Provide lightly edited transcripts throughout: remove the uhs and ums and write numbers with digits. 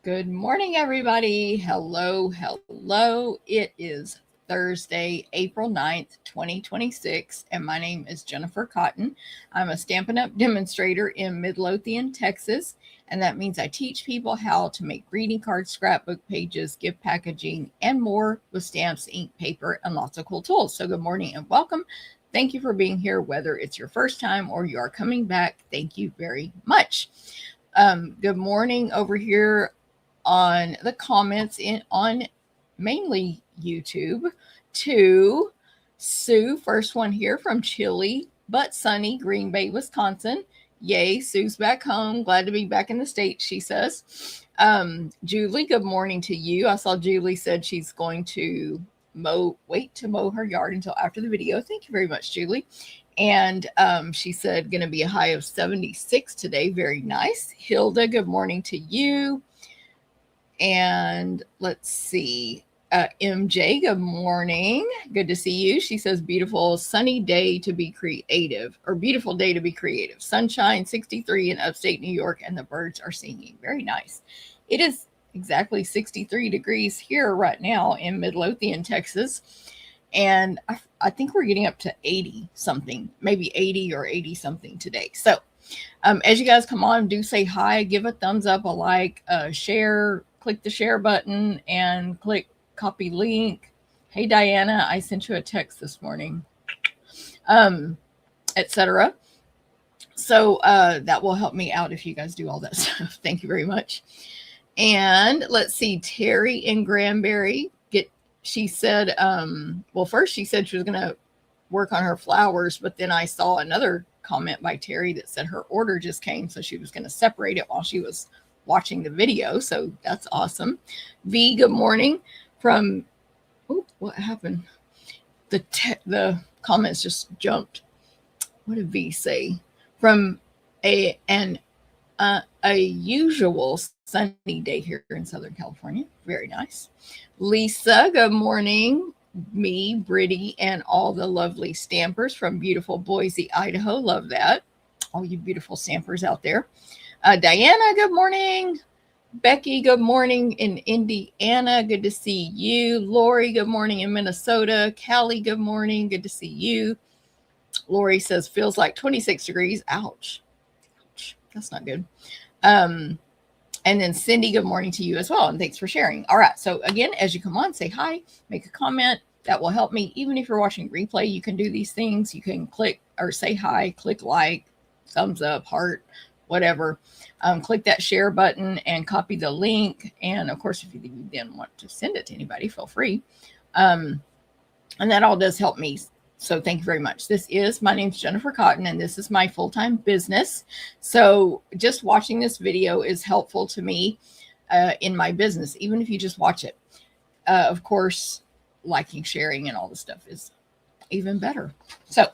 Good morning, everybody. Hello, hello. It is Thursday, April 9th, 2026, and my name is Jennifer Cotton. I'm a Stampin' Up! Demonstrator in Midlothian, Texas, and that means I teach people how to make greeting cards, scrapbook pages, gift packaging, and more with stamps, ink, paper, and lots of cool tools. So good morning and welcome. Thank you for being here, whether it's your first time or you are coming back. Thank you very much. Good morning over here on the comments on mainly YouTube to Sue, first one here from chilly but sunny Green Bay, Wisconsin. Yay, Sue's back home. Glad to be back in the States, she says. Julie, good morning to you. I saw Julie said she's going to wait to mow her yard until after the video. Thank you very much, Julie. And she said going to be a high of 76 today. Very nice. Hilda, good morning to you. And let's see. MJ, good morning. Good to see you. She says, beautiful sunny day to be creative, or beautiful day to be creative. Sunshine, 63 in upstate New York, and the birds are singing. Very nice. It is exactly 63 degrees here right now in Midlothian, Texas. And I think we're getting up to 80 something, maybe 80 or 80 something today. So as you guys come on, do say hi, give a thumbs up, a like, share, click the share button, and click copy link. Hey, Diana, I sent you a text this morning, etc. So that will help me out if you guys do all that stuff. Thank you very much. And let's see, Terry in Granbury, she said, well, first she said she was going to work on her flowers, but then I saw another comment by Terry that said her order just came, so she was going to separate it while she was watching the video. So that's awesome. V, good morning from, oh, what happened? The comments just jumped. What did V say? From a usual sunny day here in Southern California. Very nice. Lisa, good morning. Me, Brittany, and all the lovely stampers from beautiful Boise, Idaho. Love that. All you beautiful stampers out there. Diana, good morning. Becky, good morning in Indiana. Good to see you. Lori, good morning in Minnesota. Callie, good morning. Good to see you. Lori says, feels like 26 degrees. Ouch. Ouch. That's not good. And then Cindy, good morning to you as well. And thanks for sharing. All right. So again, as you come on, say hi, make a comment. That will help me. Even if you're watching replay, you can do these things. You can click or say hi, click like, thumbs up, heart, whatever. Click that share button and copy the link. And of course, if you then want to send it to anybody, feel free. And that all does help me. So thank you very much. My name's Jennifer Cotton, and this is my full-time business. So just watching this video is helpful to me in my business, even if you just watch it. Of course, liking, sharing, and all the stuff is even better. So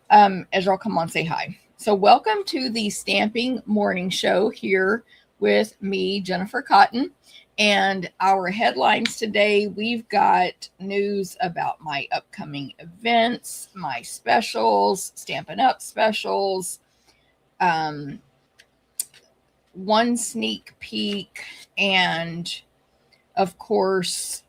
as y'all come on, say hi. So welcome to the Stamping Morning Show here with me, Jennifer Cotton. And our headlines today, we've got news about my upcoming events, my specials, Stampin' Up! Specials, one sneak peek, and of course,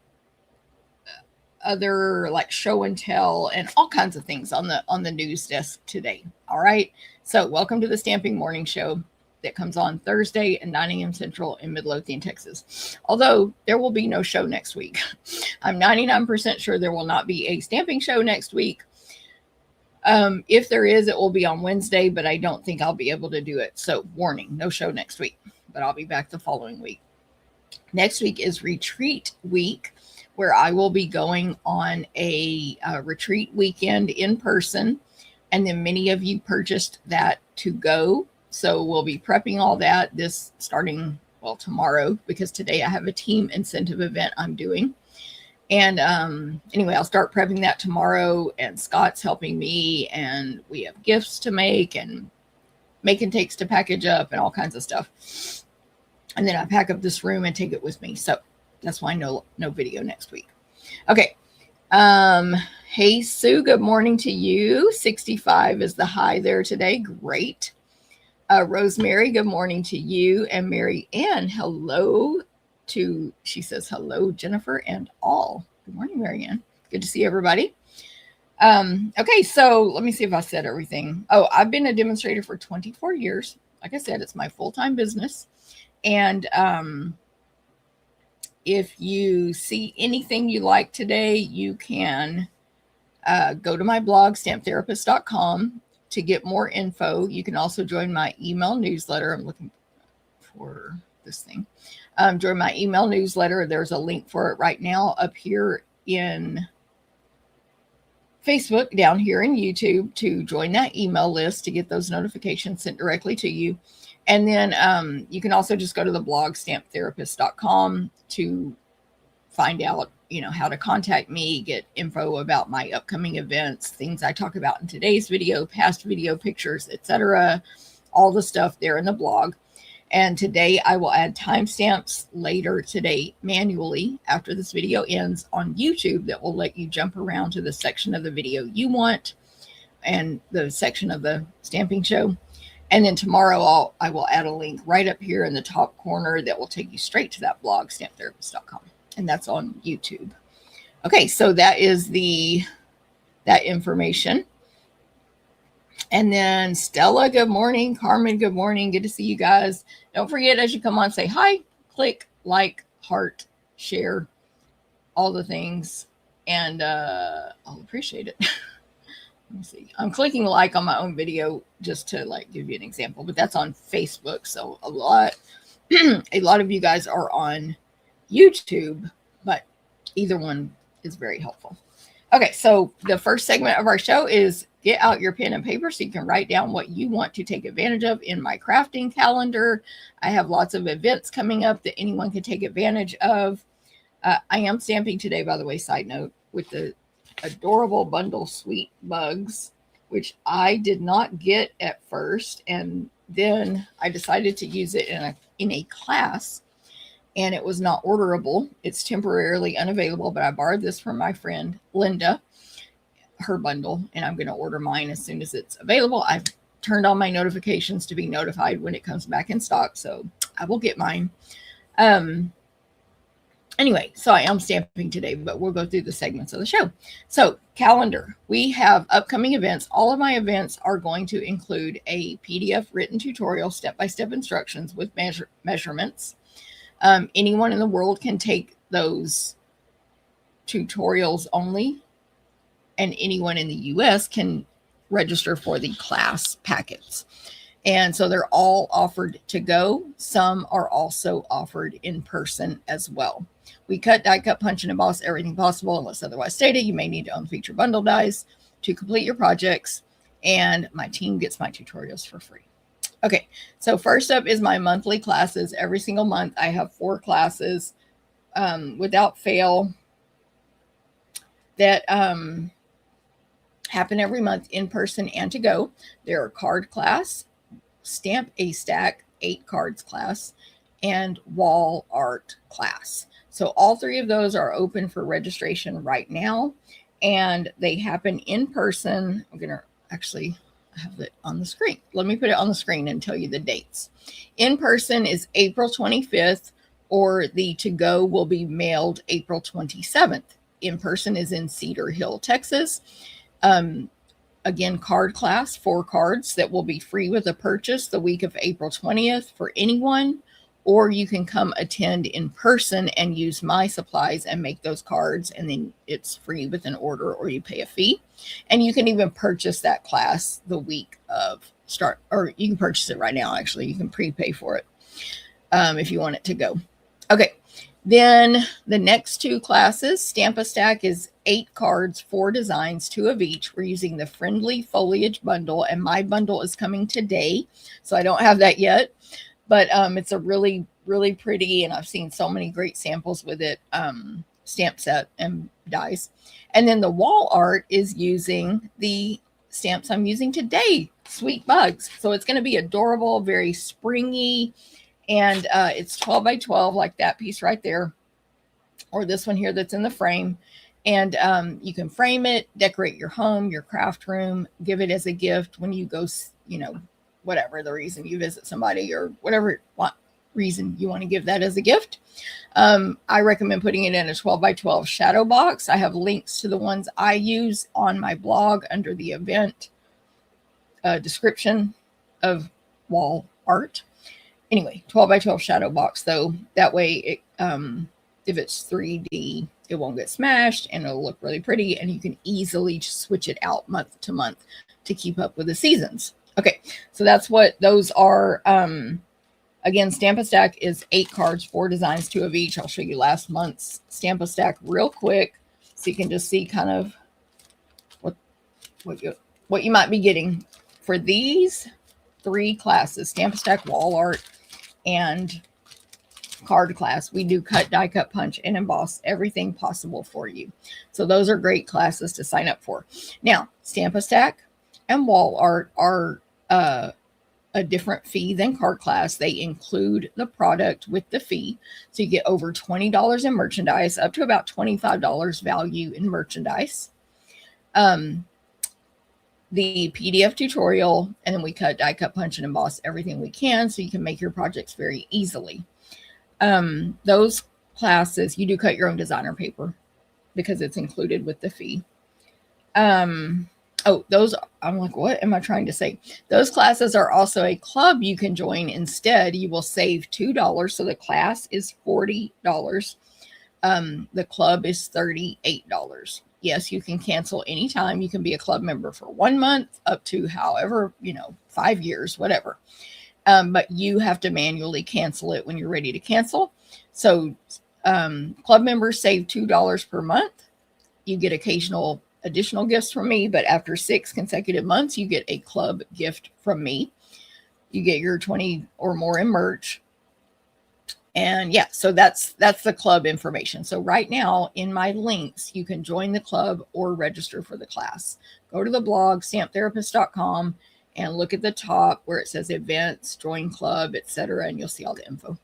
other like show and tell and all kinds of things on the news desk today. All right. So welcome to the Stamping Morning Show that comes on Thursday at 9 a.m. Central in Midlothian, Texas. Although there will be no show next week. I'm 99% sure there will not be a stamping show next week. If there is, it will be on Wednesday, but I don't think I'll be able to do it. So warning, no show next week, but I'll be back the following week. Next week is retreat week, where I will be going on a retreat weekend in person. And then many of you purchased that to go. So we'll be prepping all that this starting, well, tomorrow, because today I have a team incentive event I'm doing. And anyway, I'll start prepping that tomorrow, and Scott's helping me, and we have gifts to make and making takes to package up and all kinds of stuff. And then I pack up this room and take it with me. So that's why no video next week. Okay. Hey, Sue, good morning to you. 65 is the high there today. Great. Rosemary, good morning to you. And Mary Ann, hello. to, she says, hello, Jennifer and all. Good morning, Marianne. Good to see everybody. Okay, so let me see if I said everything. Oh, I've been a demonstrator for 24 years. Like I said, it's my full-time business. And if you see anything you like today, you can go to my blog, stamptherapist.com, to get more info. You can also join my email newsletter. I'm looking for this thing. Join my email newsletter. There's a link for it right now up here in Facebook, down here in YouTube, to join that email list to get those notifications sent directly to you. And then you can also just go to the blog, stamptherapist.com, to find out, how to contact me, get info about my upcoming events, things I talk about in today's video, past video pictures, etc. All the stuff there in the blog. And today I will add timestamps later today manually after this video ends on YouTube that will let you jump around to the section of the video you want and the section of the stamping show. And then tomorrow I will add a link right up here in the top corner that will take you straight to that blog, stamptherapist.com. And that's on YouTube. Okay, so that is that information. And then Stella, good morning. Carmen, good morning. Good to see you guys. Don't forget, as you come on, say hi, click, like, heart, share, all the things. And I'll appreciate it. Let me see. I'm clicking like on my own video just to give you an example, but that's on Facebook. So a lot of you guys are on YouTube, but either one is very helpful. Okay, so the first segment of our show is get out your pen and paper so you can write down what you want to take advantage of in my crafting calendar. I have lots of events coming up that anyone can take advantage of. I am stamping today, by the way, side note, with the adorable bundle Sweet Bugs, which I did not get at first. And then I decided to use it in a class, and it was not orderable. It's temporarily unavailable, but I borrowed this from my friend Linda, her bundle, and I'm going to order mine as soon as it's available. I've turned on my notifications to be notified when it comes back in stock, so I will get mine. Anyway, so I am stamping today, but we'll go through the segments of the show. So calendar, we have upcoming events. All of my events are going to include a PDF written tutorial, step-by-step instructions with measurements. Anyone in the world can take those tutorials only, and anyone in the US can register for the class packets. And so they're all offered to go. Some are also offered in person as well. We cut, die cut, punch, and emboss everything possible unless otherwise stated. You may need to own feature bundle dies to complete your projects, and my team gets my tutorials for free. Okay, so first up is my monthly classes. Every single month I have 4 classes without fail that happen every month, in person and to go. There are card class, stamp a stack, 8 cards class, and wall art class. So all 3 of those are open for registration right now, and they happen in person. I'm going to actually have it on the screen. Let me put it on the screen and tell you the dates. In person is April 25th, or the to go will be mailed April 27th. In person is in Cedar Hill, Texas. Again, card class, 4 cards that will be free with a purchase the week of April 20th for anyone, or you can come attend in person and use my supplies and make those cards, and then it's free with an order, or you pay a fee. And you can even purchase that class the week of start, or you can purchase it right now. Actually, you can prepay for it if you want it to go. Okay. Then the next 2 classes, Stamp a Stack is 8 cards, 4 designs, 2 of each. We're using the Friendly Foliage bundle, and my bundle is coming today, so I don't have that yet. But it's a really, really pretty, and I've seen so many great samples with it, stamp set and dies. And then the wall art is using the stamps I'm using today, Sweet Bugs. So it's going to be adorable, very springy. And it's 12 by 12, like that piece right there, or this one here that's in the frame. And you can frame it, decorate your home, your craft room, give it as a gift when you go, whatever the reason you visit somebody or whatever reason you want to give that as a gift. I recommend putting it in a 12 by 12 shadow box. I have links to the ones I use on my blog under the event description of wall art. Anyway, 12 by 12 shadow box, though. That way, it, if it's 3D, it won't get smashed and it'll look really pretty. And you can easily just switch it out month to month to keep up with the seasons. Okay, so that's what those are. Again, Stamp-A-Stack is 8 cards, 4 designs, 2 of each. I'll show you last month's Stamp-A-Stack real quick so you can just see kind of what you might be getting for these 3 classes, Stamp-A-Stack, wall art, and card class. We do cut, die cut, punch, and emboss, everything possible for you. So those are great classes to sign up for. Now, Stamp-A-Stack and wall art are a different fee than card class. They include the product with the fee. So you get over $20 in merchandise, up to about $25 value in merchandise. The PDF tutorial, and then we cut, die cut, punch, and emboss everything we can so you can make your projects very easily. Those classes, you do cut your own designer paper because it's included with the fee. Oh, those, I'm like, what am I trying to say? Those classes are also a club you can join instead. You will save $2. So the class is $40. The club is $38. Yes, you can cancel anytime. You can be a club member for 1 month up to however, 5 years, whatever. But you have to manually cancel it when you're ready to cancel. So club members save $2 per month. You get occasional additional gifts from me, but after 6 consecutive months, you get a club gift from me. You get your 20 or more in merch. And yeah, so that's the club information. So right now in my links, you can join the club or register for the class. Go to the blog, stamptherapist.com, and look at the top where it says events, join club, etc., and you'll see all the info.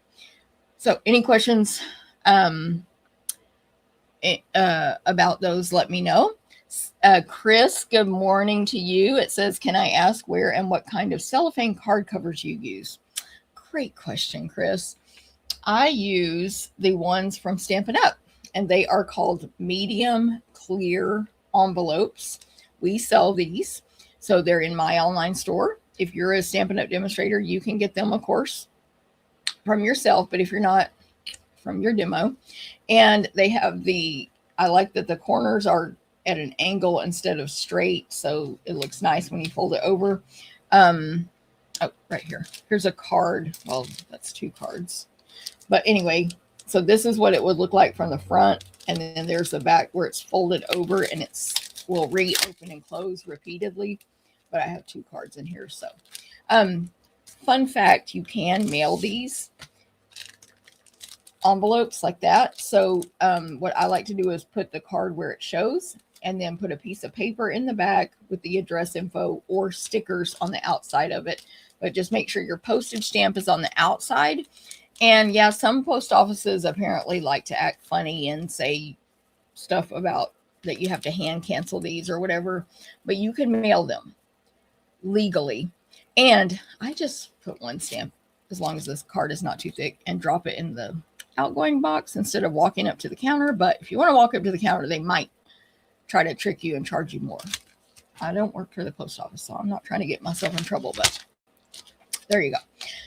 So any questions about those, let me know. Chris, good morning to you. It says, can I ask where and what kind of cellophane card covers you use? Great question, Chris. I use the ones from Stampin' Up, and they are called medium clear envelopes. We sell these, so they're in my online store. If you're a Stampin' Up demonstrator, you can get them, of course, from yourself, but if you're not, from your demo. And they have I like that the corners are at an angle instead of straight, so it looks nice when you fold it over. Oh, right here. Here's a card. Well, that's 2 cards. But anyway, so this is what it would look like from the front, and then there's the back where it's folded over, and will reopen and close repeatedly. But I have 2 cards in here. So fun fact, you can mail these envelopes like that. So what I like to do is put the card where it shows, and then put a piece of paper in the back with the address info or stickers on the outside of it. But just make sure your postage stamp is on the outside. And yeah, some post offices apparently like to act funny and say stuff about that you have to hand cancel these or whatever, but you can mail them legally. And I just put 1 stamp, as long as this card is not too thick, and drop it in the outgoing box instead of walking up to the counter. But if you want to walk up to the counter, they might try to trick you and charge you more. I don't work for the post office, so I'm not trying to get myself in trouble, but there you go.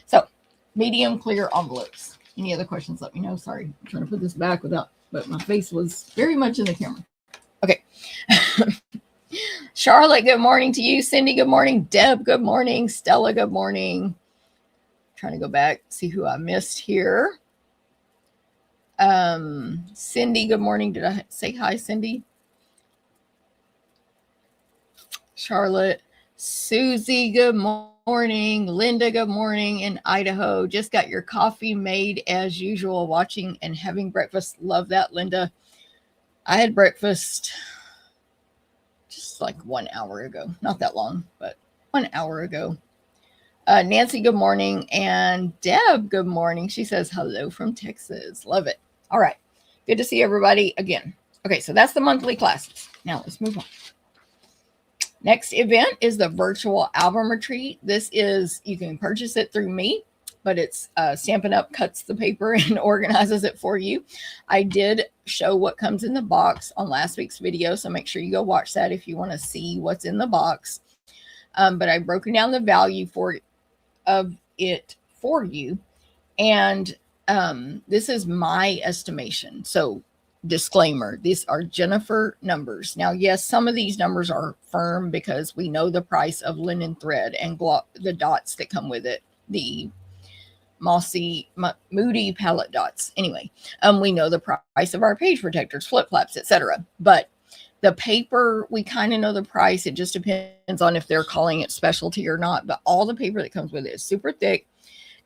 So medium clear envelopes. Any other questions, let me know. Sorry, I'm trying to put this back but my face was very much in the camera. Okay. Charlotte, good morning to you. Cindy, good morning. Deb, good morning. Stella, good morning. Trying to go back, see who I missed here. Cindy, good morning. Did I say hi, Cindy? Charlotte. Susie, good morning. Linda, good morning in Idaho. Just got your coffee made as usual, watching and having breakfast. Love that, Linda. I had breakfast just like 1 hour ago. Not that long, but 1 hour ago. Nancy, good morning. And Deb, good morning. She says hello from Texas. Love it. All right. Good to see everybody again. Okay, so that's the monthly classes. Now let's move on. Next event is the virtual album retreat. This is, you can purchase it through me. but it's Stampin' Up! Cuts the paper and organizes it for you. I did show what comes in the box on last week's video, so make sure you go watch that if you want to see what's in the box. But I've broken down the value of it for you, and this is my estimation. So disclaimer, these are Jennifer numbers. Now, yes, some of these numbers are firm because we know the price of linen thread and the dots that come with it, the moody palette dots. Anyway, we know the price of our page protectors, flip flaps, etc. But the paper, we kind of know the price. It just depends on if they're calling it specialty or not. But all the paper that comes with it is super thick.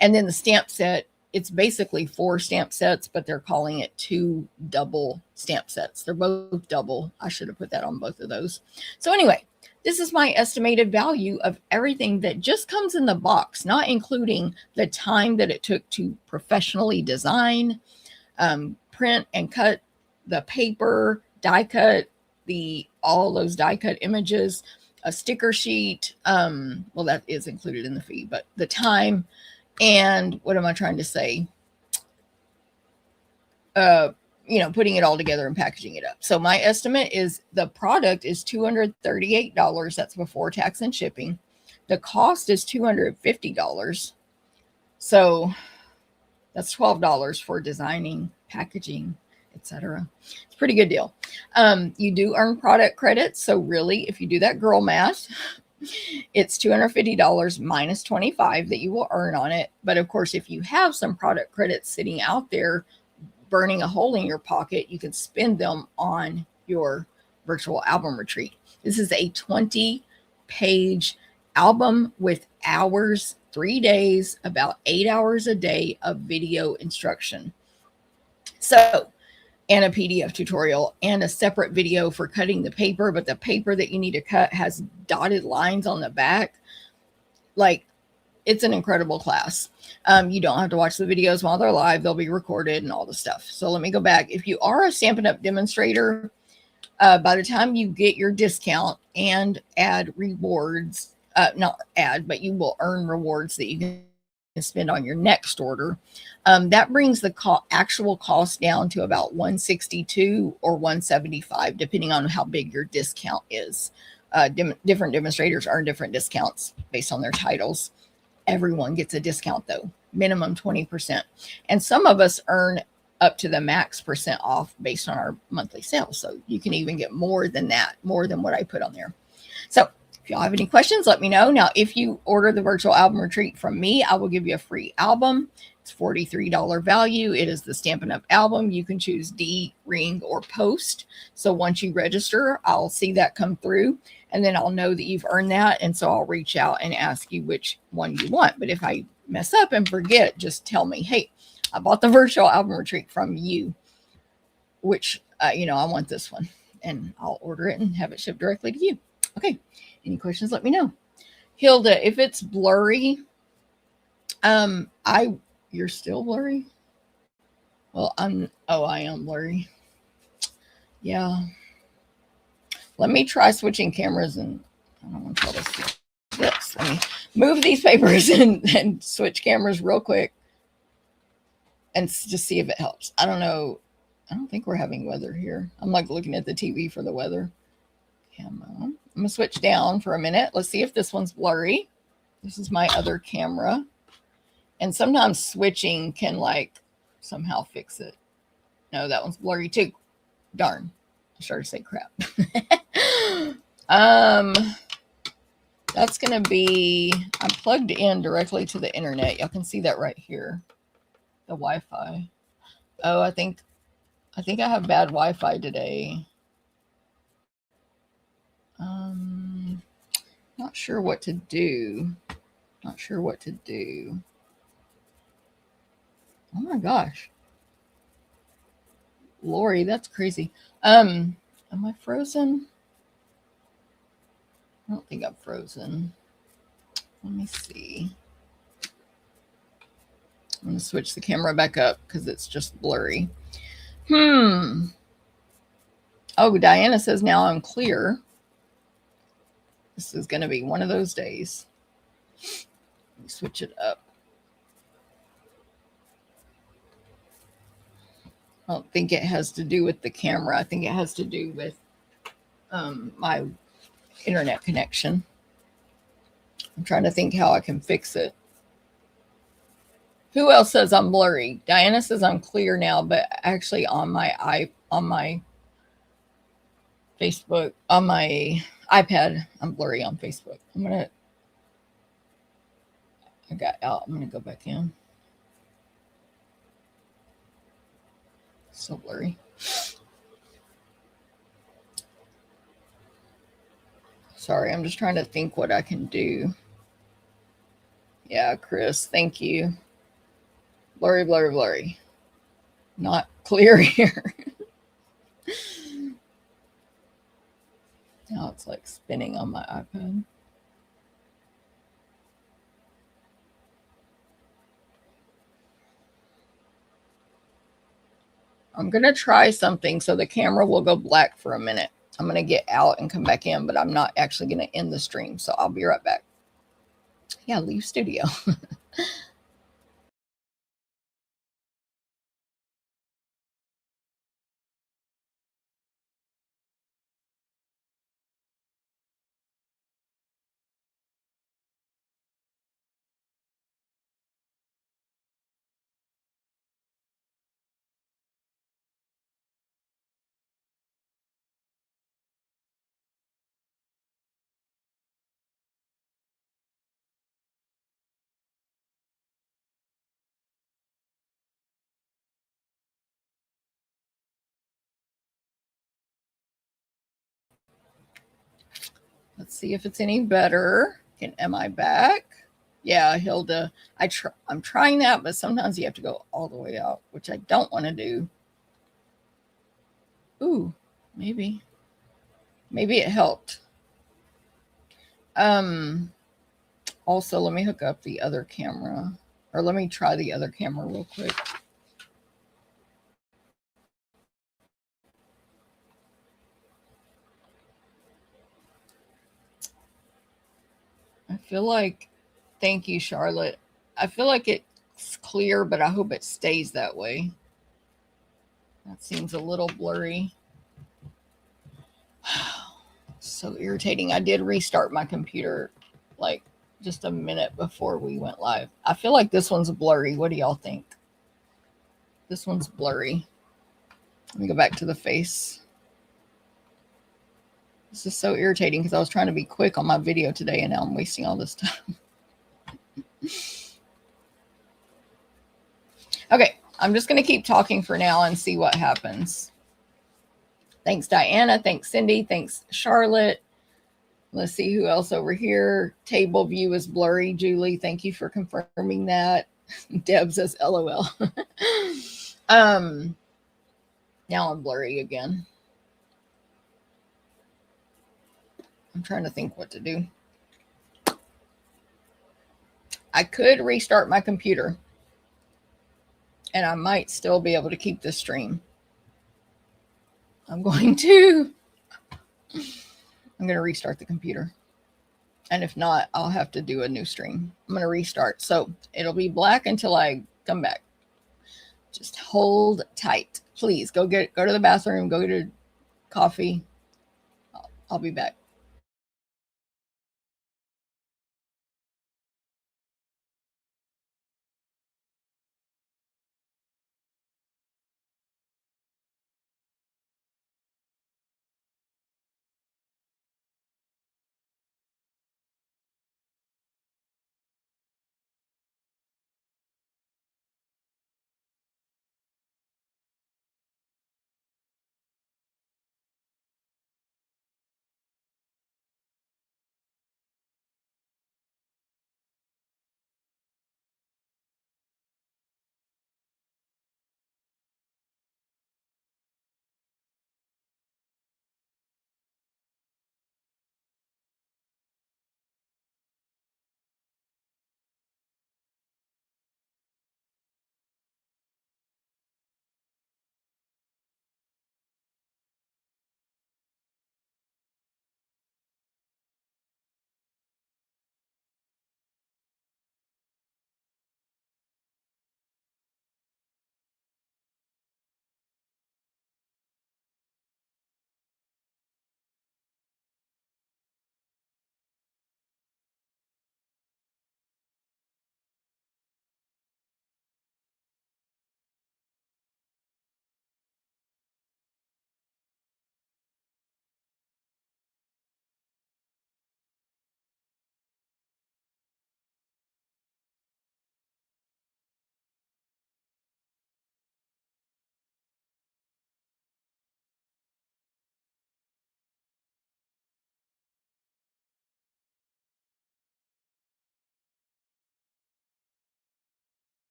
And then the stamp set, it's basically 4 stamp sets, but they're calling it 2 double stamp sets. They're both double. I should have put that on both of those. So anyway, this is my estimated value of everything that just comes in the box, not including the time that it took to professionally design, print and cut the paper, die cut, all those die cut images, a sticker sheet. Well, that is included in the fee, but the time, and what am I trying to say? Putting it all together and packaging it up. So my estimate is the product is $238. That's before tax and shipping. The cost is $250. So that's $12 for designing, packaging, etc. It's a pretty good deal. You do earn product credits. So really, if you do that girl math, it's $250 minus $25 that you will earn on it. But of course, if you have some product credits sitting out there burning a hole in your pocket, you can spend them on your virtual album retreat. This is a 20-page album with hours, 3 days, about 8 hours a day of video instruction. So, and a PDF tutorial and a separate video for cutting the paper, but the paper that you need to cut has dotted lines on the back. Like, it's an incredible class. You don't have to watch the videos while they're live. They'll be recorded and all the stuff. So let me go back. If you are a Stampin' Up! Demonstrator, by the time you get your discount and add rewards, but you will earn rewards that you can spend on your next order. That brings the actual cost down to about $162 or $175, depending on how big your discount is. Different demonstrators earn different discounts based on their titles. Everyone gets a discount though, minimum 20%. And some of us earn up to the max percent off based on our monthly sales. So you can even get more than that, more than what I put on there. So if y'all have any questions, let me know. Now, if you order the virtual album retreat from me, I will give you a free album. It's $43 value. It is the Stampin' Up! Album. You can choose D, ring, or post. So once you register, I'll see that come through, and then I'll know that you've earned that. And so I'll reach out and ask you which one you want. But if I mess up and forget, just tell me, hey, I bought the virtual album retreat from you, which, I want this one, and I'll order it and have it shipped directly to you. Okay. Any questions, let me know. Hilda, if it's blurry, you're still blurry? Well, I am blurry. Yeah. Let me try switching cameras, and I don't want to tell this. Let me move these papers and switch cameras real quick and just see if it helps. I don't know. I don't think we're having weather here. I'm like looking at the TV for the weather. Come on. I'm going to switch down for a minute. Let's see if this one's blurry. This is my other camera. And sometimes switching can somehow fix it. No, that one's blurry too. Darn. I started to say crap. That's going to be, I'm plugged in directly to the internet. Y'all can see that right here. The Wi-Fi. Oh, I think I have bad Wi-Fi today. Not sure what to do. Oh my gosh. Lori, that's crazy. Am I frozen? I don't think I'm frozen. Let me see. I'm going to switch the camera back up because it's just blurry. Oh, Diana says now I'm clear. This is going to be one of those days. Let me switch it up. I don't think it has to do with the camera. I think it has to do with my internet connection. I'm trying to think how I can fix it. Who else says I'm blurry? Diana says I'm clear now, but actually on my Facebook, on my iPad, I'm blurry on Facebook. I got out. I'm gonna go back in. So blurry. Sorry, I'm just trying to think what I can do. Yeah, Chris, thank you. Blurry, blurry, blurry. Not clear here. Now it's like spinning on my iPad. I'm going to try something so the camera will go black for a minute. I'm going to get out and come back in, but I'm not actually going to end the stream. So I'll be right back. Yeah, leave studio. Let's see if it's any better. Am I back? Yeah, Hilda. I'm trying that, but sometimes you have to go all the way out, which I don't want to do. Ooh, maybe it helped. Also, let me hook up the other camera, or let me try the other camera real quick. I feel like, thank you, Charlotte. I feel like it's clear, but I hope it stays that way. That seems a little blurry. So irritating. I did restart my computer like just a minute before we went live. I feel like this one's blurry. What do y'all think? This one's blurry. Let me go back to the face. This is so irritating because I was trying to be quick on my video today and now I'm wasting all this time. Okay, I'm just going to keep talking for now and see what happens. Thanks, Diana. Thanks, Cindy. Thanks, Charlotte. Let's see who else over here. Table view is blurry. Julie, thank you for confirming that. Deb says LOL. Now I'm blurry again. I'm trying to think what to do. I could restart my computer and I might still be able to keep this stream. I'm going to restart the computer. And if not, I'll have to do a new stream. I'm going to restart. So it'll be black until I come back. Just hold tight. Please go to the bathroom, go get a coffee. I'll be back.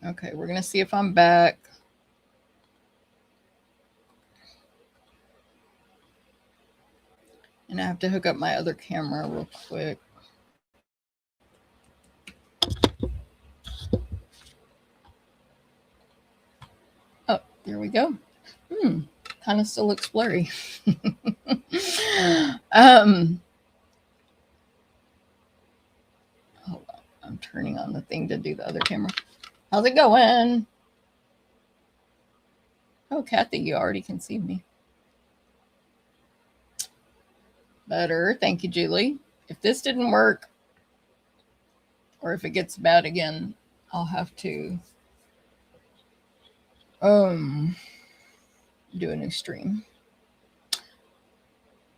Okay, we're going to see if I'm back. And I have to hook up my other camera real quick. Oh, there we go. Kind of still looks blurry. Hold on. I'm turning on the thing to do the other camera. How's it going? Oh, Kathy, you already can see me. Better. Thank you, Julie. If this didn't work, or if it gets bad again, I'll have to do a new stream.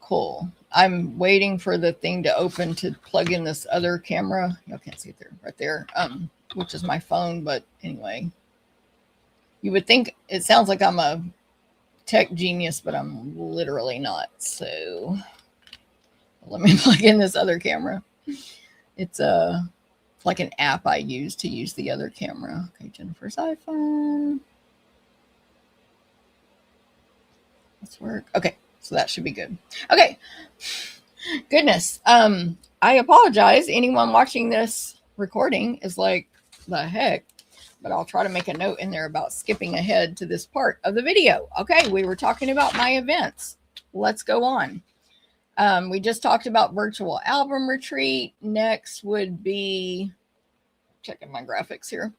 Cool. I'm waiting for the thing to open to plug in this other camera. Y'all can't see it there, right there, which is my phone. But anyway, you would think it sounds like I'm a tech genius, but I'm literally not. So let me plug in this other camera. It's like an app I use to use the other camera. Okay, Jennifer's iPhone. Let's work. Okay, so that should be good. Okay. Goodness. I apologize. Anyone watching this recording is like, the heck? But I'll try to make a note in there about skipping ahead to this part of the video. Okay, we were talking about my events. Let's go on. We just talked about virtual album retreat. Next would be, checking my graphics here.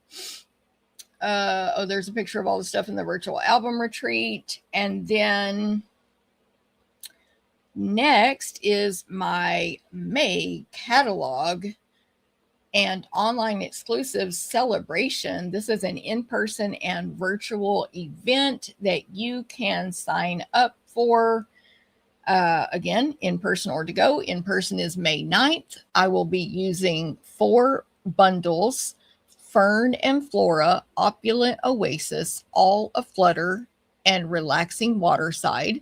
Oh, there's a picture of all the stuff in the virtual album retreat. And then next is my May catalog and online exclusive celebration. This is an in-person and virtual event that you can sign up for. Again, in person or to go. In person is May 9th. I will be using 4 bundles: Fern and Flora, Opulent Oasis, All Aflutter, and Relaxing Waterside.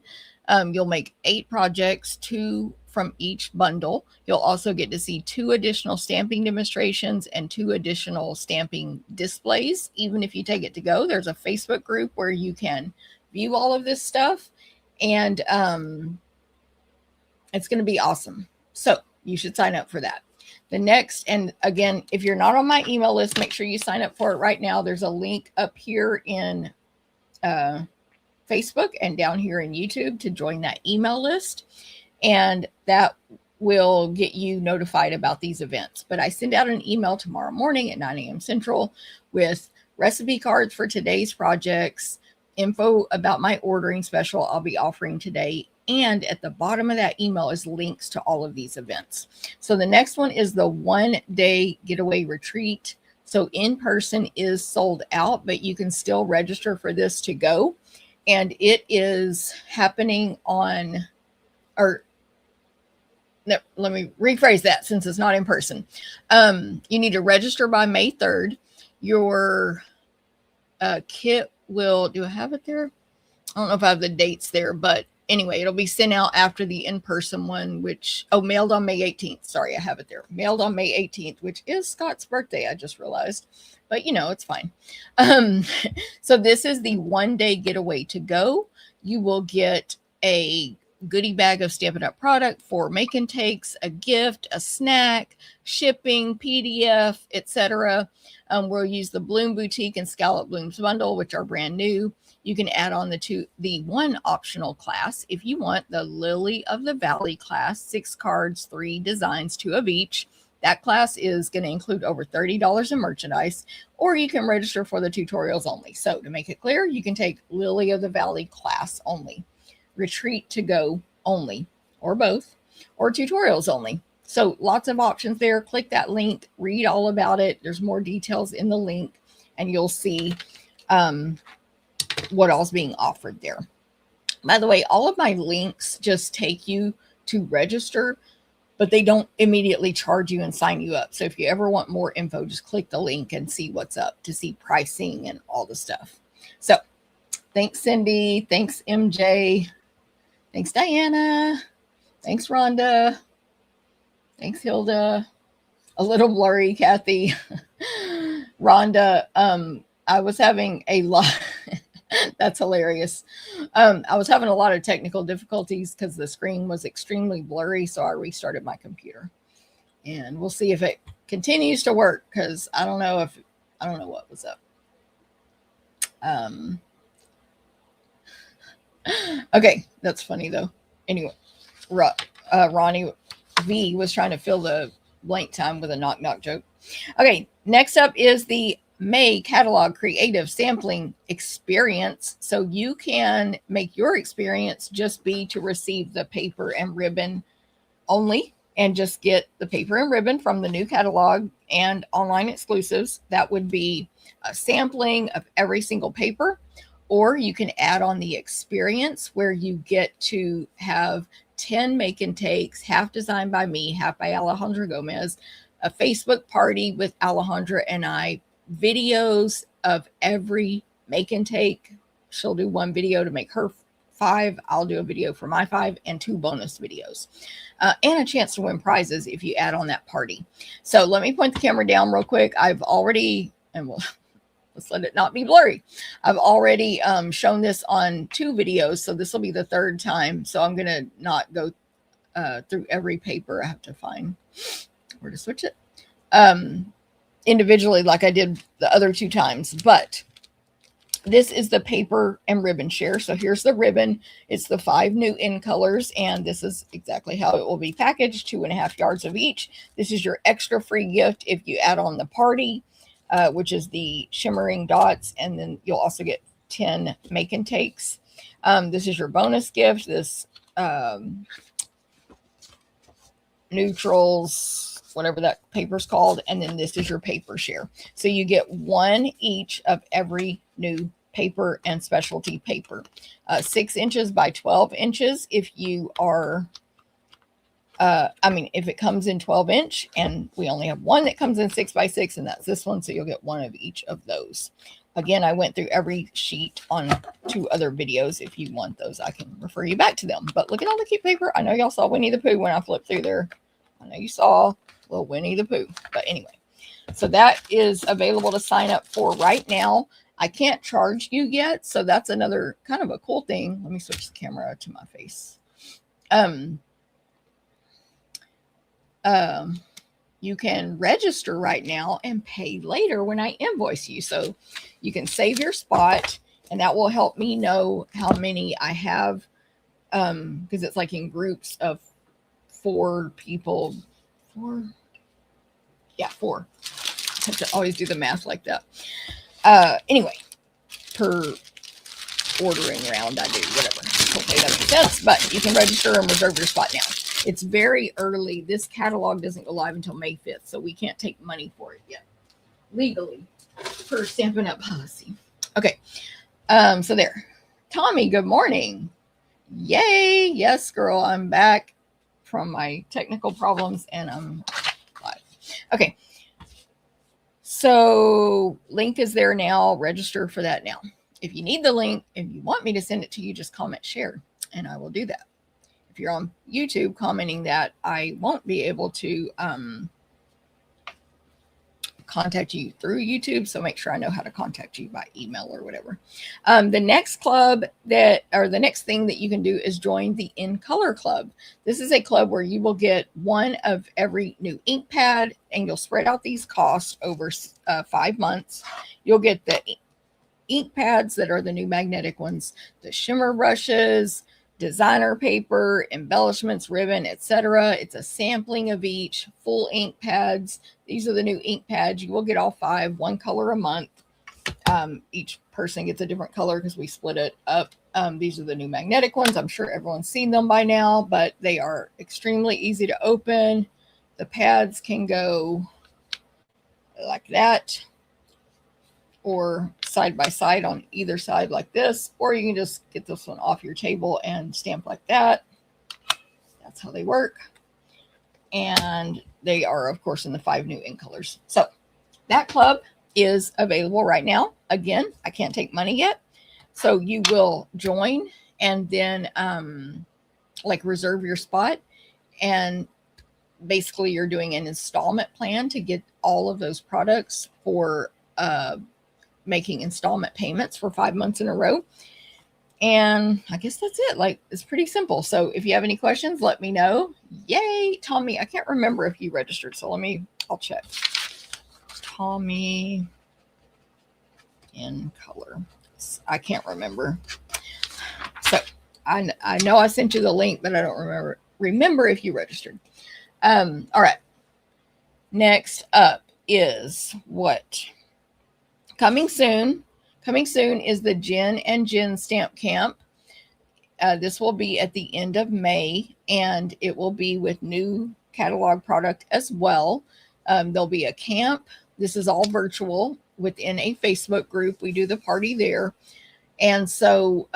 You'll make 8 projects, 2 from each bundle. You'll also get to see 2 additional stamping demonstrations and 2 additional stamping displays. Even if you take it to go, there's a Facebook group where you can view all of this stuff. And it's going to be awesome. So you should sign up for that. The next, and again, if you're not on my email list, make sure you sign up for it right now. There's a link up here in Facebook and down here in YouTube to join that email list. And that will get you notified about these events. But I send out an email tomorrow morning at 9 a.m. Central with recipe cards for today's projects, info about my ordering special I'll be offering today. And at the bottom of that email is links to all of these events. So the next one is the 1-day getaway retreat. So in person is sold out, but you can still register for this to go. And it is happening on, or no, let me rephrase that since it's not in person. You need to register by May 3rd. Your kit will, do I have it there? I don't know if I have the dates there, but anyway, it'll be sent out after the in-person one, which, mailed on May 18th. Sorry, I have it there. Mailed on May 18th, which is Scott's birthday, I just realized. But, it's fine. So this is the 1-day getaway to go. You will get a goodie bag of Stampin' Up! Product for make and takes, a gift, a snack, shipping, PDF, etc. We'll use the Bloom Boutique and Scallop Blooms bundle, which are brand new. You can add on the 1 optional class if you want, the Lily of the Valley class, 6 cards, 3 designs, 2 of each. That class is going to include over $30 in merchandise, or you can register for the tutorials only. So to make it clear, you can take Lily of the Valley class only, retreat to go only, or both, or tutorials only. So lots of options there. Click that link, read all about it. There's more details in the link, and you'll see what all's being offered there. By the way, all of my links just take you to register, but they don't immediately charge you and sign you up. So if you ever want more info, just click the link and see what's up to see pricing and all the stuff. So thanks, Cindy. Thanks, MJ. Thanks, Diana. Thanks, Rhonda. Thanks, Hilda. A little blurry, Kathy. Rhonda, I was having a lot. That's hilarious. I was having a lot of technical difficulties because the screen was extremely blurry, so I restarted my computer, and we'll see if it continues to work because I don't know what was up. Um, okay, that's funny though. Anyway, Ronnie V was trying to fill the blank time with a knock knock joke. Okay, next up is the May Catalog Creative Sampling Experience. So you can make your experience just be to receive the paper and ribbon only and just get the paper and ribbon from the new catalog and online exclusives. That would be a sampling of every single paper. Or you can add on the experience where you get to have 10 make and takes, half designed by me, half by Alejandra Gomez, a Facebook party with Alejandra and I, videos of every make and take. She'll do one video to make her 5. I'll do a video for my 5 and 2 bonus videos. And a chance to win prizes if you add on that party. So let me point the camera down real quick. I've already, and let's let it not be blurry. I've already shown this on 2 videos, so this will be the 3rd time. So I'm going to not go through every paper. I have to find where to switch it individually like I did the other 2 times. But this is the paper and ribbon share. So here's the ribbon. It's the 5 new in colors, and this is exactly how it will be packaged, 2.5 yards of each. This is your extra free gift if you add on the party, which is the shimmering dots, and then you'll also get 10 make and takes. This is your bonus gift, this neutrals, whatever that paper's called, and then this is your paper share. So you get 1 each of every new paper and specialty paper. 6 inches by 12 inches if you are if it comes in 12 inch, and we only have one that comes in 6 by 6, and that's this one. So you'll get 1 of each of those. Again, I went through every sheet on 2 other videos. If you want those, I can refer you back to them. But look at all the cute paper. I know y'all saw Winnie the Pooh when I flipped through there. I know you saw little Winnie the Pooh. But anyway, so that is available to sign up for right now. I can't charge you yet, so that's another kind of a cool thing. Let me switch the camera to my face. You can register right now and pay later when I invoice you. So you can save your spot, and that will help me know how many I have, because it's like in groups of 4 people. 4? Yeah, 4. I have to always do the math like that. Anyway, per ordering round, I do whatever. Hopefully that makes sense, but you can register and reserve your spot now. It's very early. This catalog doesn't go live until May 5th, so we can't take money for it yet, legally, per Stampin' Up policy. Okay, so there. Tommy, good morning. Yay. Yes, girl, I'm back from my technical problems, and I'm live. Okay. So link is there now. Register for that now. If you need the link, if you want me to send it to you, just comment share, and I will do that. If you're on YouTube commenting that, I won't be able to contact you through YouTube. So make sure I know how to contact you by email or whatever. The next club the next thing that you can do is join the In Color Club. This is a club where you will get 1 of every new ink pad, and you'll spread out these costs over 5 months. You'll get the ink pads that are the new magnetic ones, the shimmer brushes, designer paper, embellishments, ribbon, etc. It's a sampling of each, full ink pads. These are the new ink pads. You will get all 5, 1 color a month. Each person gets a different color because we split it up. These are the new magnetic ones. I'm sure everyone's seen them by now, but they are extremely easy to open. The pads can go like that, or side by side on either side like this, or you can just get this one off your table and stamp like that. That's how they work. And they are, of course, in the 5 new ink colors. So that club is available right now. Again, I can't take money yet. So you will join and then like reserve your spot. And basically you're doing an installment plan to get all of those products for making installment payments for 5 months in a row. And I guess that's it. Like, it's pretty simple. So if you have any questions, let me know. Yay, Tommy. I can't remember if you registered. So I'll check. Tommy in color. I can't remember. So I know I sent you the link, but I don't remember if you registered. All right. Next up is what? Coming soon. Coming soon is the Jen and Jen Stamp Camp. This will be at the end of May, and it will be with new catalog product as well. There'll be a camp. This is all virtual within a Facebook group. We do the party there. And so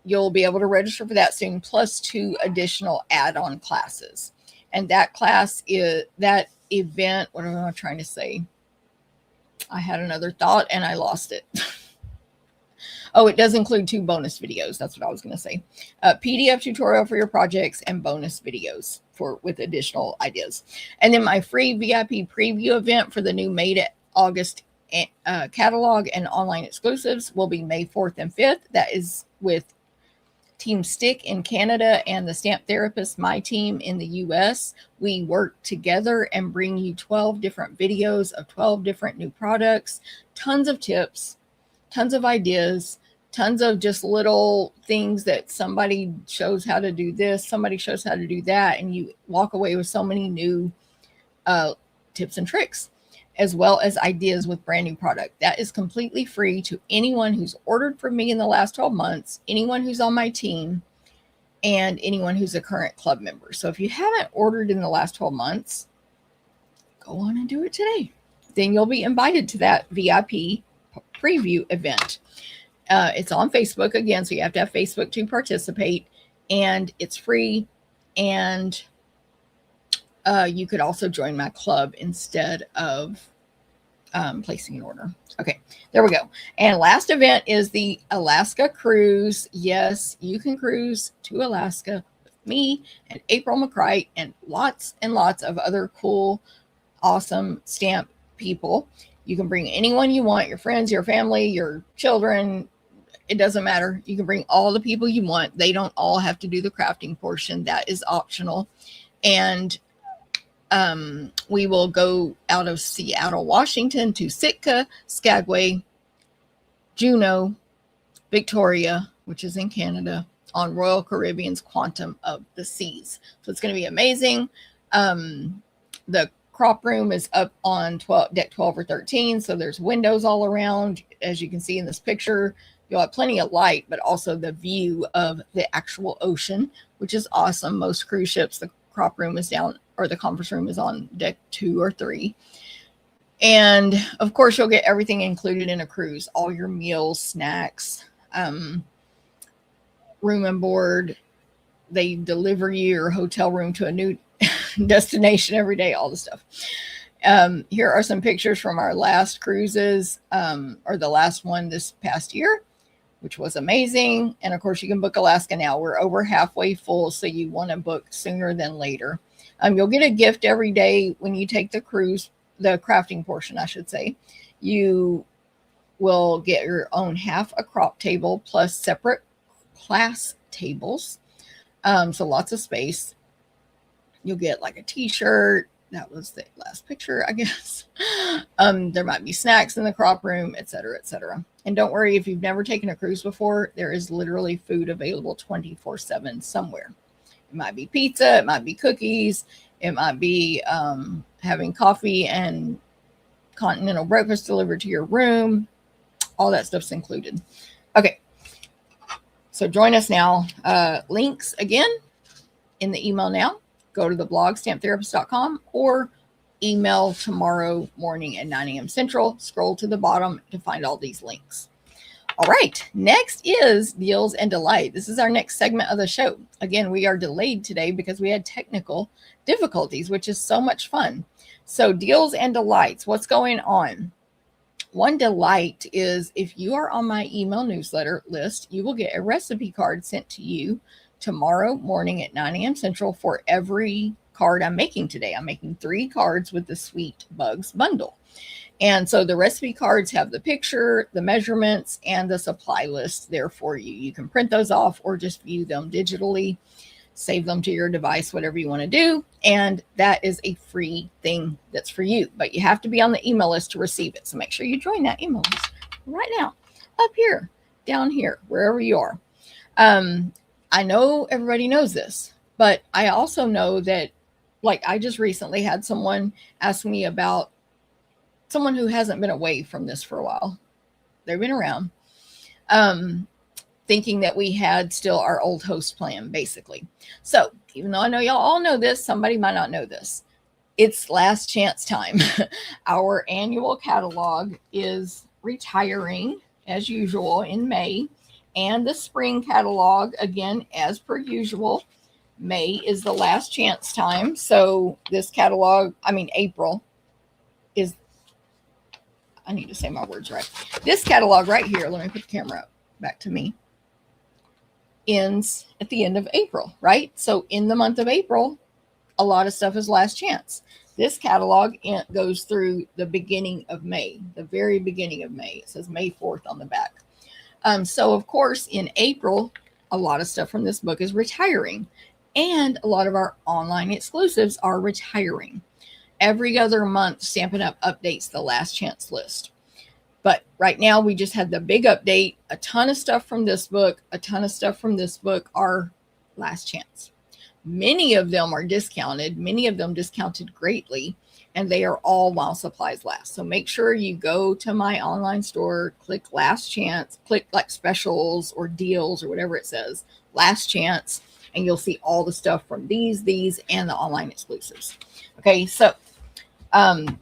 you'll be able to register for that soon, plus 2 additional add-on classes. And that class is that event. What am I trying to say? I had another thought and I lost it. Oh, it does include 2 bonus videos. That's what I was going to say. PDF tutorial for your projects and bonus videos with additional ideas. And then my free VIP preview event for the new May to August catalog and online exclusives will be May 4th and 5th. That is with Team Stick in Canada and the Stamp Therapist, my team in the US. We work together and bring you 12 different videos of 12 different new products, tons of tips, tons of ideas, tons of just little things that somebody shows how to do this, somebody shows how to do that, and you walk away with so many new tips and tricks, as well as ideas with brand new product. That is completely free to anyone who's ordered from me in the last 12 months, anyone who's on my team, and anyone who's a current club member. So if you haven't ordered in the last 12 months, go on and do it today. Then you'll be invited to that VIP preview event. It's on Facebook again, so you have to have Facebook to participate, and it's free. And you could also join my club instead of placing an order. Okay, there we go. And last event is the Alaska cruise. Yes, you can cruise to Alaska with me and April McCright and lots of other cool, awesome stamp people. You can bring anyone you want, your friends, your family, your children. It doesn't matter. You can bring all the people you want. They don't all have to do the crafting portion. That is optional. And we will go out of Seattle, Washington to Sitka, Skagway, Juneau, Victoria, which is in Canada, on Royal Caribbean's Quantum of the Seas. So it's going to be amazing. The crop room is up on deck 12 or 13, so there's windows all around. As you can see in this picture, you'll have plenty of light, but also the view of the actual ocean, which is awesome. Most cruise ships, the crop room is down, or the conference room is on deck 2 or 3. And of course, you'll get everything included in a cruise, all your meals, snacks, room and board. They deliver you your hotel room to a new destination every day, all the stuff. Here are some pictures from our last cruises, or the last one this past year, which was amazing. And of course, you can book Alaska now. We're over halfway full, so you want to book sooner than later. You'll get a gift every day when you take the cruise, the crafting portion, I should say. You will get your own half a crop table plus separate class tables. So lots of space. You'll get like a t-shirt. That was the last picture, I guess. There might be snacks in the crop room, etc., etc. And don't worry, if you've never taken a cruise before, there is literally food available 24/7 somewhere. It might be pizza, it might be cookies, it might be having coffee and continental breakfast delivered to your room. All that stuff's included. Okay, so join us now. Links again in the email now. Go to the blog, stamptherapist.com, or email tomorrow morning at 9 a.m. Central. Scroll to the bottom to find all these links. All right, next is Deals and Delight. This is our next segment of the show. Again, we are delayed today because we had technical difficulties, which is so much fun. So Deals and Delights, what's going on? One delight is if you are on my email newsletter list, you will get a recipe card sent to you tomorrow morning at 9 a.m. Central for every card I'm making today. I'm making 3 cards with the Sweet Bugs bundle. And so the recipe cards have the picture, the measurements, and the supply list there for you. You can print those off or just view them digitally, save them to your device, whatever you want to do. And that is a free thing that's for you. But you have to be on the email list to receive it. So make sure you join that email list right now, up here, down here, wherever you are. I know everybody knows this, but I also know that, like, I just recently had someone ask me about someone who hasn't been away from this for a while. They've been around, thinking that we had still our old host plan, basically. So even though I know y'all all know this, somebody might not know this. It's last chance time. Our annual catalog is retiring as usual in May, and the spring catalog, again, as per usual, May is the last chance time. So this catalog, April is, I need to say my words right. This catalog right here, let me put the camera up back to me, ends at the end of April, right? So in the month of April, a lot of stuff is last chance. This catalog goes through the beginning of May, the very beginning of May. It says May 4th on the back. So of course, in April, a lot of stuff from this book is retiring, and a lot of our online exclusives are retiring. Every other month, Stampin' Up! Updates the last chance list. But right now, we just had the big update. A ton of stuff from this book, a ton of stuff from this book are last chance. Many of them are discounted, many of them discounted greatly, and they are all while supplies last. So make sure you go to my online store, click last chance, click like specials or deals or whatever it says, last chance, and you'll see all the stuff from these, and the online exclusives. Okay, so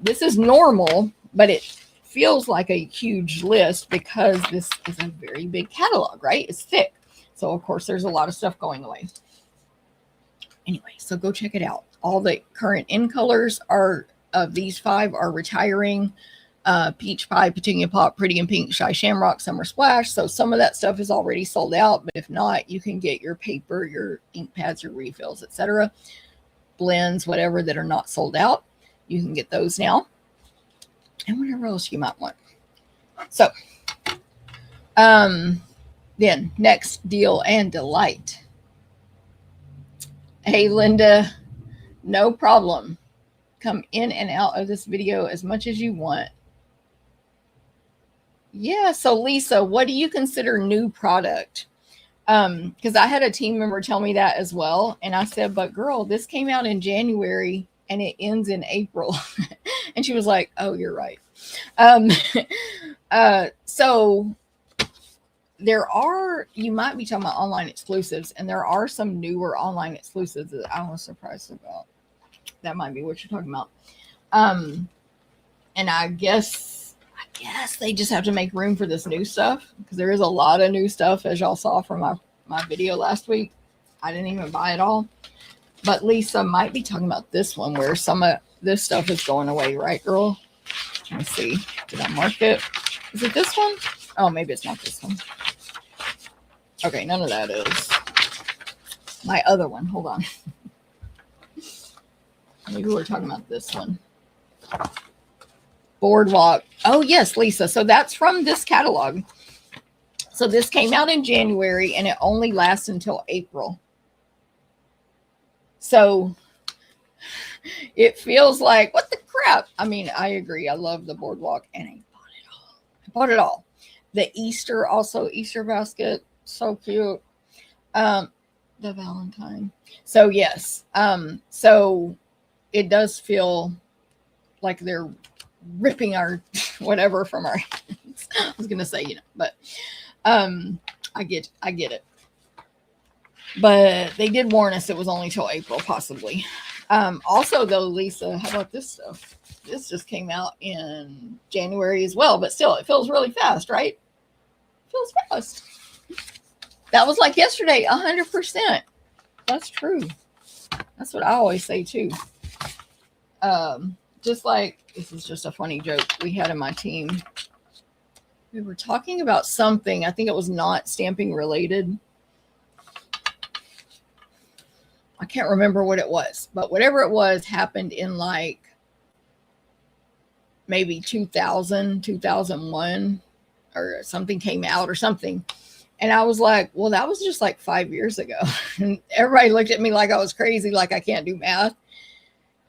this is normal, but it feels like a huge list because this is a very big catalog, right? It's thick. So of course there's a lot of stuff going away. Anyway, so go check it out. All the current in colors are of these 5 are retiring. Peach Pie, Petunia Pop, Pretty in Pink, Shy Shamrock, Summer Splash. So some of that stuff is already sold out, but if not, you can get your paper, your ink pads, your refills, etc. Blends, whatever that are not sold out. You can get those now. And whatever else you might want. So, then next, Deal and Delight. Hey, Linda, no problem. Come in and out of this video as much as you want. Yeah, so Lisa, what do you consider new product? Because I had a team member tell me that as well. And I said, but girl, this came out in January and it ends in April. And she was like, oh, you're right. So there are, you might be talking about online exclusives, and there are some newer online exclusives that I was surprised about. That might be what you're talking about. And I guess they just have to make room for this new stuff, because there is a lot of new stuff, as y'all saw from my video last week. I didn't even buy it all. But Lisa might be talking about this one where some of this stuff is going away, right, girl? Let me see. Did I mark it? Is it this one? Oh, maybe it's not this one. Okay, none of that is. My other one. Hold on. Maybe we're talking about this one. Boardwalk. Oh, yes, Lisa. So that's from this catalog. So this came out in January, and it only lasts until April. So it feels like, what the crap? I mean, I agree. I love the Boardwalk, and I bought it all. I bought it all. The Easter, also Easter basket. So cute. The Valentine. So yes. So it does feel like they're ripping our whatever from our hands. I was gonna say, but I get it. But they did warn us it was only till April, possibly. Also though, Lisa, how about this stuff? This just came out in January as well, but still it feels really fast, right? It feels fast. That was like yesterday, 100%. That's true. That's what I always say too. Just like, this is just a funny joke we had in my team. We were talking about something. I think it was not stamping related. I can't remember what it was, but whatever it was happened in like maybe 2000, 2001, or something came out or something. And I was like, well, that was just like 5 years ago. And everybody looked at me like I was crazy, like I can't do math.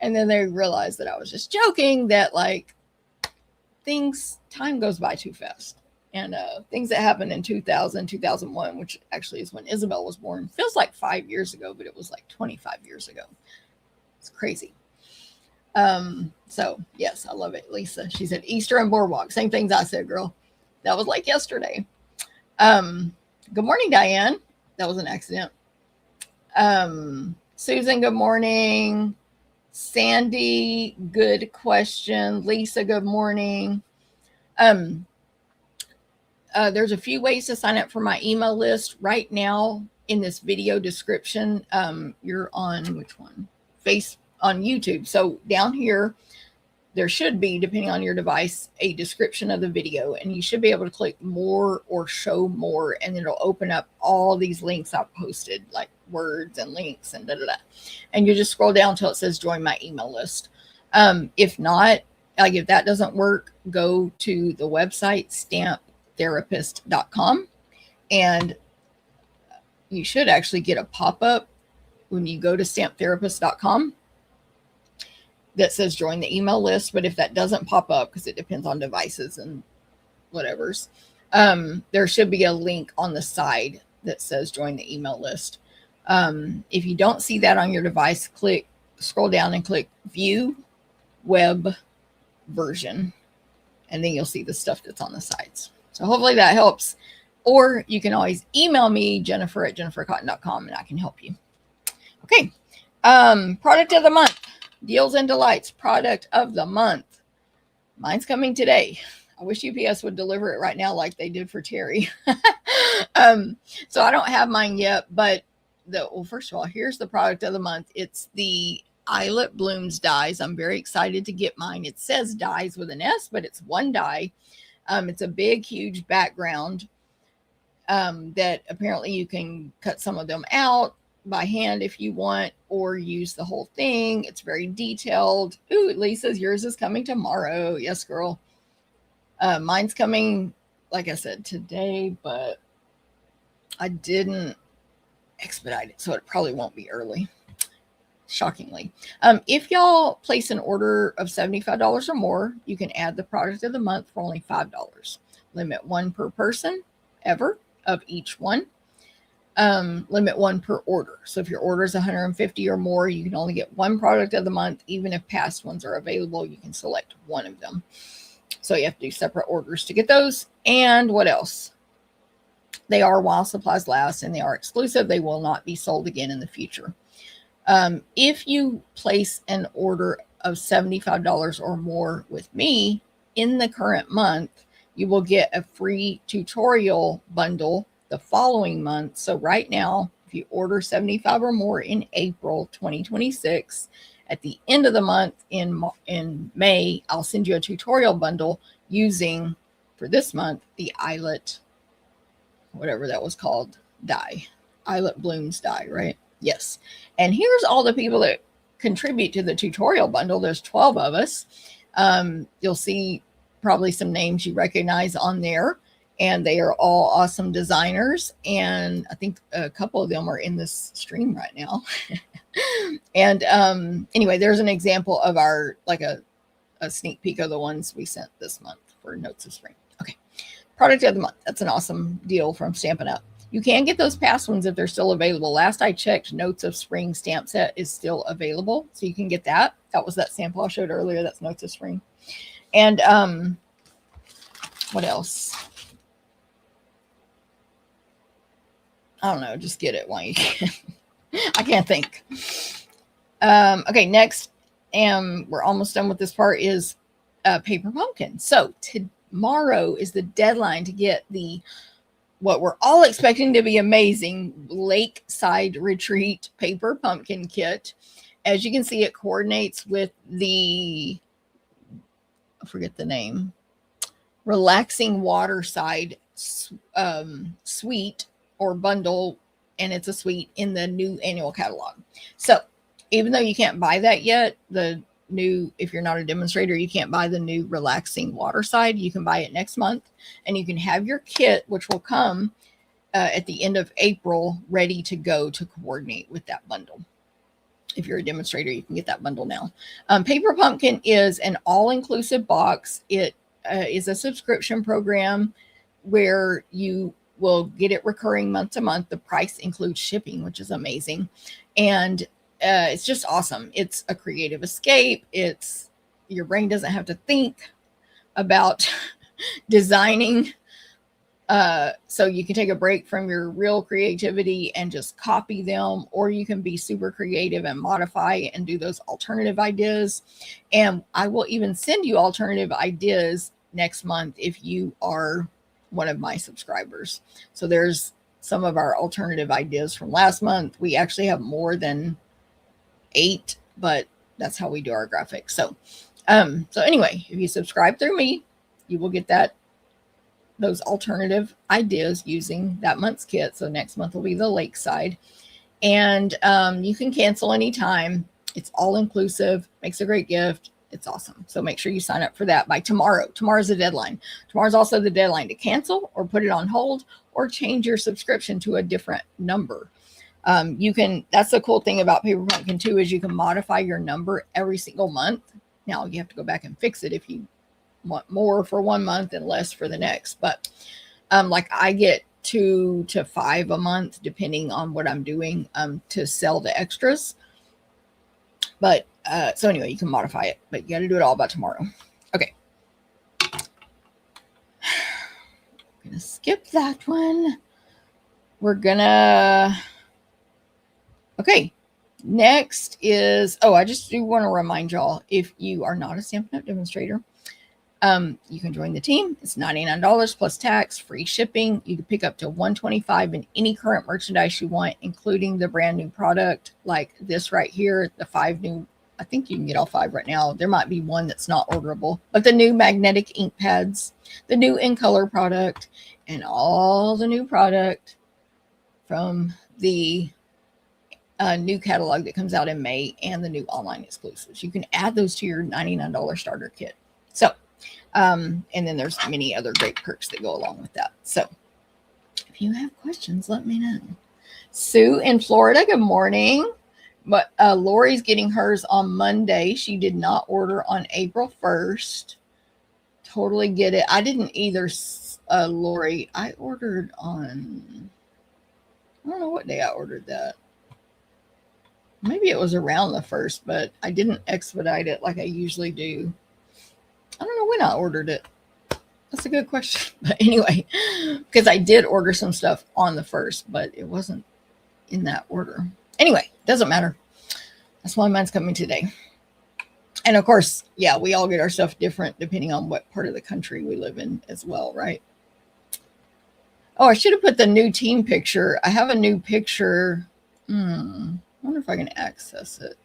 And then they realized that I was just joking, that like time goes by too fast. And things that happened in 2000, 2001, which actually is when Isabel was born, feels like 5 years ago, but it was like 25 years ago. It's crazy. So yes, I love it. Lisa, she said Easter and Boardwalk. Same things I said, girl. That was like yesterday. Good morning, Diane. That was an accident. Susan, good morning. Sandy, good question. Lisa, good morning. There's a few ways to sign up for my email list right now in this video description. You're on which one? On YouTube. So down here, there should be, depending on your device, a description of the video, and you should be able to click more or show more, and it'll open up all these links I've posted, like words and links and and you just scroll down until it says join my email list. If not, like if that doesn't work, go to the website stamptherapist.com, and you should actually get a pop-up when you go to stamptherapist.com that says join the email list. But if that doesn't pop up, because it depends on devices and whatever's, there should be a link on the side that says join the email list. If you don't see that on your device, scroll down and click view web version, and then you'll see the stuff that's on the sides. So hopefully that helps. Or you can always email me, Jennifer@jennifercotton.com, and I can help you. Okay. Product of the month. Deals and Delights product of the month. Mine's coming today. I wish UPS would deliver it right now like they did for Terry. So I don't have mine yet, but first of all, here's the product of the month. It's the Eyelet Blooms dies. I'm very excited to get mine. It says dies with an S, but it's one die. It's a big, huge background that apparently you can cut some of them out by hand if you want, or use the whole thing. It's very detailed. Ooh, Lisa's, yours is coming tomorrow. Yes, girl. Mine's coming, like I said, today, but I didn't expedite it, so it probably won't be early. Shockingly. If y'all place an order of $75 or more, you can add the product of the month for only $5. Limit one per person ever of each one. Limit one per order. So if your order is 150 or more, you can only get one product of the month. Even if past ones are available, you can select one of them. So you have to do separate orders to get those. And what else? They are while supplies last, and they are exclusive. They will not be sold again in the future. If you place an order of $75 or more with me in the current month, you will get a free tutorial bundle the following month. So right now, if you order 75 or more in April 2026, at the end of the month in May, I'll send you a tutorial bundle using, for this month, the Eyelet, whatever that was called, die. Eyelet Blooms die, right? Yes. And here's all the people that contribute to the tutorial bundle. There's 12 of us. You'll see probably some names you recognize on there, and they are all awesome designers. And I think a couple of them are in this stream right now. And anyway, there's an example of our, like a sneak peek of the ones we sent this month for Notes of Spring. Okay. Product of the month. That's an awesome deal from Stampin' Up. You can get those past ones if they're still available. Last I checked, Notes of Spring stamp set is still available, so you can get that. That was that sample I showed earlier. That's Notes of Spring. And what else? I don't know. Just get it while you can. I can't think. Okay, next, and we're almost done with this part, is paper pumpkin. So tomorrow is the deadline to get what we're all expecting to be amazing Lakeside Retreat paper pumpkin kit. As you can see, it coordinates with the, I forget the name, Relaxing Waterside suite or bundle and it's a suite in the new annual catalog. So even though you can't buy that yet, if you're not a demonstrator, you can't buy the new relaxing water side. You can buy it next month, and you can have your kit, which will come at the end of April, ready to go to coordinate with that bundle. If you're a demonstrator, you can get that bundle now. Paper Pumpkin is an all-inclusive box. It is a subscription program where you will get it recurring month to month. The price includes shipping, which is amazing. And it's just awesome. It's a creative escape. Your brain doesn't have to think about designing. So you can take a break from your real creativity and just copy them, or you can be super creative and modify and do those alternative ideas. And I will even send you alternative ideas next month if you are one of my subscribers. So there's some of our alternative ideas from last month. We actually have more than 8, but that's how we do our graphics. So anyway, if you subscribe through me, you will get those alternative ideas using that month's kit. So next month will be the lakeside, and you can cancel anytime. It's all inclusive, makes a great gift. It's awesome. So make sure you sign up for that by tomorrow. Tomorrow's the deadline. Tomorrow's also the deadline to cancel or put it on hold or change your subscription to a different number. That's the cool thing about Paper Pumpkin too, is you can modify your number every single month. Now you have to go back and fix it if you want more for one month and less for the next. But like I get 2 to 5 a month, depending on what I'm doing, to sell the extras. But so anyway, you can modify it, but you got to do it all by tomorrow. Okay. I'm going to skip that one. We're going to... Okay. Next is... Oh, I just do want to remind y'all, if you are not a Stampin' Up! Demonstrator, you can join the team. It's $99 plus tax, free shipping. You can pick up to $125 in any current merchandise you want, including the brand new product like this right here, the 5 new... I think you can get all 5 right now. There might be one that's not orderable, but the new magnetic ink pads, the new in color product, and all the new product from the new catalog that comes out in May, and the new online exclusives. You can add those to your $99 starter kit. So, and then there's many other great perks that go along with that. So if you have questions, let me know. Sue in Florida, good morning. But Lori's getting hers on Monday. She did not order on April 1st. Totally get it. I didn't either, Lori. I ordered on... I don't know what day I ordered that. Maybe it was around the 1st, but I didn't expedite it like I usually do. I don't know when I ordered it. That's a good question. But anyway, because I did order some stuff on the 1st, but it wasn't in that order. Anyway, doesn't matter. That's why mine's coming today. And of course, yeah, we all get our stuff different depending on what part of the country we live in as well, right? Oh, I should have put the new team picture. I have a new picture. I wonder if I can access it.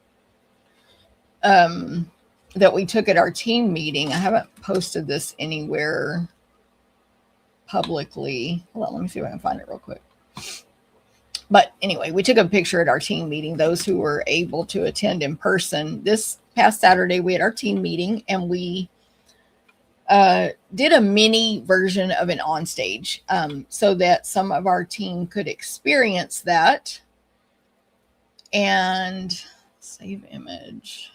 That we took at our team meeting. I haven't posted this anywhere publicly. Hold on, let me see if I can find it real quick. But anyway, we took a picture at our team meeting, those who were able to attend in person. This past Saturday, we had our team meeting, and we did a mini version of an onstage so that some of our team could experience that. And save image.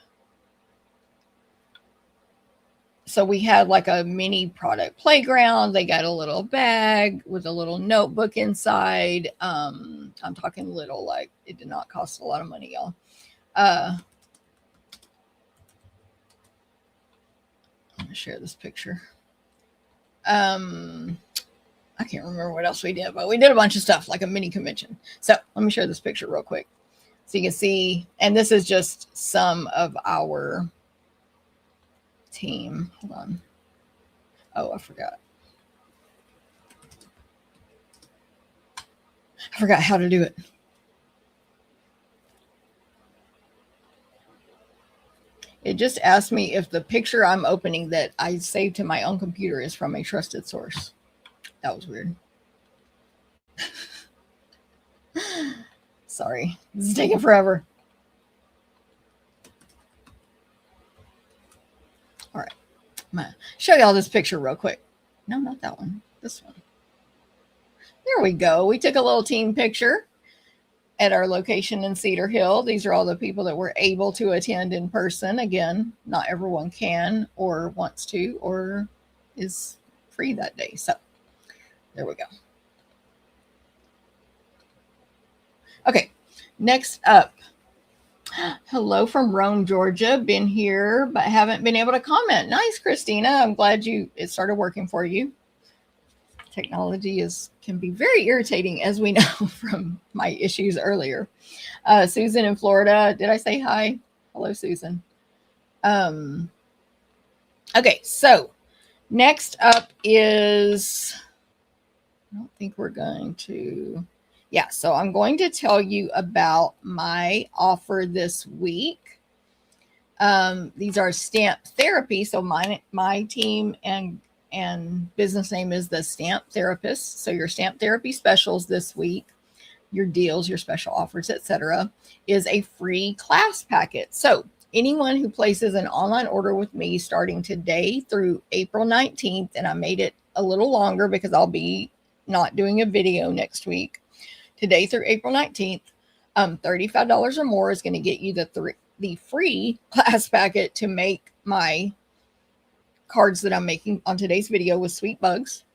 So we had like a mini product playground. They got a little bag with a little notebook inside. I'm talking little, like it did not cost a lot of money, y'all. I'm going to share this picture. I can't remember what else we did, but we did a bunch of stuff, like a mini convention. So let me share this picture real quick so you can see. And this is just some of our team. Hold on. Oh, I forgot how to do it. It just asked me if the picture I'm opening that I saved to my own computer is from a trusted source. That was weird. Sorry, this is taking forever. All right, I'm gonna show y'all this picture real quick. No, not that one. This one. There we go. We took a little team picture at our location in Cedar Hill. These are all the people that were able to attend in person. Again, not everyone can or wants to or is free that day. So there we go. Okay, next up. Hello from Rome, Georgia. Been here, but haven't been able to comment. Nice, Christina. I'm glad it started working for you. Technology can be very irritating, as we know from my issues earlier. Susan in Florida. Did I say hi? Hello, Susan. Okay, so next up is, I don't think we're going to, yeah, so I'm going to tell you about my offer this week. These are Stamp Therapy. So my team and business name is the Stamp Therapist. So your Stamp Therapy specials this week, your deals, your special offers, etc., is a free class packet. So anyone who places an online order with me starting today through April 19th, and I made it a little longer because I'll be not doing a video next week. Today through April 19th, $35 or more is going to get you the free class packet to make my cards that I'm making on today's video with Sweet Bugs.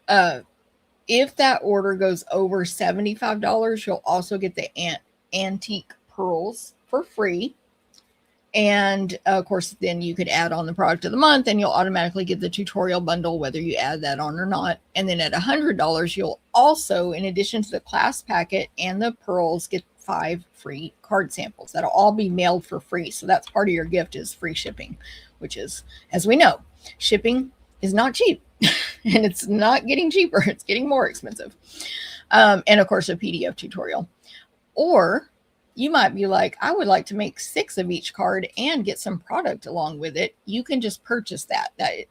If that order goes over $75, you'll also get the antique pearls for free. And of course, then you could add on the product of the month and you'll automatically get the tutorial bundle, whether you add that on or not. And then at $100, you'll also, in addition to the class packet and the pearls, get 5 free card samples. That'll all be mailed for free. So that's part of your gift, is free shipping, which is, as we know, shipping is not cheap and it's not getting cheaper. It's getting more expensive. And of course, a PDF tutorial. Or you might be like, I would like to make 6 of each card and get some product along with it. You can just purchase that.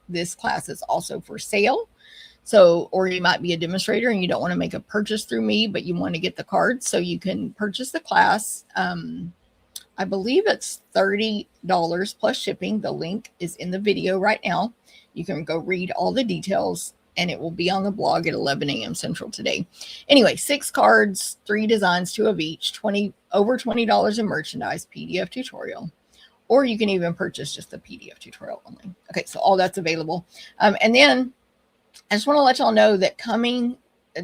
This class is also for sale. So, or you might be a demonstrator and you don't want to make a purchase through me, but you want to get the cards. So you can purchase the class. I believe it's $30 plus shipping. The link is in the video right now. You can go read all the details and it will be on the blog at 11 a.m. Central today. Anyway, 6 cards, 3 designs, 2 of each, over $20 in merchandise, PDF tutorial, or you can even purchase just the PDF tutorial only. Okay, so all that's available. And then I just want to let y'all know that coming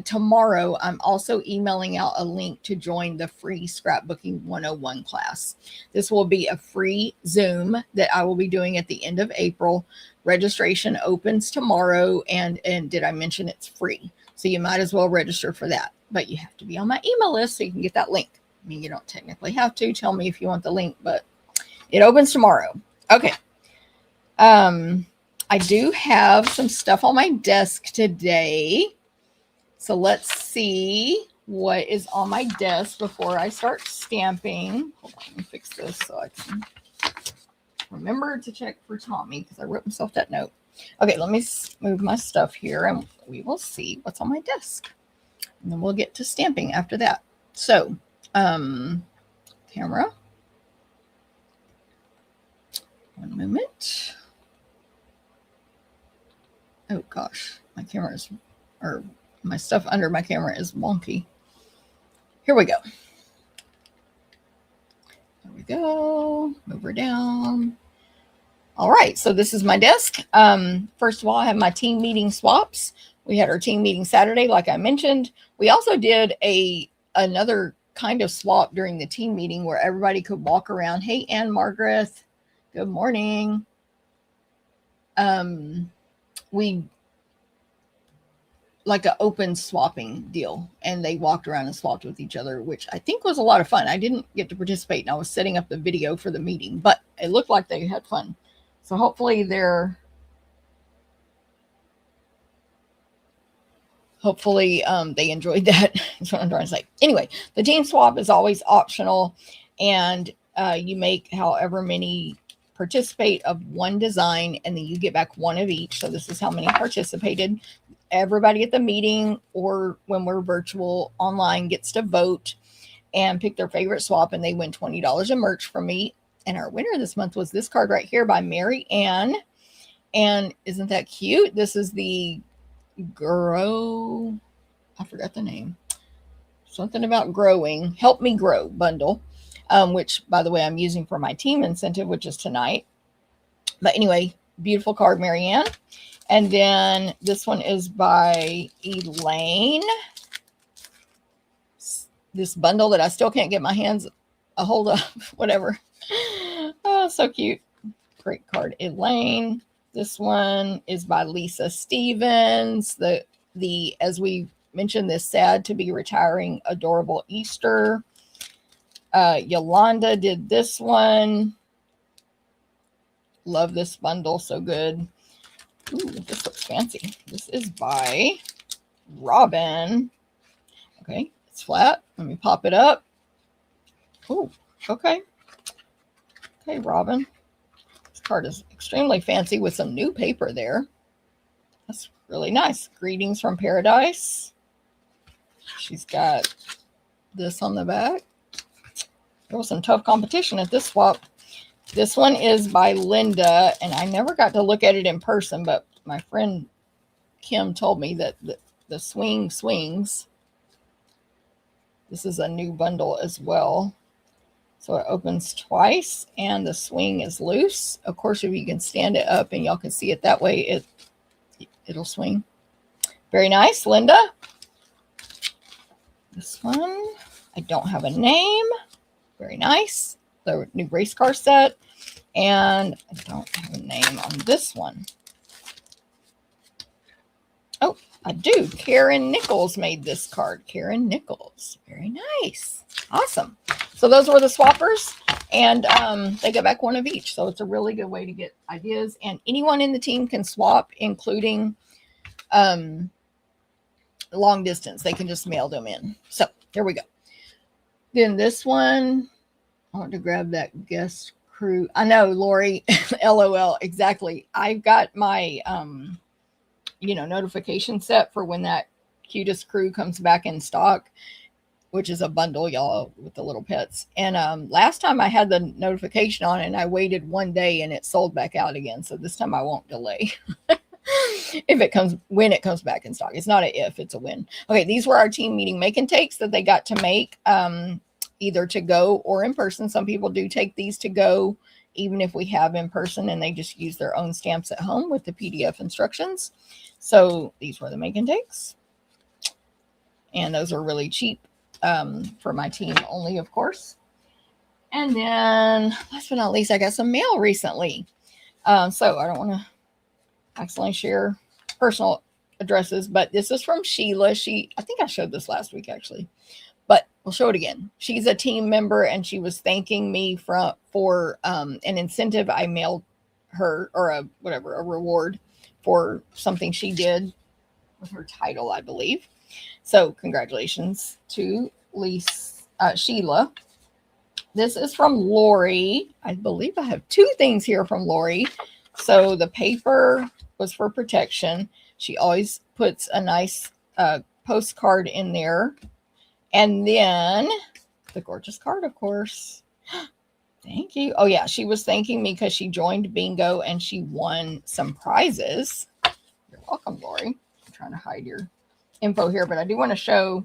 tomorrow, I'm also emailing out a link to join the free Scrapbooking 101 class. This will be a free Zoom that I will be doing at the end of April. Registration opens tomorrow, and did I mention it's free? So you might as well register for that, but you have to be on my email list so you can get that link. I mean, you don't technically have to. Tell me if you want the link, but it opens tomorrow. Okay. I do have some stuff on my desk today. So let's see what is on my desk before I start stamping. Hold on, let me fix this so I can remember to check for Tommy, because I wrote myself that note. Okay, let me move my stuff here and we will see what's on my desk. And then we'll get to stamping after that. So, camera. One moment. Oh gosh, my camera is, or my stuff under my camera is wonky. Here we go. There we go. Move her down. All right, so this is my desk. First of all, I have my team meeting swaps. We had our team meeting Saturday, like I mentioned. We also did another kind of swap during the team meeting where everybody could walk around. Hey, Ann Margaret, good morning. We like an open swapping deal, and they walked around and swapped with each other, which I think was a lot of fun. I didn't get to participate, and I was setting up the video for the meeting, but it looked like they had fun. So hopefully they enjoyed that. That's what I'm trying to say. Anyway, the team swap is always optional, and you make however many participate of one design, and then you get back one of each. So this is how many participated. everybody at the meeting or when we're virtual online gets to vote and pick their favorite swap, and they win $20 in merch from me. And our winner this month was this card right here by Mary Ann. And isn't that cute? This is the Grow, I forgot the name. Something about growing, Help Me Grow bundle, which, by the way, I'm using for my team incentive, which is tonight. But anyway, beautiful card, Marianne. And then this one is by Elaine. This bundle that I still can't get my hands a hold of, whatever. Oh, so cute. Great card, Elaine. This one is by Lisa Stevens. The as we mentioned, this sad to be retiring adorable Easter. Yolanda did this one. Love this bundle, so good. Ooh, this looks fancy. This is by Robin. Okay, it's flat. Let me pop it up. Ooh, okay. Okay, Robin. This card is extremely fancy with some new paper there. That's really nice. Greetings from Paradise. She's got this on the back. There was some tough competition at this swap. This one is by Linda, and I never got to look at it in person, but my friend Kim told me that the swing swings. This is a new bundle as well. So it opens twice, and the swing is loose. Of course, if you can stand it up and y'all can see it that way, it'll swing. Very nice, Linda. This one, I don't have a name. Very nice. The new race car set. And I don't have a name on this one. Oh, I do. Karen Nichols made this card. Karen Nichols. Very nice. Awesome. So those were the swappers. And they get back one of each. So it's a really good way to get ideas. And anyone in the team can swap, including long distance. They can just mail them in. So here we go. Then this one, I want to grab that guest crew. I know, Lori, LOL, exactly. I've got my, notification set for when that cutest crew comes back in stock, which is a bundle, y'all, with the little pets. And last time I had the notification on and I waited one day and it sold back out again. So this time I won't delay. When it comes back in stock. It's not a if, it's a when. Okay, these were our team meeting make and takes that they got to make, either to go or in person. Some people do take these to go, even if we have in person, and they just use their own stamps at home with the PDF instructions. So these were the make and takes. And those are really cheap for my team only, of course. And then last but not least, I got some mail recently. So I don't want to accidentally share personal addresses, but this is from Sheila. I think I showed this last week actually, but we'll show it again. She's a team member and she was thanking me for an incentive I mailed her, or a reward for something she did with her title, I believe. So congratulations to Sheila. This is from Lori. I believe I have two things here from Lori. So the paper was for protection. She always puts a nice postcard in there. And then the gorgeous card, of course. Thank you. Oh, yeah. She was thanking me because she joined bingo and she won some prizes. You're welcome, Lori. I'm trying to hide your info here, but I do want to show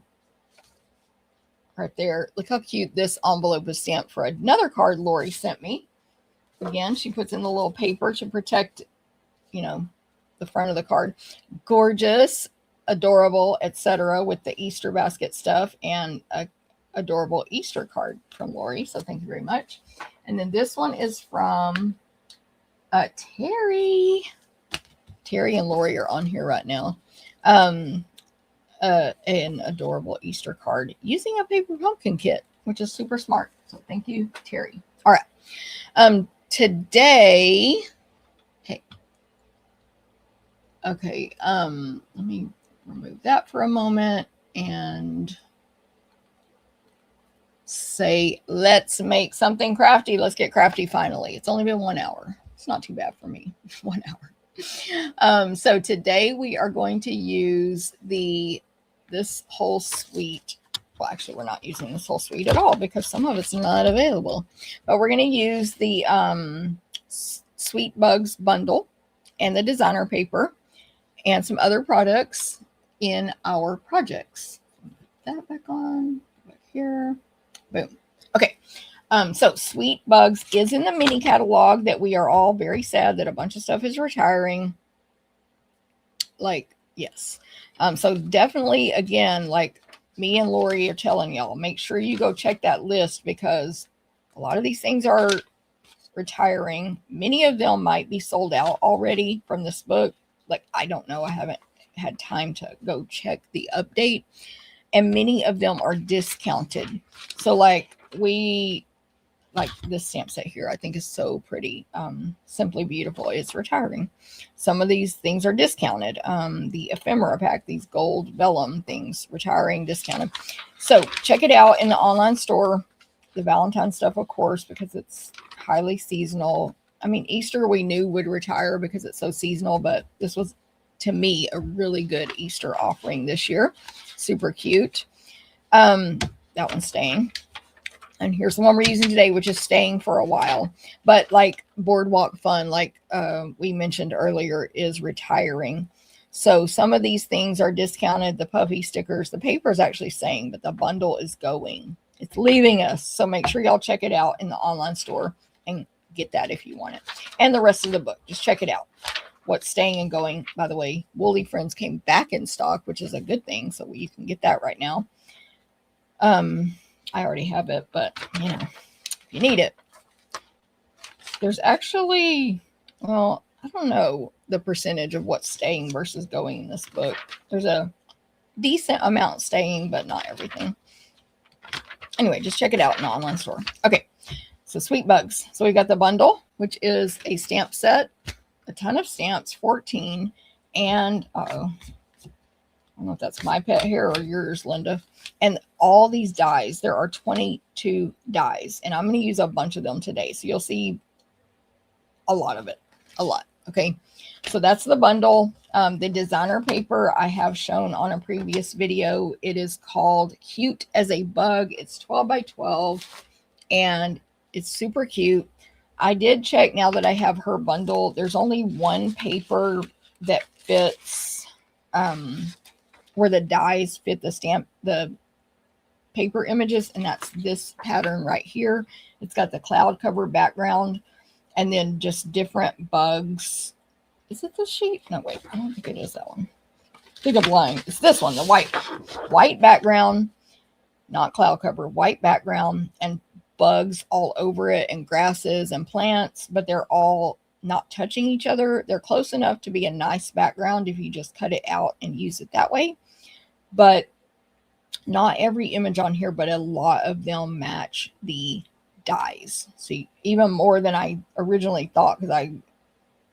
right there. Look how cute this envelope is stamped for another card Lori sent me. Again, she puts in the little paper to protect, the front of the card. Gorgeous, adorable, etc. with the Easter basket stuff and a adorable Easter card from Lori. So thank you very much. And then this one is from Terry. Terry and Lori are on here right now. An adorable Easter card using a paper pumpkin kit, which is super smart. So thank you, Terry. All right. Today, okay, let me remove that for a moment and say, let's make something crafty. Let's get crafty finally. It's only been 1 hour. It's not too bad for me. 1 hour. So today we are going to use this whole suite. Well, actually, we're not using this whole suite at all because some of it's not available. But we're going to use the Sweet Bugs bundle and the designer paper and some other products in our projects. Put that back on, back here. Boom. Okay. So Sweet Bugs is in the mini catalog that we are all very sad that a bunch of stuff is retiring. Like, yes. So definitely, again, like me and Lori are telling y'all, make sure you go check that list because a lot of these things are retiring. Many of them might be sold out already from this book. Like, I don't know. I haven't had time to go check the update. And many of them are discounted. So like this stamp set here, I think is so pretty. Simply Beautiful. It's retiring. Some of these things are discounted. The ephemera pack, these gold vellum things, retiring, discounted. So check it out in the online store. The Valentine stuff, of course, because it's highly seasonal. I mean, Easter we knew would retire because it's so seasonal, but this was, to me, a really good Easter offering this year. Super cute. That one's staying. And here's the one we're using today, which is staying for a while. But like Boardwalk Fun, like we mentioned earlier, is retiring. So some of these things are discounted. The puffy stickers, the paper is actually staying, but the bundle is going. It's leaving us. So make sure y'all check it out in the online store and get that if you want it. And the rest of the book, just check it out. What's staying and going. By the way, Woolly Friends came back in stock, which is a good thing. So you can get that right now. I already have it, but you know, if you need it. There's actually, well, I don't know the percentage of what's staying versus going in this book. There's a decent amount staying, but not everything. Anyway, just check it out in the online store. Okay, so Sweet Bugs. So we got the bundle, which is a stamp set, a ton of stamps, 14, and I don't know if that's my pet hair or yours, Linda. And all these dies, there are 22 dies. And I'm going to use a bunch of them today. So you'll see a lot of it. A lot. Okay. So that's the bundle. The designer paper I have shown on a previous video. It is called Cute as a Bug. It's 12 by 12. And it's super cute. I did check now that I have her bundle. There's only one paper that fits... where the dies fit the paper images, and that's this pattern right here. It's got the cloud cover background and then just different bugs. Is it this sheet? No, wait, I don't think it is that one. I think I'm lying. It's this one, the white background, not cloud cover, white background, and bugs all over it, and grasses and plants, but they're all not touching each other. They're close enough to be a nice background if you just cut it out and use it that way. But not every image on here, but a lot of them match the dies. See, even more than I originally thought because I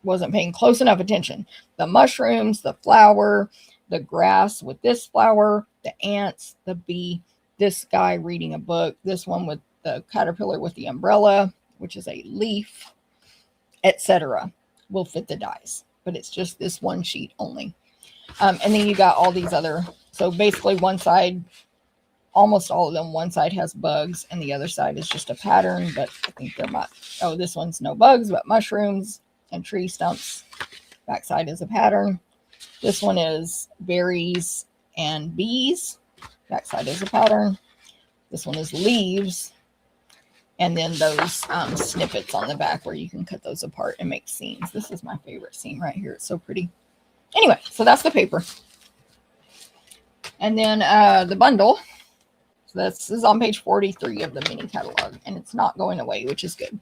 wasn't paying close enough attention. The mushrooms, the flower, the grass with this flower, the ants, the bee, this guy reading a book, this one with the caterpillar with the umbrella, which is a leaf, etc. will fit the dies. But it's just this one sheet only. And then you got all these other... So basically one side, almost all of them, one side has bugs and the other side is just a pattern, but I think they're not. Oh, this one's no bugs, but mushrooms and tree stumps. Backside is a pattern. This one is berries and bees. Backside is a pattern. This one is leaves. And then those snippets on the back where you can cut those apart and make seams. This is my favorite seam right here. It's so pretty. Anyway, so that's the paper. And then the bundle. So this is on page 43 of the mini catalog, and it's not going away, which is good.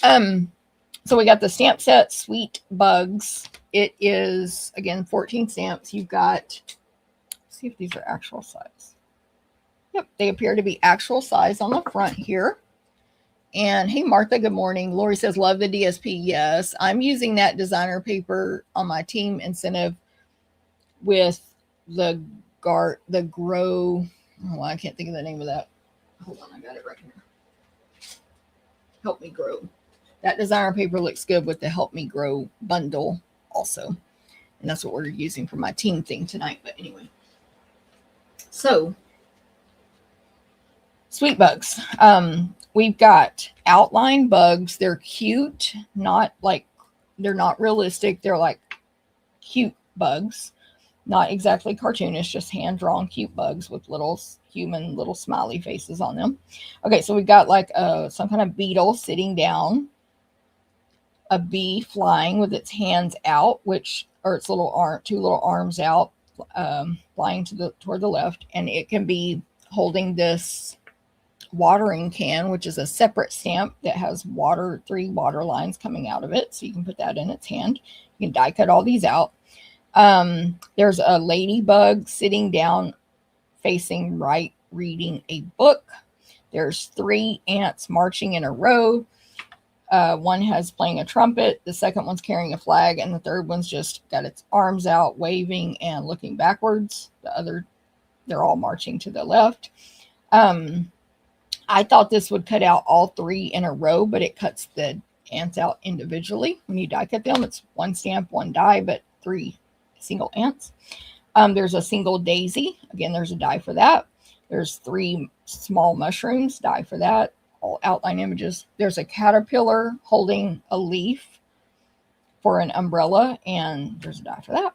So we got the stamp set, Sweet Bugs. It is, again, 14 stamps. You've got, let's see if these are actual size. Yep, they appear to be actual size on the front here. And hey, Martha, good morning. Lori says, love the DSP. Yes, I'm using that designer paper on my team incentive with the grow. Oh, I can't think of the name of that. Hold on, I got it right here. Help Me Grow. That designer paper looks good with the Help Me Grow bundle also. And that's what we're using for my team thing tonight. But anyway, so sweet bugs. We've got outline bugs. They're cute, not like, they're not realistic. They're like cute bugs, not exactly cartoonish, just hand-drawn cute bugs with little human little smiley faces on them. Okay, so we've got like some kind of beetle sitting down, a bee flying with its hands out, or its little arm, two little arms out, flying toward the left, and it can be holding this watering can, which is a separate stamp that has 3 water lines coming out of it, so you can put that in its hand. You can die cut all these out. There's a ladybug sitting down facing right, reading a book. There's 3 ants marching in a row. One has playing a trumpet, the second one's carrying a flag, and the third one's just got its arms out, waving and looking backwards. They're all marching to the left. I thought this would cut out all 3 in a row, but it cuts the ants out individually. When you die cut them, it's 1 stamp, 1 die, but 3 single ants. There's a single daisy. Again, there's a die for that. There's 3 small mushrooms, die for that. All outline images. There's a caterpillar holding a leaf for an umbrella, and there's a die for that.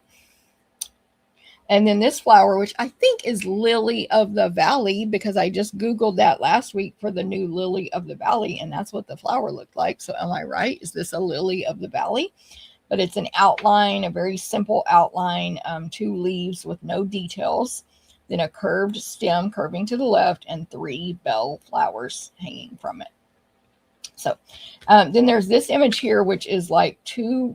And then this flower, which I think is lily of the valley, because I just Googled that last week for the new lily of the valley, and that's what the flower looked like. So am I right? Is this a lily of the valley? But it's an outline, a very simple outline, 2 leaves with no details, then a curved stem curving to the left, and 3 bell flowers hanging from it. So then there's this image here, which is like 2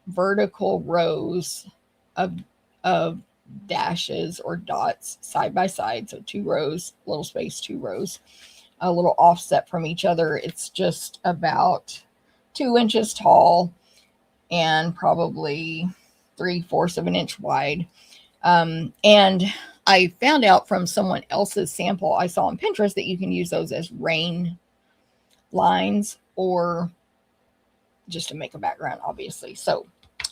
vertical rows of dashes or dots side by side. So 2 rows, little space, 2 rows, a little offset from each other. It's just about 2 inches tall and probably 3/4 of an inch wide. And I found out from someone else's sample I saw on Pinterest that you can use those as rain lines or just to make a background, obviously. So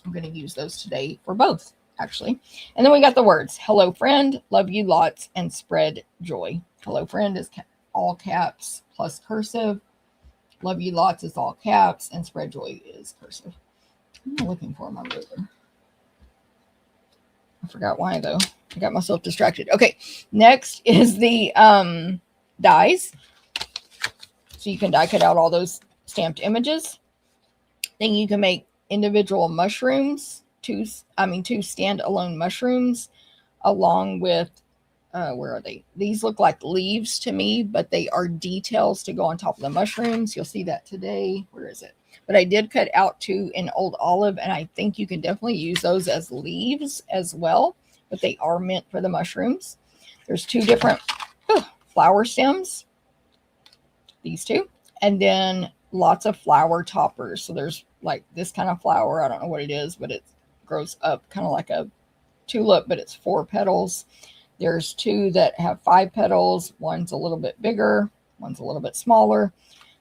I'm going to use those today for both, actually. And then we got the words, hello friend, love you lots, and spread joy. Hello friend is all caps plus cursive. Love you lots is all caps, and spread joy is cursive. I'm looking for my ruler. I forgot why though. I got myself distracted. Okay, next is the dies. So you can die cut out all those stamped images. Then you can make individual mushrooms, 2 standalone mushrooms, along with where are they? These look like leaves to me, but they are details to go on top of the mushrooms. You'll see that today. Where is it? But I did cut out 2 in old olive, and I think you can definitely use those as leaves as well, but they are meant for the mushrooms. There's 2 different flower stems, these 2, and then lots of flower toppers. So there's like this kind of flower. I don't know what it is, but it grows up kind of like a tulip, but it's 4 petals. There's 2 that have 5 petals. One's a little bit bigger, one's a little bit smaller.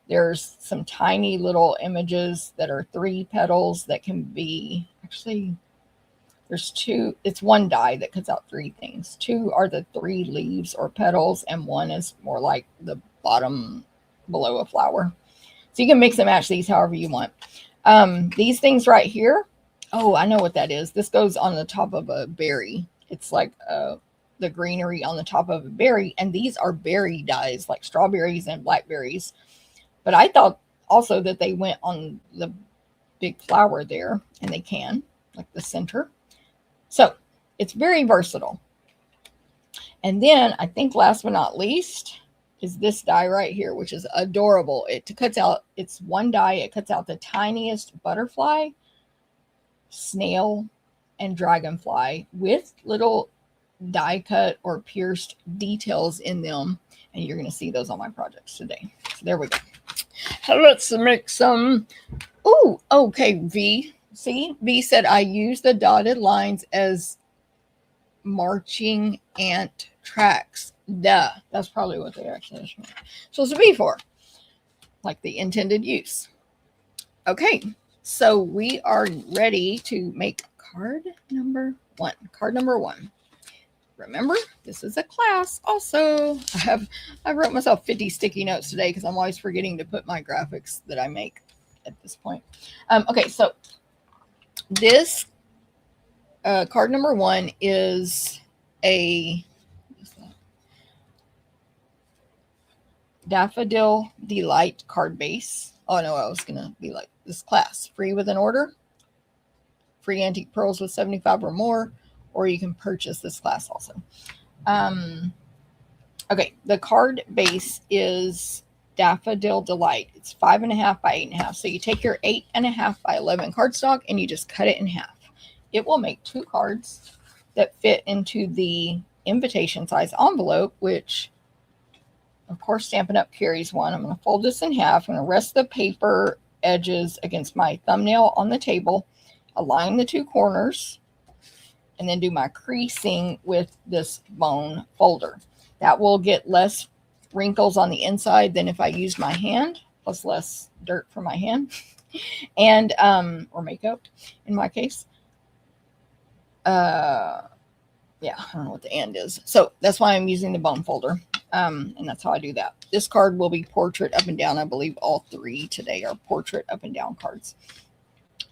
There's some tiny little images that are 3 petals that can be, actually, there's 2. It's 1 die that cuts out 3 things. 2 are the 3 leaves or petals, and 1 is more like the bottom below a flower. So you can mix and match these however you want. These things right here, oh, I know what that is. This goes on the top of a berry. It's like the greenery on the top of a berry, and these are berry dies, like strawberries and blackberries. But I thought also that they went on the big flower there, and they can, like the center. So it's very versatile. And then I think last but not least is this die right here, which is adorable. It cuts out, it's 1 die. It cuts out the tiniest butterfly, snail, and dragonfly with little die cut or pierced details in them. And you're going to see those on my projects today. So there we go. Let's make some. Oh, okay. V. See, V said I use the dotted lines as marching ant tracks. Duh. That's probably what they actually supposed to be for. Like the intended use. Okay. So we are ready to make card number one. Card number one. Remember, this is a class also. I wrote myself 50 sticky notes today because I'm always forgetting to put my graphics that I make at this point. Okay, so this card number one is a Daffodil Delight card base. Oh no, I was gonna be like this class. Free with an order. Free antique pearls with 75 or more, or you can purchase this class also. Okay, the card base is Daffodil Delight. It's 5.5 by 8.5. So you take your 8.5 by 11 cardstock and you just cut it in half. It will make 2 cards that fit into the invitation size envelope, which of course Stampin' Up! Carries one. I'm going to fold this in half. I'm going to rest the paper edges against my thumbnail on the table, align the 2 corners, and then do my creasing with this bone folder. That will get less wrinkles on the inside than if I used my hand, plus less dirt from my hand, and or makeup in my case. Yeah, I don't know what the and is. So that's why I'm using the bone folder. And that's how I do that. This card will be portrait up and down. I believe all 3 today are portrait up and down cards.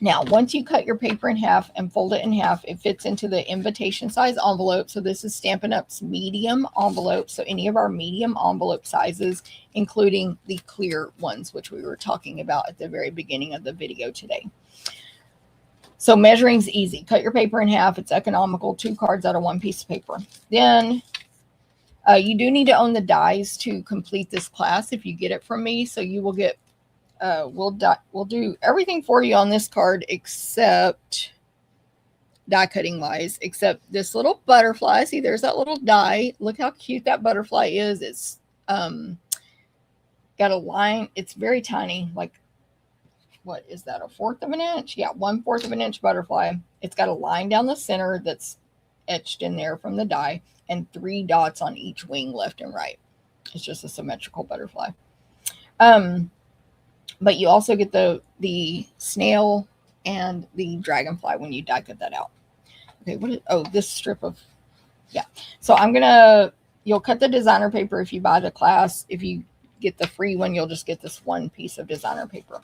Now, once you cut your paper in half and fold it in half, it fits into the invitation size envelope. So this is Stampin' Up's medium envelope. So any of our medium envelope sizes, including the clear ones, which we were talking about at the very beginning of the video today. So measuring's easy. Cut your paper in half. It's economical. 2 cards out of 1 piece of paper. Then you do need to own the dies to complete this class if you get it from me. So you will get, we'll do everything for you on this card except die cutting wise, except this little butterfly. See, there's that little die. Look how cute that butterfly is. It's got a line. It's very tiny, like, what is that, 1/4 of an inch? Yeah, 1/4 of an inch butterfly. It's got a line down the center that's etched in there from the die, and 3 dots on each wing, left and right. It's just a symmetrical butterfly. But you also get the snail and the dragonfly when you die cut that out. Okay, what is, oh, this strip of, yeah. So you'll cut the designer paper if you buy the class. If you get the free one, you'll just get this 1 piece of designer paper.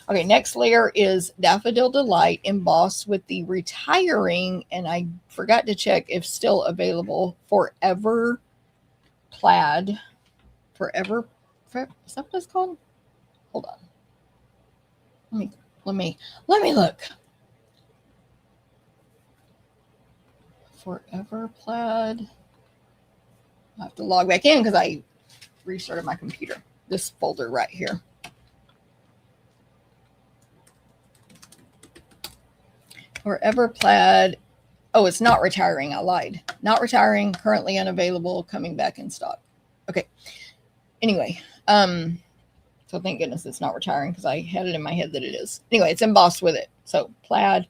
Okay, next layer is Daffodil Delight embossed with the retiring, and I forgot to check if still available, Forever Plaid. Forever, is that what it's called? Hold on. Let me look. Forever Plaid. I have to log back in because I restarted my computer. This folder right here. Forever Plaid. Oh, it's not retiring. I lied. Not retiring. Currently unavailable. Coming back in stock. Okay. Anyway, so thank goodness it's not retiring because I had it in my head that it is. Anyway, it's embossed with it. So Plaid,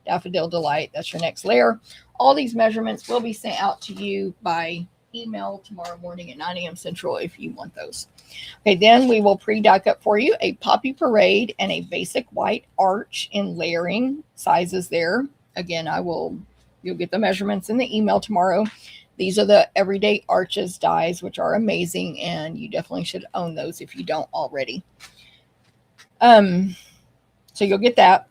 Daffodil Delight. That's your next layer. All these measurements will be sent out to you by email tomorrow morning at 9 a.m. Central if you want those. Okay, then we will pre-die cut for you a Poppy Parade and a basic white arch in layering sizes there. Again, you'll get the measurements in the email tomorrow. These are the Everyday Arches dies, which are amazing, and you definitely should own those if you don't already. So you'll get that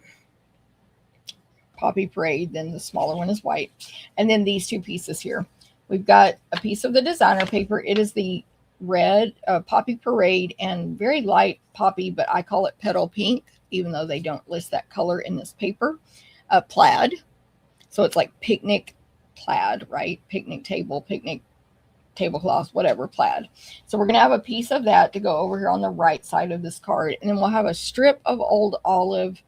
Poppy Parade, then the smaller one is white, and then these 2 pieces here. We've got a piece of the designer paper. It is the red Poppy Parade and very light poppy, but I call it petal pink, even though they don't list that color in this paper. Plaid. So it's like picnic plaid, right? Picnic table, picnic tablecloth, whatever, plaid. So we're going to have a piece of that to go over here on the right side of this card. And then we'll have a strip of old olive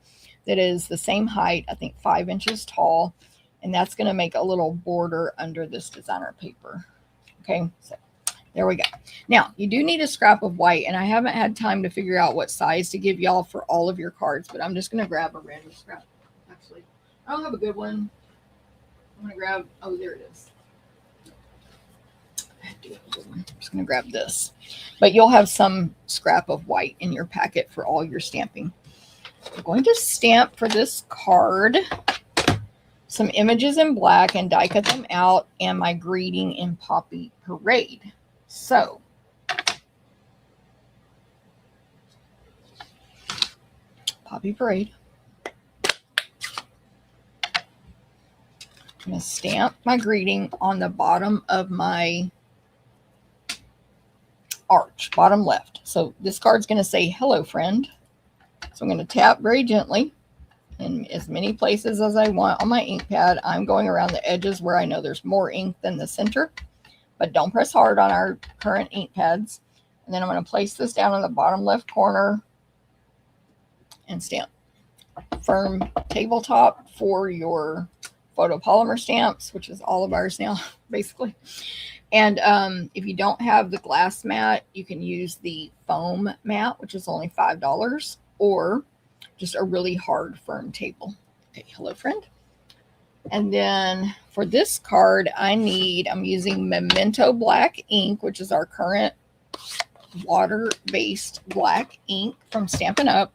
that is the same height, I think 5 inches tall. And that's going to make a little border under this designer paper. Okay, so there we go. Now, you do need a scrap of white, and I haven't had time to figure out what size to give y'all for all of your cards, but I'm just going to grab a random scrap. Actually, I don't have a good one. I'm going to grab, oh, there it is. I do have a good one. I'm just going to grab this. But you'll have some scrap of white in your packet for all your stamping. I'm going to stamp for this card some images in black and die cut them out, and my greeting in Poppy Parade. So Poppy Parade. I'm going to stamp my greeting on the bottom of my arch, bottom left. So this card's going to say, hello, friend. So I'm going to tap very gently in as many places as I want on my ink pad. I'm going around the edges where I know there's more ink than the center, but don't press hard on our current ink pads. And then I'm going to place this down in the bottom left corner and stamp. Firm tabletop for your photopolymer stamps, which is all of ours now, basically. And if you don't have the glass mat, you can use the foam mat, which is only $5, or just a really hard, firm table. Okay, hello, friend. And then for this card, I'm using Memento Black ink, which is our current water-based black ink from Stampin' Up.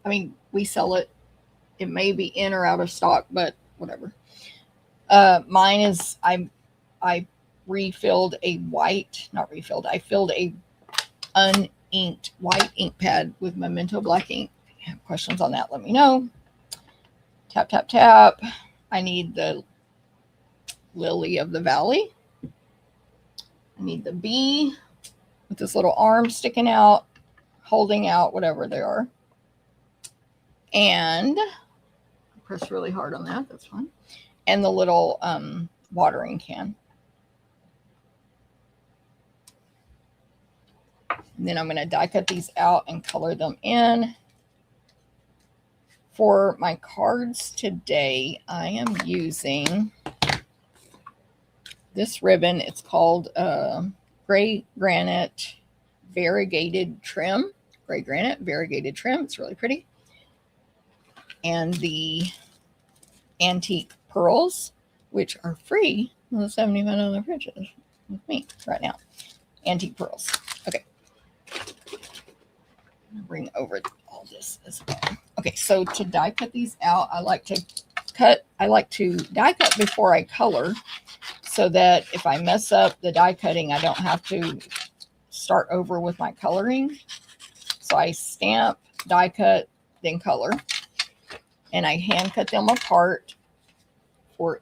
I mean, we sell it. It may be in or out of stock, but whatever. Mine is, I refilled a white, not refilled, I filled a uninked white ink pad with Memento Black ink. If you have questions on that, let me know. Tap, tap, tap. I need the Lily of the Valley. I need the bee with this little arm sticking out, holding out, whatever they are. And press really hard on that, that's fine. And the little watering can. And then I'm going to die cut these out and color them in. For my cards today, I am using this ribbon. It's called Gray Granite Variegated Trim. Gray Granite Variegated Trim. It's really pretty. And the Antique Pearls, which are free on the $75 purchase with me right now. Antique Pearls. Okay. I'm going to bring over all this as well. Okay, so to die cut these out, I like to die cut before I color, so that if I mess up the die cutting, I don't have to start over with my coloring. So I stamp, die cut, then color. And I hand cut them apart for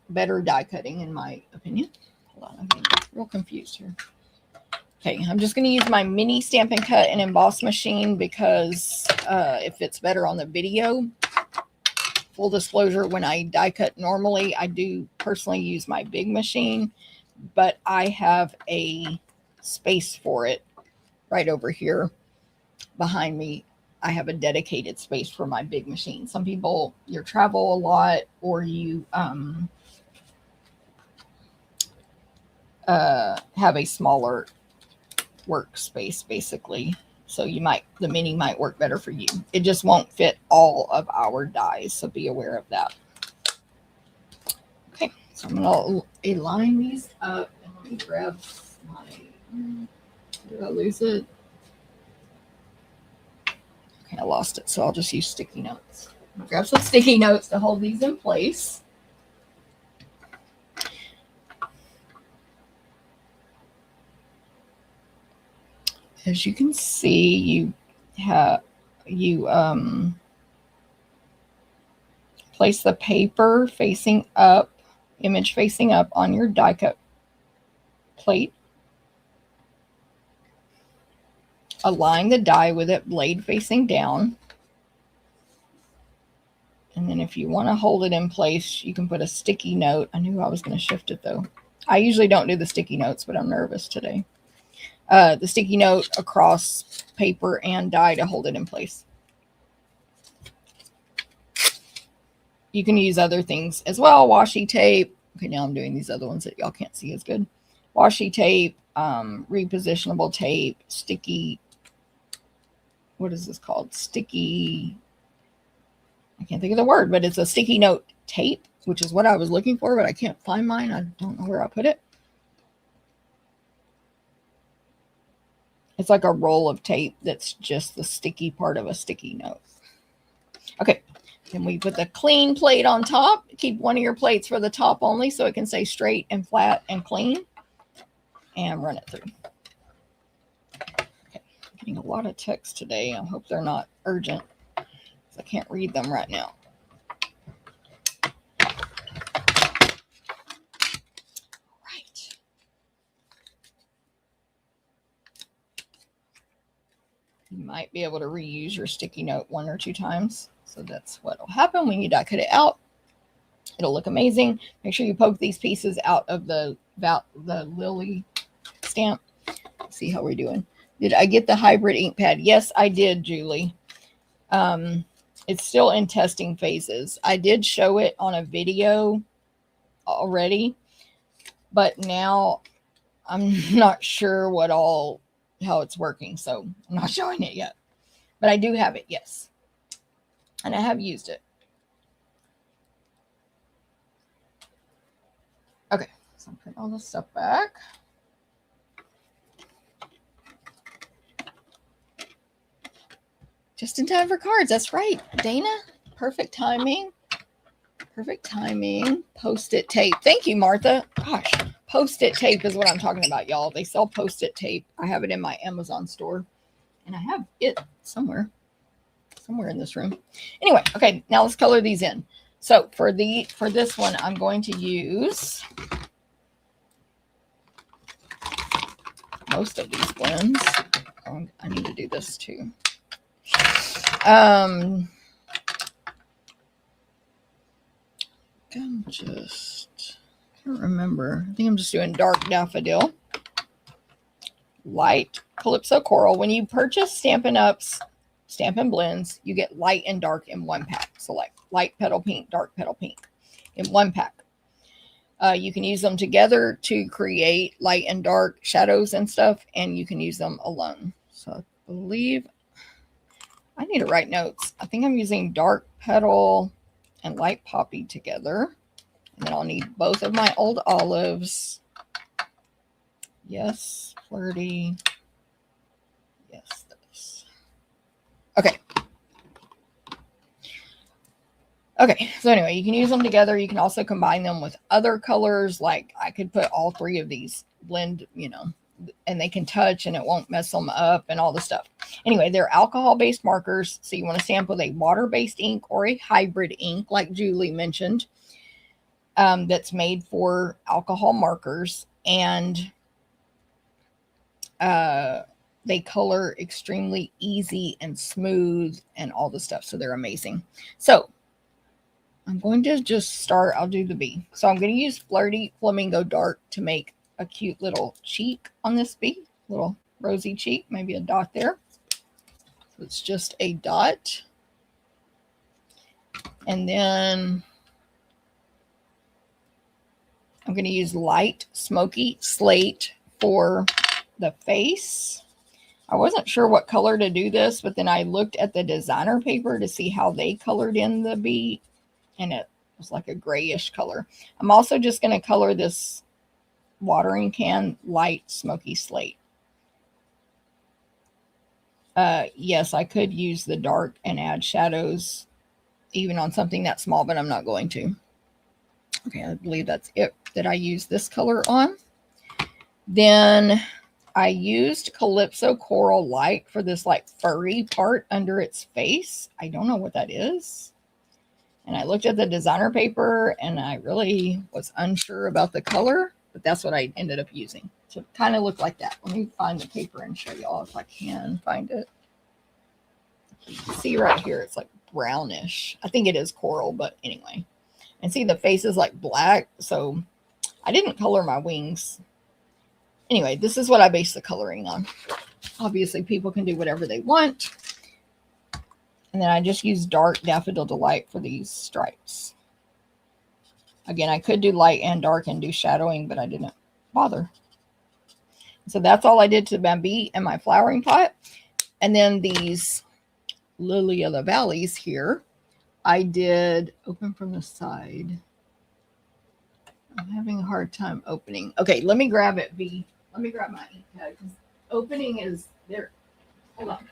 better die cutting, in my opinion. Hold on, I'm getting real confused here. Okay, I'm just going to use my mini Stampin' Cut and Emboss machine because it fits better on the video. Full disclosure, when I die cut normally, I do personally use my big machine, but I have a space for it right over here behind me. I have a dedicated space for my big machine. Some people, you travel a lot, or you have a smaller workspace, basically. So the mini might work better for you. It just won't fit all of our dies, so be aware of that. Okay, so I'm going to align these up, and let me grab my, did I lose it? Okay, I lost it, so I'll just use sticky notes. I'll grab some sticky notes to hold these in place. As you can see, you place the paper facing up, image facing up on your die cut plate. Align the die with it, blade facing down. And then if you want to hold it in place, you can put a sticky note. I knew I was going to shift it though. I usually don't do the sticky notes, but I'm nervous today. The sticky note across paper and die to hold it in place. You can use other things as well. Washi tape. Okay, now I'm doing these other ones that y'all can't see as good. Washi tape, repositionable tape, sticky. What is this called? Sticky. I can't think of the word, but it's a sticky note tape, which is what I was looking for, but I can't find mine. I don't know where I put it. It's like a roll of tape that's just the sticky part of a sticky note. Okay. Then we put the clean plate on top. Keep one of your plates for the top only so it can stay straight and flat and clean. And run it through. Okay. I'm getting a lot of text today. I hope they're not urgent because I can't read them right now. Right. You might be able to reuse your sticky note 1 or 2 times. So that's what will happen when you die cut it out. It'll look amazing. Make sure you poke these pieces out of the lily stamp. Let's see how we're doing. Did I get the hybrid ink pad? Yes, I did, Julie. It's still in testing phases. I did show it on a video already, but now I'm not sure how it's working, so I'm not showing it yet. But I do have it, yes. And I have used it. Okay, so I'm putting all this stuff back. Just in time for cards. That's right, Dana. Perfect timing. Perfect timing. Post-it tape. Thank you, Martha. Gosh, post-it tape is what I'm talking about, y'all. They sell post-it tape. I have it in my Amazon store. And I have it somewhere in this room. Anyway, okay, now let's color these in. So for this one, I'm going to use most of these blends. Oh, I need to do this too. I'm just can't remember. I think I'm just doing dark daffodil, light calypso coral. When you purchase Stampin' blends, you get light and dark in one pack. So like light petal pink, dark petal pink in one pack. You can use them together to create light and dark shadows and stuff, and you can use them alone. So I believe I need to write notes. I think I'm using dark petal and light poppy together. And then I'll need both of my old olives. Yes, flirty. Yes, this. Okay. Okay, so anyway, you can use them together. You can also combine them with other colors. Like I could put all 3 of these blend, and they can touch and it won't mess them up and all the stuff. Anyway, they're alcohol-based markers. So you want to stamp with a water-based ink or a hybrid ink, like Julie mentioned, that's made for alcohol markers. And they color extremely easy and smooth and all the stuff. So they're amazing. So I'm going to just start. I'll do the bee. So I'm going to use Flirty Flamingo Dark to make a cute little cheek on this bee. Little rosy cheek. Maybe a dot there. So it's just a dot. And then I'm going to use Light Smoky Slate for the face. I wasn't sure what color to do this, but then I looked at the designer paper to see how they colored in the bee. And it was like a grayish color. I'm also just going to color this watering can light smoky slate. Yes, I could use the dark and add shadows even on something that small, but I'm not going to. Okay, I believe that's it that I use this color on. Then I used Calypso Coral Light for this like furry part under its face. I don't know what that is. And I looked at the designer paper and I really was unsure about the color, but that's what I ended up using. So it kind of looked like that. Let me find the paper and show y'all if I can find it. You can see right here, it's like brownish. I think it is coral, but anyway. And see the face is like black. So I didn't color my wings. Anyway, this is what I base the coloring on. Obviously, people can do whatever they want. And then I just use dark Daffodil Delight for these stripes. Again, I could do light and dark and do shadowing, but I didn't bother. So that's all I did to my bee and my flowering pot. And then these Lily of the Valleys here, I did open from the side. I'm having a hard time opening. Okay, let me grab it, Bee. Let me grab my ink pad because opening is there. Hold on.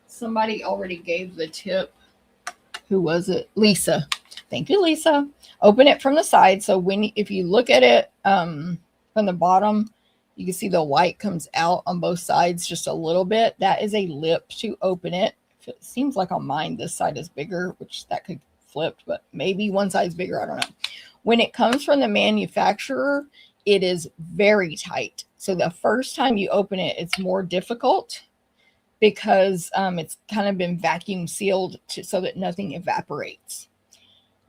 Somebody already gave the tip. Who was it? Lisa. Thank you, Lisa. Open it from the side. So if you look at it from the bottom, you can see the white comes out on both sides just a little bit. That is a lip to open it. It seems like on mine this side is bigger, which that could flip, but maybe one side's bigger. I don't know. When it comes from the manufacturer, it is very tight. So the first time you open it, it's more difficult because it's kind of been vacuum sealed so that nothing evaporates.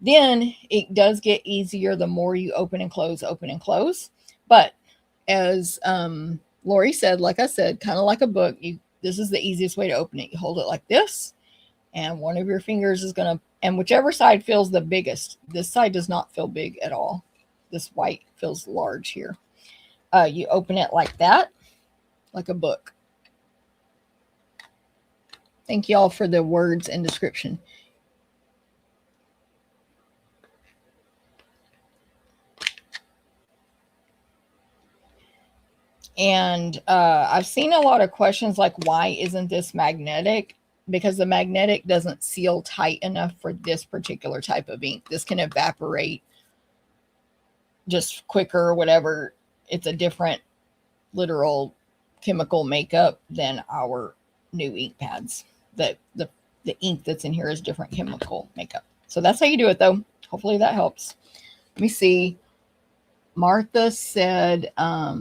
Then it does get easier the more you open and close. But as Lori said, like I said, kind of like a book, this is the easiest way to open it. You hold it like this, and one of your fingers is going to, and whichever side feels the biggest. This side does not feel big at all. This white feels large here. You open it like that, like a book. Thank you all for the words and description. And I've seen a lot of questions like, why isn't this magnetic? Because the magnetic doesn't seal tight enough for this particular type of ink. This can evaporate just quicker or whatever. It's a different literal chemical makeup than our new ink pads. The ink that's in here is different chemical makeup. So that's how you do it, though. Hopefully that helps. Let me see. Martha said, let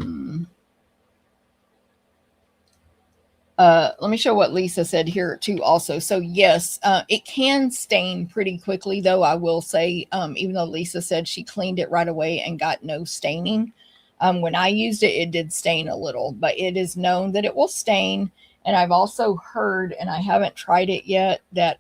me show what Lisa said here too also. So yes, it can stain pretty quickly though, I will say, even though Lisa said she cleaned it right away and got no staining. When I used it, it did stain a little, but it is known that it will stain. And I've also heard, and I haven't tried it yet, that,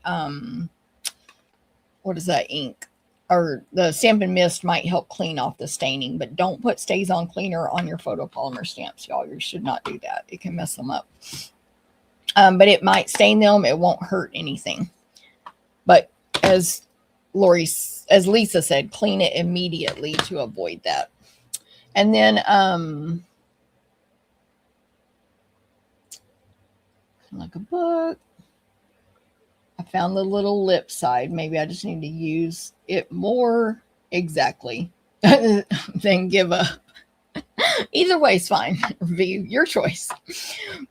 what is that ink? Or the Stampin' Mist might help clean off the staining, but don't put Stays On Cleaner on your photopolymer stamps, y'all. You should not do that. It can mess them up. But it might stain them. It won't hurt anything. But as Lisa said, clean it immediately to avoid that. And then, like a book, I found the little lip side. Maybe I just need to use it more exactly than give up. Either way is fine. Review your choice.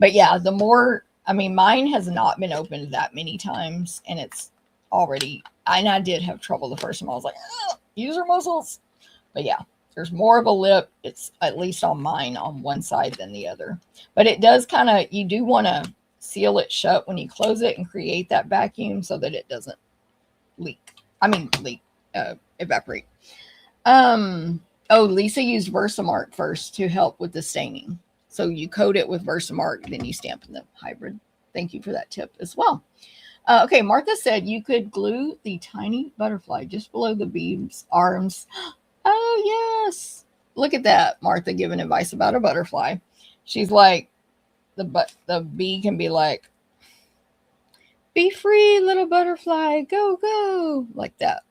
But yeah, the more, I mean, mine has not been opened that many times, and it's already, and I did have trouble the first time. I was like, use your muscles. But yeah, there's more of a lip. It's at least on mine on one side than the other. But it does kind of, you do want to seal it shut when you close it and create that vacuum so that it doesn't evaporate. Oh, Lisa used Versamark first to help with the staining. So you coat it with Versamark, then you stamp in the hybrid. Thank you for that tip as well. Okay, Martha said you could glue the tiny butterfly just below the bee's arms. Oh, yes. Look at that. Martha giving advice about a butterfly. She's like, the bee can be like, be free, little butterfly. Go, go. Like that.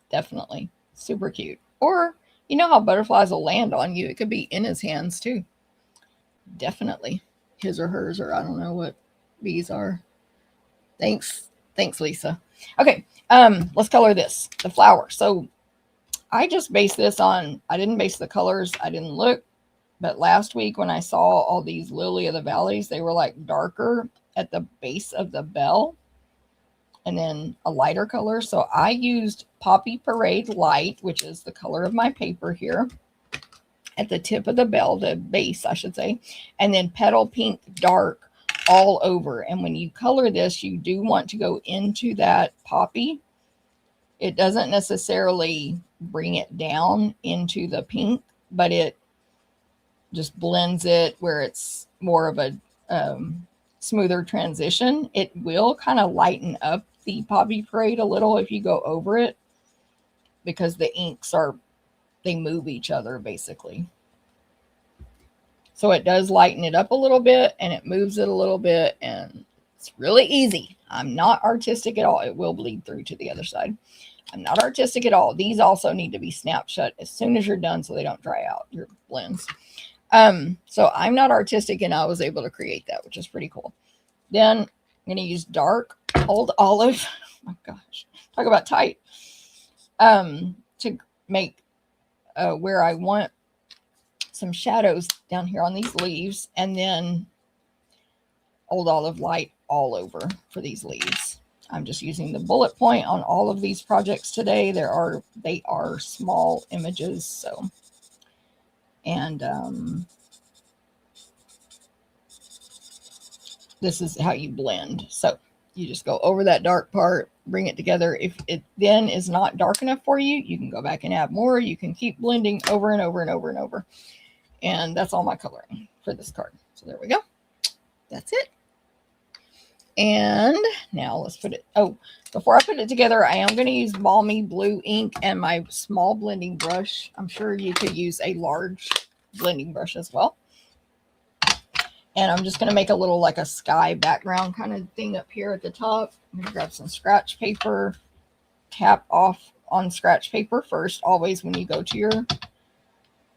Definitely. Super cute. Or, you know how butterflies will land on you. It could be in his hands too. Definitely. His or hers, or I don't know what bees are. Thanks, Lisa. Okay, let's color this, the flower. So I just based this on, I didn't base the colors. I didn't look. But last week when I saw all these Lily of the Valleys, they were like darker at the base of the bell and then a lighter color. So I used Poppy Parade Light, which is the color of my paper here, at the tip of the bell, the base, I should say, and then Petal Pink Dark all over. And when you color this, you do want to go into that poppy. It doesn't necessarily bring it down into the pink, but it just blends it where it's more of a smoother transition. It will kind of lighten up the Poppy Parade a little if you go over it, because the inks they move each other basically. So it does lighten it up a little bit and it moves it a little bit, and it's really easy. I'm not artistic at all. It will bleed through to the other side. I'm not artistic at all. These also need to be snapped shut as soon as you're done so they don't dry out, your blends. So I'm not artistic and I was able to create that, which is pretty cool. Then I'm going to use dark old olive. Oh my gosh, talk about tight. To make where I want some shadows down here on these leaves, and then old olive light all over for these leaves. I'm just using the bullet point on all of these projects today. They are small images, so, and this is how you blend. So you just go over that dark part, bring it together. If it then is not dark enough for you, you can go back and add more. You can keep blending over and over and over and over. And that's all my coloring for this card. So there we go. That's it. And now let's put it, before I put it together, I am going to use balmy blue ink and my small blending brush. I'm sure you could use a large blending brush as well. And I'm just going to make a little like a sky background kind of thing up here at the top. I'm going to grab some scratch paper, tap off on scratch paper first. Always when you go to your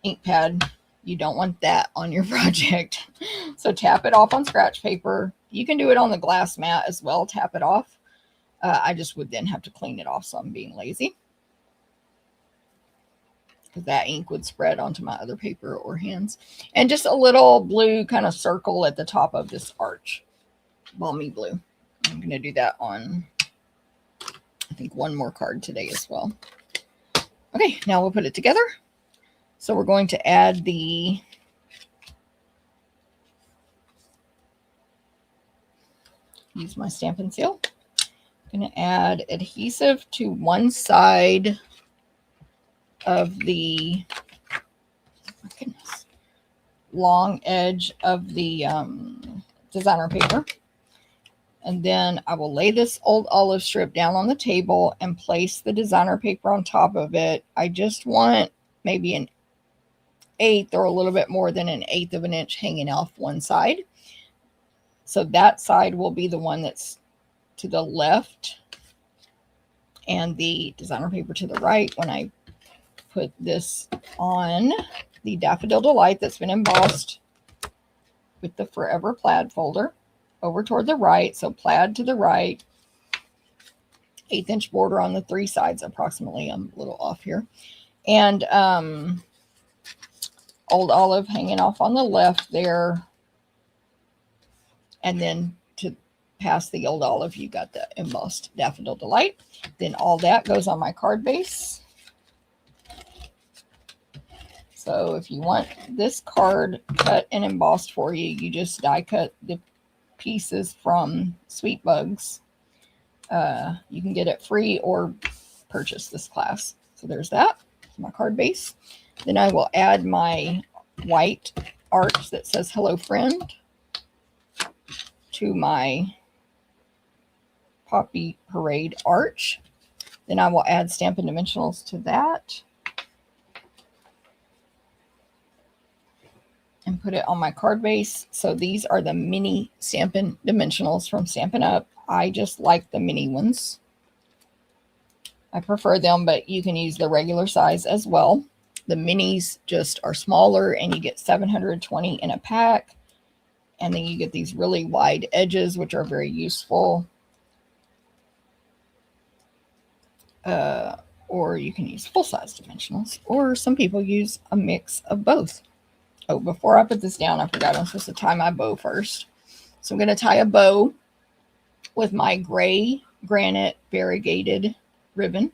ink pad, you don't want that on your project. So tap it off on scratch paper. You can do it on the glass mat as well. Tap it off. I just would then have to clean it off, so I'm being lazy, because that ink would spread onto my other paper or hands. And just a little blue kind of circle at the top of this arch. Balmy blue. I'm going to do that on, I think, one more card today as well. Okay, now we'll put it together. So we're going to add the use my Stampin' Seal. I'm going to add adhesive to one side of the long edge of the designer paper. And then I will lay this old olive strip down on the table and place the designer paper on top of it. I just want maybe an 1/8 or a little bit more than an 1/8 of an inch hanging off one side. So that side will be the one that's to the left and the designer paper to the right when I put this on the Daffodil Delight that's been embossed with the Forever Plaid folder over toward the right. So plaid to the right, 1/8 inch border on the 3 sides approximately. I'm a little off here. And old olive hanging off on the left there. And then to pass the old olive, you got the embossed Daffodil Delight. Then all that goes on my card base. So if you want this card cut and embossed for you, you just die cut the pieces from Sweet Bugs. You can get it free or purchase this class. So there's that, my card base. Then I will add my white arch that says Hello Friend to my Poppy Parade arch. Then I will add Stampin' Dimensionals to that and put it on my card base. So these are the mini Stampin' Dimensionals from Stampin' Up. I just like the mini ones. I prefer them, but you can use the regular size as well. The minis just are smaller and you get 720 in a pack. And then you get these really wide edges, which are very useful. Or you can use full-size dimensionals, or some people use a mix of both. Oh, before I put this down, I forgot I'm supposed to tie my bow first. So I'm going to tie a bow with my gray granite variegated ribbon.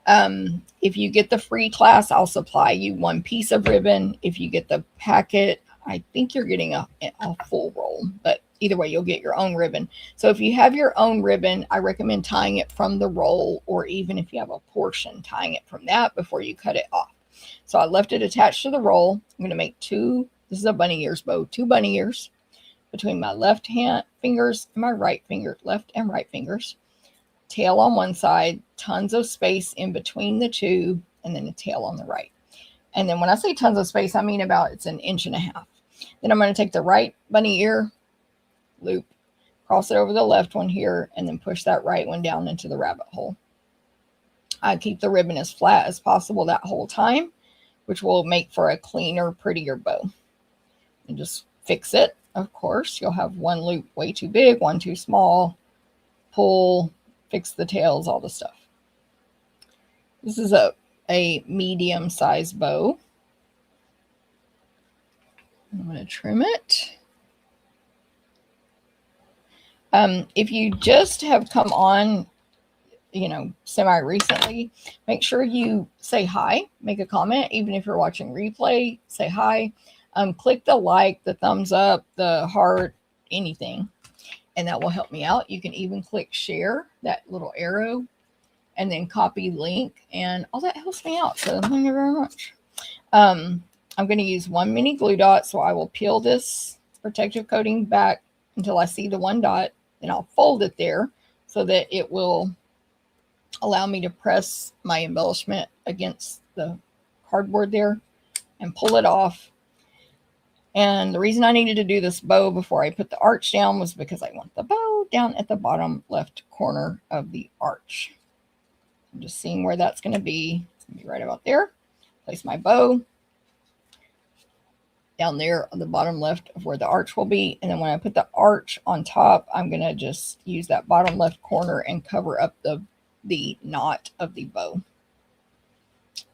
If you get the free class, I'll supply you one piece of ribbon. If you get the packet, I think you're getting a full roll, but either way, you'll get your own ribbon. So if you have your own ribbon, I recommend tying it from the roll, or even if you have a portion, tying it from that before you cut it off. So I left it attached to the roll. I'm going to make two, this is a bunny ears bow, 2 bunny ears between my left hand fingers and my right finger, left and right fingers. Tail on one side, tons of space in between the two, and then a tail on the right. And then when I say tons of space, I mean about it's 1.5 inches. Then I'm going to take the right bunny ear loop, cross it over the left one here, and then push that right one down into the rabbit hole. I keep the ribbon as flat as possible that whole time. which will make for a cleaner, prettier bow. And just fix it. Of course, you'll have one loop way too big, one too small. Pull, fix the tails, all the stuff. This is a medium-sized bow. I'm going to trim it. If you just have come on, you know, semi-recently, make sure you say hi, make a comment. Even if you're watching replay, say hi. Click the like, the thumbs up, the heart, anything, and that will help me out. You can even click share, that little arrow, and then copy link, and all that helps me out. So thank you very much. I'm going to use one mini glue dot, so I will peel this protective coating back until I see the one dot, and I'll fold it there so that it will allow me to press my embellishment against the cardboard there and pull it off. And the reason I needed to do this bow before I put the arch down was because I want the bow down at the bottom left corner of the arch. I'm just seeing where that's going to be. It's going to be right about there. Place my bow down there on the bottom left of where the arch will be. And then when I put the arch on top, I'm going to just use that bottom left corner and cover up the knot of the bow.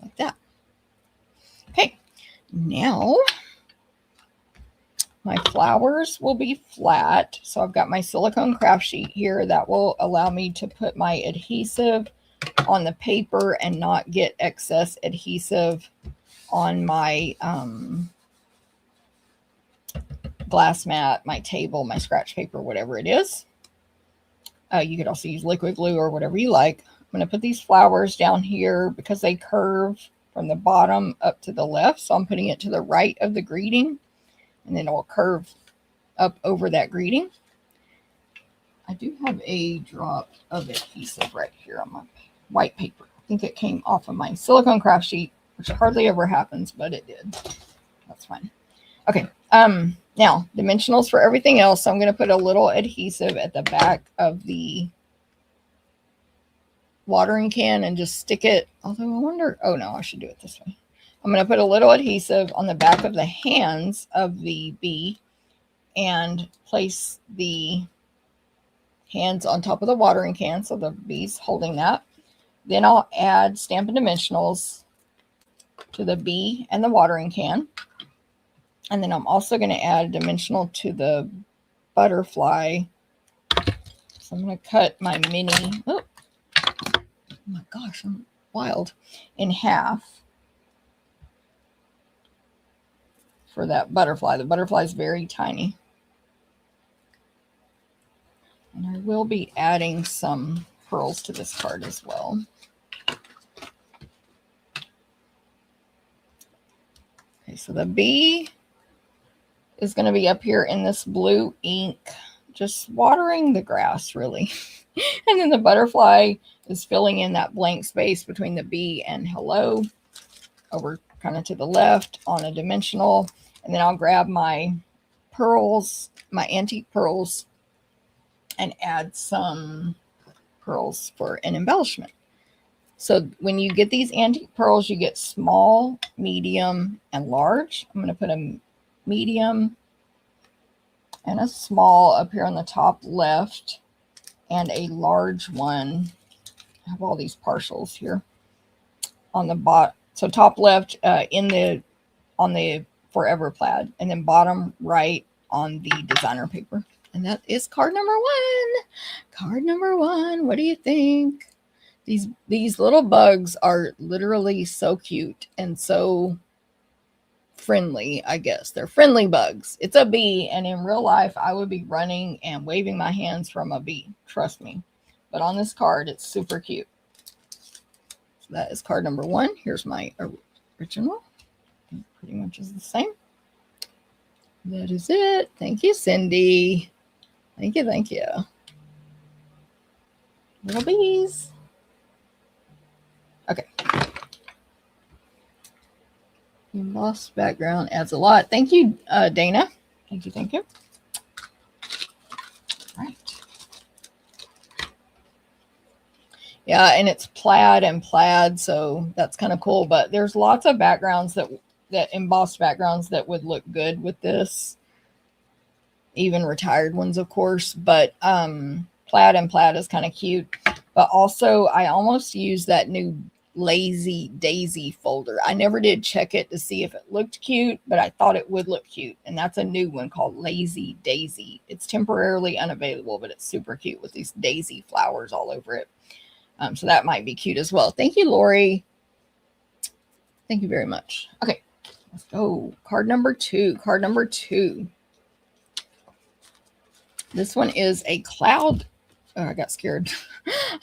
Like that. Okay, now my flowers will be flat. So I've got my silicone craft sheet here that will allow me to put my adhesive on the paper and not get excess adhesive on my glass mat, my table, my scratch paper, whatever it is. You could also use liquid glue or whatever you like. I'm going to put these flowers down here because they curve from the bottom up to the left. So I'm putting it to the right of the greeting, and then it will curve up over that greeting. I do have a drop of adhesive right here on my white paper. I think it came off of my silicone craft sheet, which hardly ever happens, but it did. That's fine. Okay. Now dimensionals for everything else. So I'm going to put a little adhesive at the back of the watering can and just stick it. Although I wonder, oh no, I should do it this way. I'm going to put a little adhesive on the back of the hands of the bee and place the hands on top of the watering can. So the bee's holding that. Then I'll add Stampin' Dimensionals to the bee and the watering can. And then I'm also going to add a dimensional to the butterfly. So I'm going to cut my mini, oh my gosh, I'm wild, in half for that butterfly. The butterfly is very tiny. And I will be adding some pearls to this card as well. Okay, so the bee is going to be up here in this blue ink, just watering the grass, really. And then the butterfly is filling in that blank space between the bee and hello, over kind of to the left on a dimensional. And then I'll grab my pearls, my antique pearls, and add some pearls for an embellishment. So when you get these antique pearls, you get small, medium, and large. I'm going to put a medium and a small up here on the top left, and a large one. I have all these partials here on the bottom. So top left on the Forever plaid, and then bottom right on the designer paper. And that is card number one. Card number one. What do you think? These little bugs are literally so cute and so friendly, I guess. They're friendly bugs. It's a bee, and in real life, I would be running and waving my hands from a bee. Trust me. But on this card, it's super cute. So that is card number one. Here's my original. It pretty much is the same. That is it. Thank you, Cindy. Thank you, thank you. Little bees. Okay. Embossed background adds a lot. Thank you, Dana. Thank you, thank you. All right. Yeah, and it's plaid and plaid, so that's kind of cool. But there's lots of backgrounds that embossed backgrounds that would look good with this, even retired ones, of course. But plaid and plaid is kind of cute. But also, I almost used that new Lazy Daisy folder. I never did check it to see if it looked cute, but I thought it would look cute. And that's a new one called Lazy Daisy. It's temporarily unavailable, but it's super cute with these daisy flowers all over it. So that might be cute as well. Thank you, Lori. Thank you very much. Okay, let's go. Card number 2. Card number 2. This one is a cloud. Oh, I got scared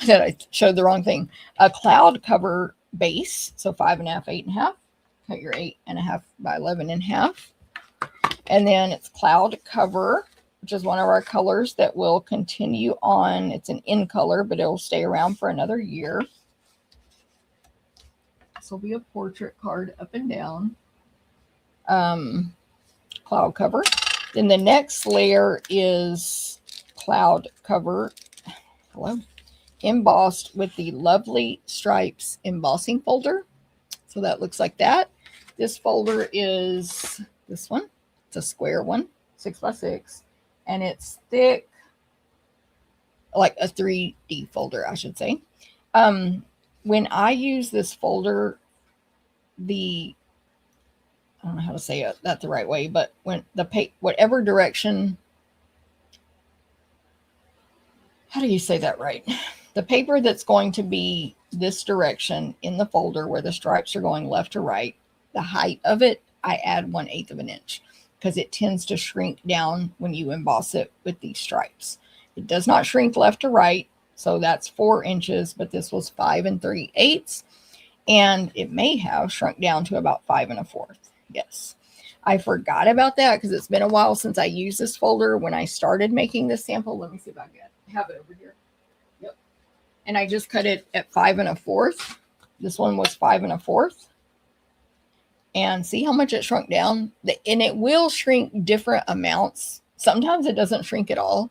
that I showed the wrong thing. A cloud cover base. So 5.5, 8.5. Cut your 8.5 by 11.5. And then it's cloud cover, which is one of our colors that will continue on. It's an in color, but it'll stay around for another year. This will be a portrait card up and down. Cloud cover. Then the next layer is cloud cover. Hello. Embossed with the Lovely Stripes embossing folder. So that looks like that. This folder is this one. It's a square one, 6x6. And it's thick, like a 3D folder, I should say. When I use this folder, I don't know how to say that the right way, but when whatever direction, how do you say that right? The paper that's going to be this direction in the folder where the stripes are going left to right, the height of it, I add 1/8 of an inch because it tends to shrink down when you emboss it with these stripes. It does not shrink left to right, so that's 4 inches, but this was 5 3/8, and it may have shrunk down to about 5 1/4. Yes. I forgot about that because it's been a while since I used this folder when I started making this sample. Let me see if I have it over here. Yep. And I just cut it at 5 1/4. This one was 5 1/4. And see how much it shrunk down? And it will shrink different amounts. Sometimes it doesn't shrink at all.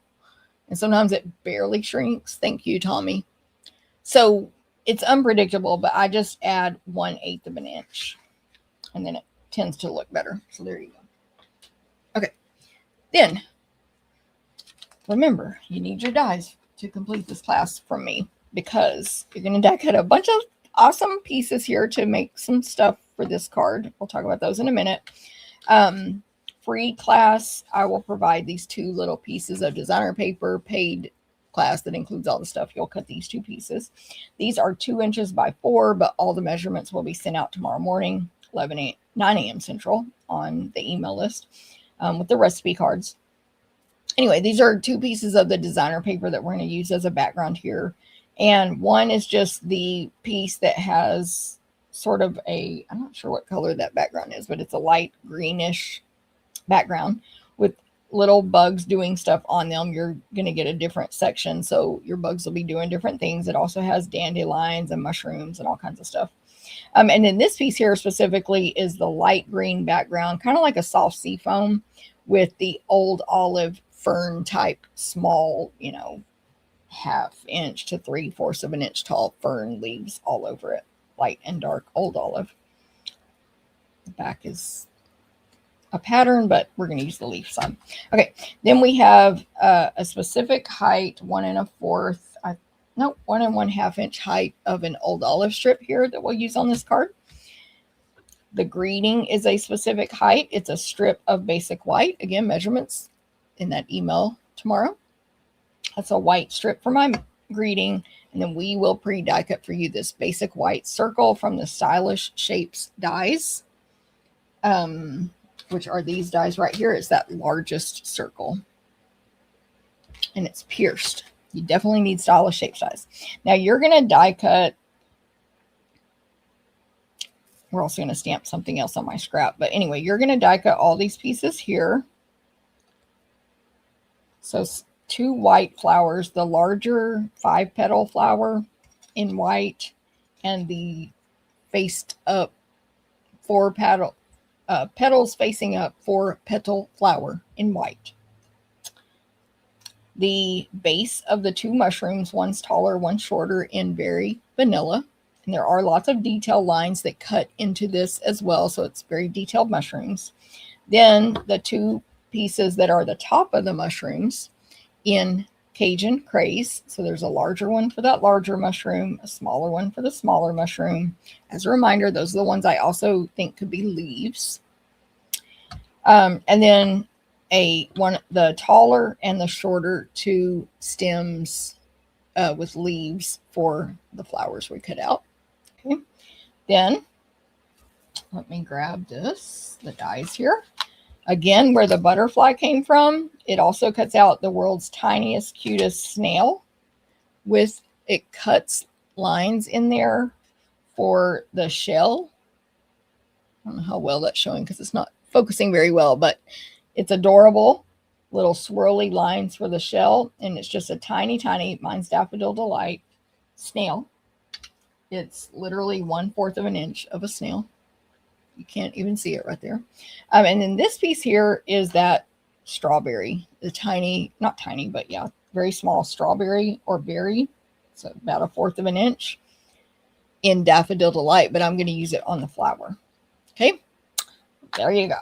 And sometimes it barely shrinks. Thank you, Tommy. So it's unpredictable, but I just add 1/8 of an inch. And then it tends to look better. So there you go. Okay. Then, remember, you need your dies to complete this class from me because you're going to die cut a bunch of awesome pieces here to make some stuff for this card. We'll talk about those in a minute. Free class, I will provide these 2 little pieces of designer paper. Paid class that includes all the stuff. You'll cut these 2 pieces. These are 2 inches by 4, but all the measurements will be sent out tomorrow morning, 9 a.m. Central on the email list with the recipe cards. Anyway, these are 2 pieces of the designer paper that we're going to use as a background here. And one is just the piece that has sort of I'm not sure what color that background is, but it's a light greenish background with little bugs doing stuff on them. You're going to get a different section, so your bugs will be doing different things. It also has dandelions and mushrooms and all kinds of stuff. And then this piece here specifically is the light green background, kind of like a soft sea foam with the old olive fern type small, 1/2 inch to 3/4 of an inch tall fern leaves all over it. Light and dark old olive. The back is a pattern, but we're going to use the leaf side. Okay, then we have a specific height, 1 1/4, 1 1/2 inch height of an old olive strip here that we'll use on this card. The greeting is a specific height. It's a strip of basic white. Again, measurements in that email tomorrow. That's a white strip for my greeting. And then we will pre-die cut for you this basic white circle from the Stylish Shapes dies, which are these dies right here. It's that largest circle. And it's pierced. You definitely need Stylish Shapes dies. Now you're going to die cut. We're also going to stamp something else on my scrap. But anyway, you're going to die cut all these pieces here. So 2 white flowers, the larger 5-petal flower in white and the faced up petals facing up 4-petal flower in white. the base of the two mushrooms. One's taller, one's shorter, in very vanilla. And there are lots of detail lines that cut into this as well, so it's very detailed mushrooms. Then the two pieces that are the top of the mushrooms in Cajun craze. So there's a larger one for that larger mushroom, a smaller one for the smaller mushroom. As a reminder, those are the ones I also think could be leaves. And then the taller and the shorter two stems with leaves for the flowers we cut out. Okay. Then let me grab the dies here. Again, where the butterfly came from, it also cuts out the world's tiniest, cutest snail. It cuts lines in there for the shell. I don't know how well that's showing because it's not focusing very well, but it's adorable. Little swirly lines for the shell, and it's just a tiny, mine's Daffodil Delight snail. It's literally 1/4 of an inch of a snail. You can't even see it right there. And then this piece here is that strawberry, the tiny, not tiny, but yeah, very small strawberry or berry. So about 1/4 of an inch in Daffodil Delight, but I'm going to use it on the flower. Okay, there you go.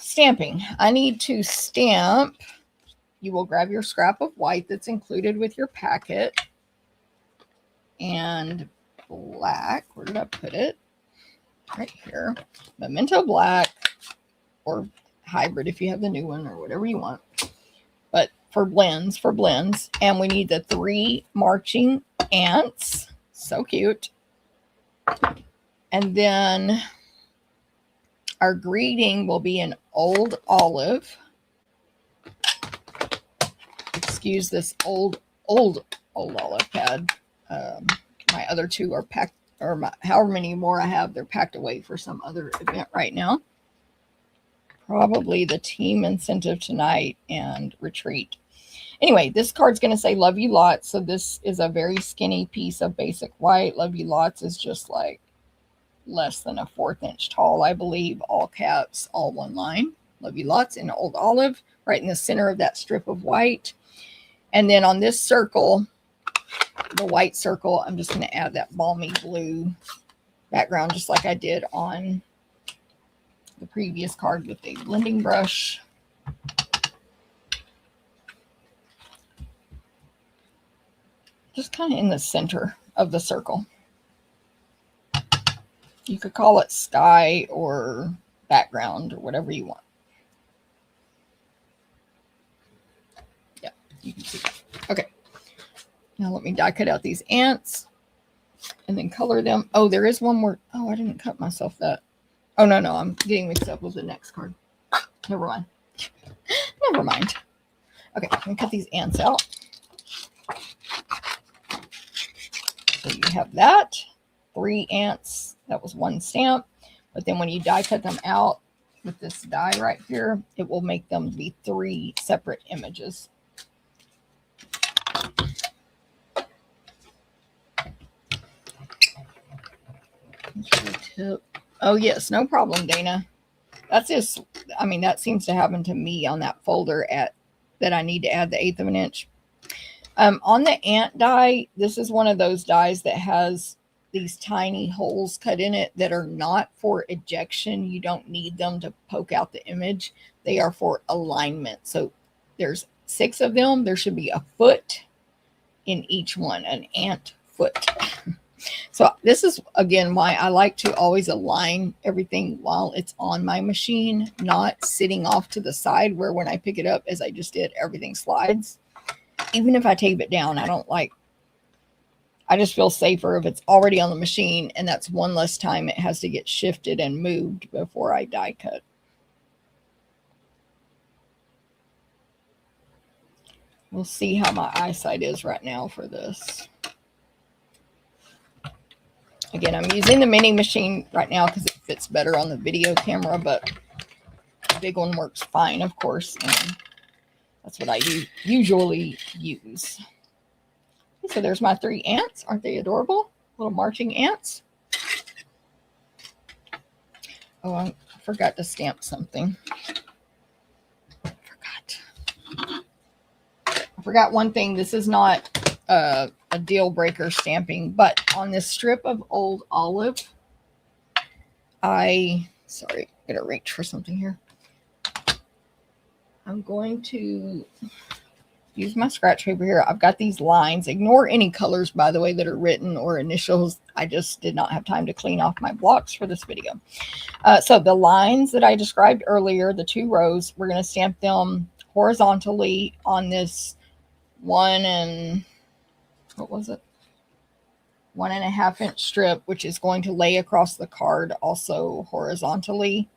Stamping. I need to stamp. You will grab your scrap of white that's included with your packet and black. Where did I put it? Right here. Memento black or hybrid if you have the new one or whatever you want. But for blends. And we need the 3 marching ants. So cute. And then our greeting will be an old olive. Excuse this old olive pad. My other two are packed, or however many more I have, they're packed away for some other event right now. Probably the team incentive tonight and retreat. Anyway, this card's going to say love you lots. So this is a very skinny piece of basic white. Love you lots is just like less than 1/4 inch tall, I believe. All caps, all one line. Love you lots in old olive, right in the center of that strip of white. And then on this circle, the white circle, I'm just going to add that balmy blue background, just like I did on the previous card with a blending brush. Just kind of in the center of the circle. You could call it sky or background or whatever you want. Yeah, you can see that. Okay. Now let me die cut out these ants and then color them. Oh, there is one more. Oh, I didn't cut myself that. Oh, no, I'm getting mixed up with the next card. Never mind. Never mind. Okay, I'm going to cut these ants out. So you have that. 3 ants. That was 1 stamp. But then when you die cut them out with this die right here, it will make them be 3 separate images. Tip. Oh, yes, no problem, Dana. That's just, I mean, that seems to happen to me on that folder that I need to add the 1/8 of an inch. On the ant die, this is one of those dies that has these tiny holes cut in it that are not for ejection. You don't need them to poke out the image. They are for alignment. So there's 6 of them. There should be a foot in each one, an ant foot. So this is, again, why I like to always align everything while it's on my machine, not sitting off to the side where when I pick it up, as I just did, everything slides. Even if I tape it down, I just feel safer if it's already on the machine, and that's one less time it has to get shifted and moved before I die cut. We'll see how my eyesight is right now for this. Again, I'm using the mini machine right now because it fits better on the video camera, but the big one works fine, of course, and that's what I usually use. So there's my 3 ants. Aren't they adorable? Little marching ants. Oh, I forgot to stamp something. Forgot. forgot one thing. This is not a deal breaker stamping, but on this strip of old olive, sorry, I'm gonna reach for something here. I'm going to use my scratch paper here. I've got these lines. Ignore any colors, by the way, that are written or initials. I just did not have time to clean off my blocks for this video. So the lines that I described earlier, the 2 rows, we're going to stamp them horizontally on this 1.5 inch strip, which is going to lay across the card also horizontally.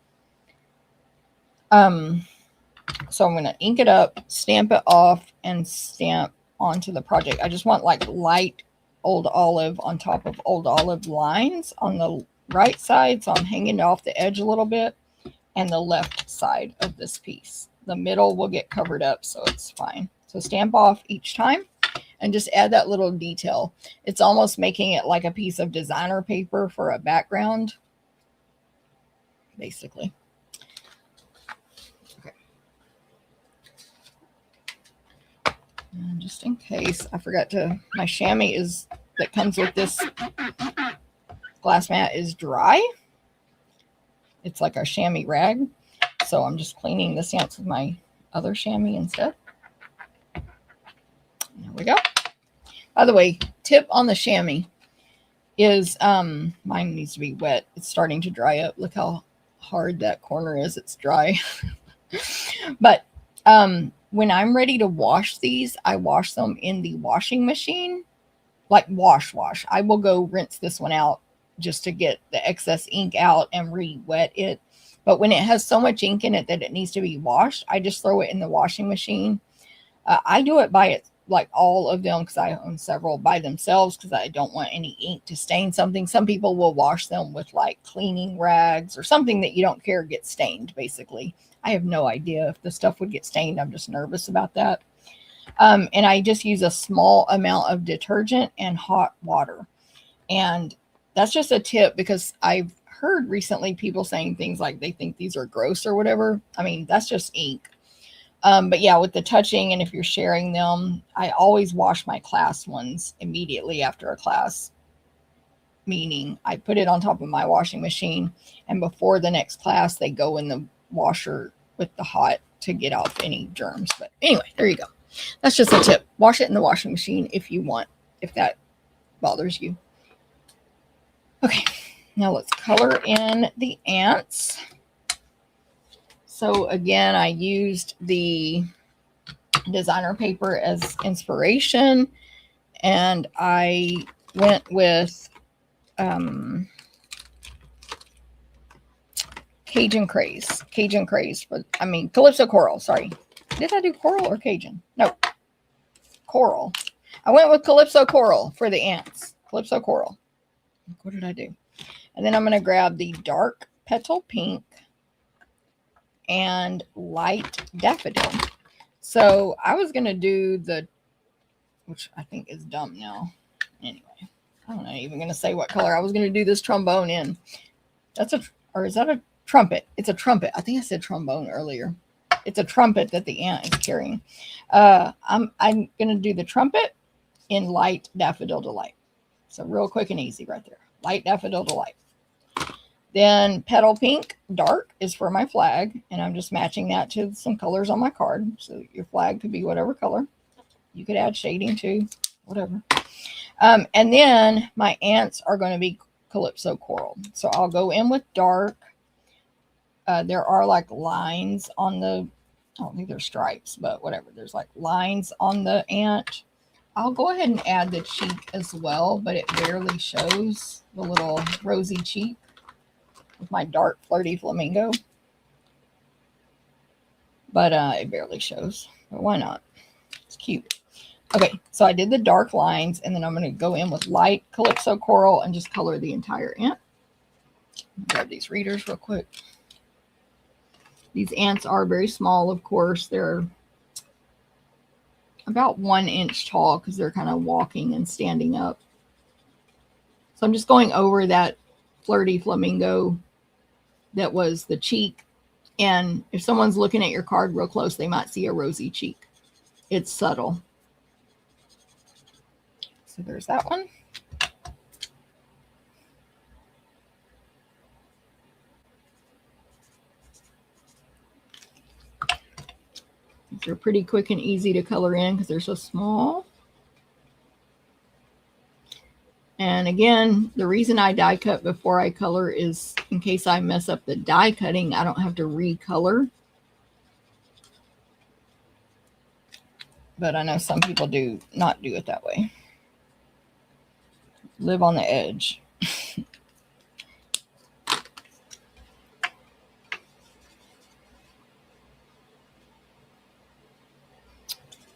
So I'm going to ink it up, stamp it off, and stamp onto the project. I just want like light old olive on top of old olive lines on the right side. So I'm hanging off the edge a little bit, and the left side of this piece. The middle will get covered up, so it's fine. So stamp off each time and just add that little detail. It's almost making it like a piece of designer paper for a background, basically. And just in case, I forgot to, my chamois that comes with this glass mat is dry. It's like a chamois rag. So I'm just cleaning this ants with my other chamois instead. There we go. By the way, tip on the chamois is, mine needs to be wet. It's starting to dry up. Look how hard that corner is. It's dry. But, when I'm ready to wash these, I wash them in the washing machine, like wash. I will go rinse this one out just to get the excess ink out and re-wet it. But when it has so much ink in it that it needs to be washed, I just throw it in the washing machine. I do it by it, like all of them, because I own several by themselves, because I don't want any ink to stain something. Some people will wash them with like cleaning rags or something that you don't care gets stained, basically. I have no idea if the stuff would get stained. I'm just nervous about that. And I just use a small amount of detergent and hot water. And that's just a tip, because I've heard recently people saying things like they think these are gross or whatever. I mean, that's just ink. But yeah, with the touching, and if you're sharing them, I always wash my class ones immediately after a class. Meaning I put it on top of my washing machine, and before the next class, they go in the washer with the hot to get off any germs. But anyway, there you go. That's just a tip. Wash it in the washing machine if you want, if that bothers you. Okay, now let's color in the ants. So again, I used the designer paper as inspiration, and I went with Cajun Craze, but I mean Calypso Coral. Sorry, did I do Coral or Cajun? No, Coral. I went with Calypso Coral for the ants. Calypso Coral. What did I do? And then I'm going to grab the dark petal pink and light daffodil. So I was going to do the, which I think is dumb now. Anyway, I'm not even going to say what color. I was going to do this trombone in. That's a, or is that a trumpet? It's a trumpet. I think I said trombone earlier. It's a trumpet that the ant is carrying. I'm going to do the trumpet in light daffodil delight. So real quick and easy right there. Light daffodil delight. Then petal pink dark is for my flag, and I'm just matching that to some colors on my card. So your flag could be whatever color. You could add shading too, whatever. And then my ants are going to be Calypso Coral. So I'll go in with dark. There are like lines on the, I don't think they're stripes, but whatever. There's like lines on the ant. I'll go ahead and add the cheek as well, but it barely shows, the little rosy cheek with my dark flirty flamingo. But it barely shows. But why not? It's cute. Okay, so I did the dark lines, and then I'm going to go in with light Calypso Coral and just color the entire ant. Grab these readers real quick. These ants are very small, of course. They're about 1 inch tall because they're kind of walking and standing up. So I'm just going over that flirty flamingo that was the cheek. And if someone's looking at your card real close, they might see a rosy cheek. It's subtle. So there's that one. They're pretty quick and easy to color in because they're so small. And again, the reason I die cut before I color is in case I mess up the die cutting, I don't have to recolor. But I know some people do not do it that way. Live on the edge.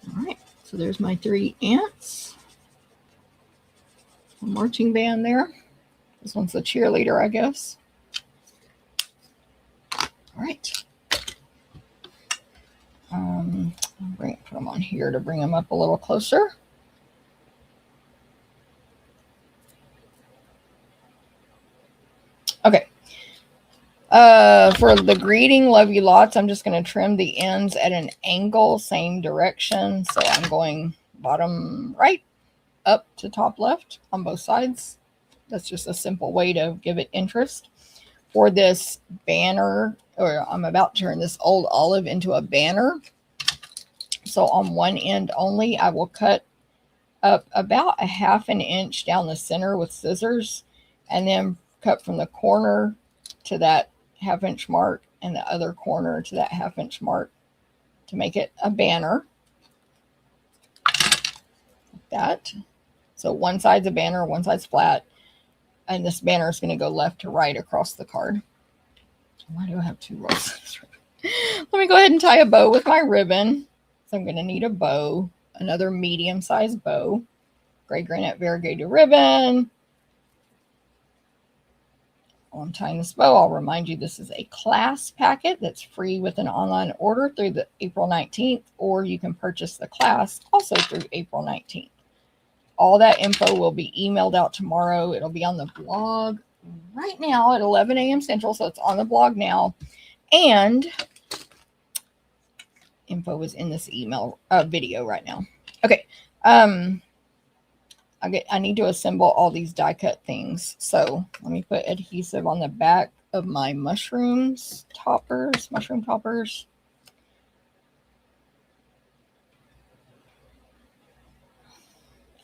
All right, so there's my 3 ants. A marching band there. This one's the cheerleader, I guess. All right. Put them on here to bring them up a little closer. Okay. For the greeting, love you lots, I'm just going to trim the ends at an angle, same direction. So I'm going bottom right up to top left on both sides. That's just a simple way to give it interest. For this banner, or I'm about to turn this old olive into a banner. So on one end only, I will cut up about a 1/2 inch down the center with scissors, and then cut from the corner to that 1/2 inch mark and the other corner to that 1/2 inch mark to make it a banner. Like that. So one side's a banner, one side's flat, and this banner is going to go left to right across the card. Why do I have 2 rolls? Let me go ahead and tie a bow with my ribbon. So I'm going to need a bow, another medium-sized bow, gray granite variegated ribbon. While I'm tying this bow, I'll remind you this is a class packet that's free with an online order through the April 19th, or you can purchase the class also through April 19th. All that info will be emailed out tomorrow. It'll be on the blog right now at 11 a.m. Central, so it's on the blog now. And info is in this email video right now. Okay. I need to assemble all these die cut things. So let me put adhesive on the back of my mushroom toppers.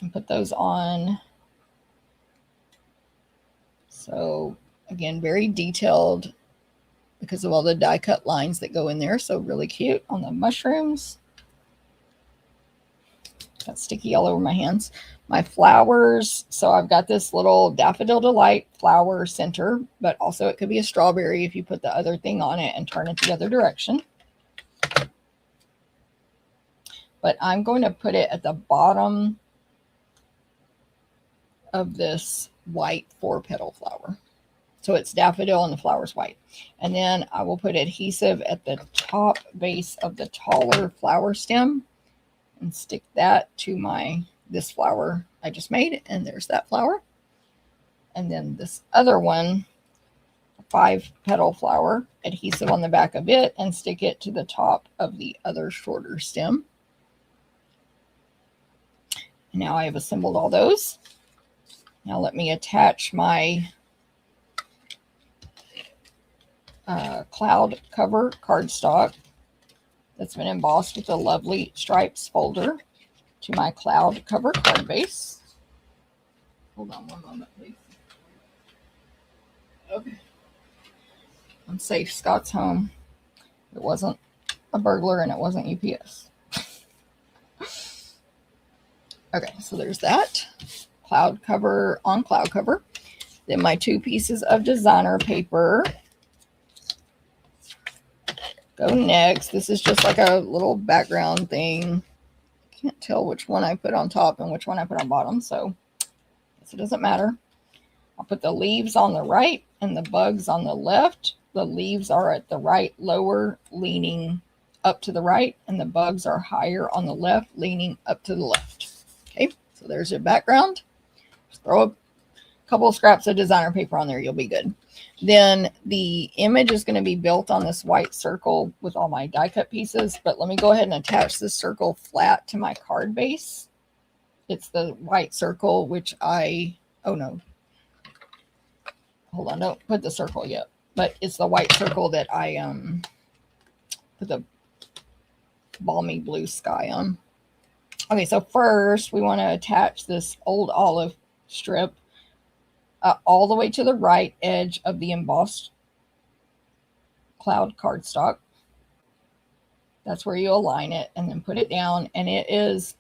And put those on. So again, very detailed because of all the die cut lines that go in there. So really cute on the mushrooms. Got sticky all over my hands. My flowers. So I've got this little Daffodil Delight flower center, but also it could be a strawberry if you put the other thing on it and turn it the other direction. But I'm going to put it at the bottom of this white 4-petal flower. So it's daffodil and the flower's white. And then I will put adhesive at the top base of the taller flower stem and stick that to this flower I just made. And there's that flower. And then this other one, 5-petal flower, adhesive on the back of it and stick it to the top of the other shorter stem. And now I have assembled all those. Now let me attach my cloud cover cardstock that's been embossed with a lovely stripes folder to my cloud cover card base. Hold on one moment, please. Okay. I'm safe. Scott's home. It wasn't a burglar and it wasn't UPS. Okay, so there's that. Cloud cover on cloud cover. Then my 2 pieces of designer paper go next. This is just like a little background thing. Can't tell which one I put on top and which one I put on bottom, so I guess it doesn't matter. I'll put the leaves on the right and the bugs on the left. The leaves are at the right, lower, leaning up to the right, and the bugs are higher on the left, leaning up to the left. Okay, so there's your background. Just throw a couple of scraps of designer paper on there, you'll be good. Then the image is going to be built on this white circle with all my die cut pieces, but let me go ahead and attach this circle flat to my card base. It's the white circle, which oh no, hold on, don't put the circle yet. But it's the white circle that I put the balmy blue sky on. Okay, so first we want to attach this old olive strip all the way to the right edge of the embossed cloud cardstock. That's where you align it and then put it down. And it is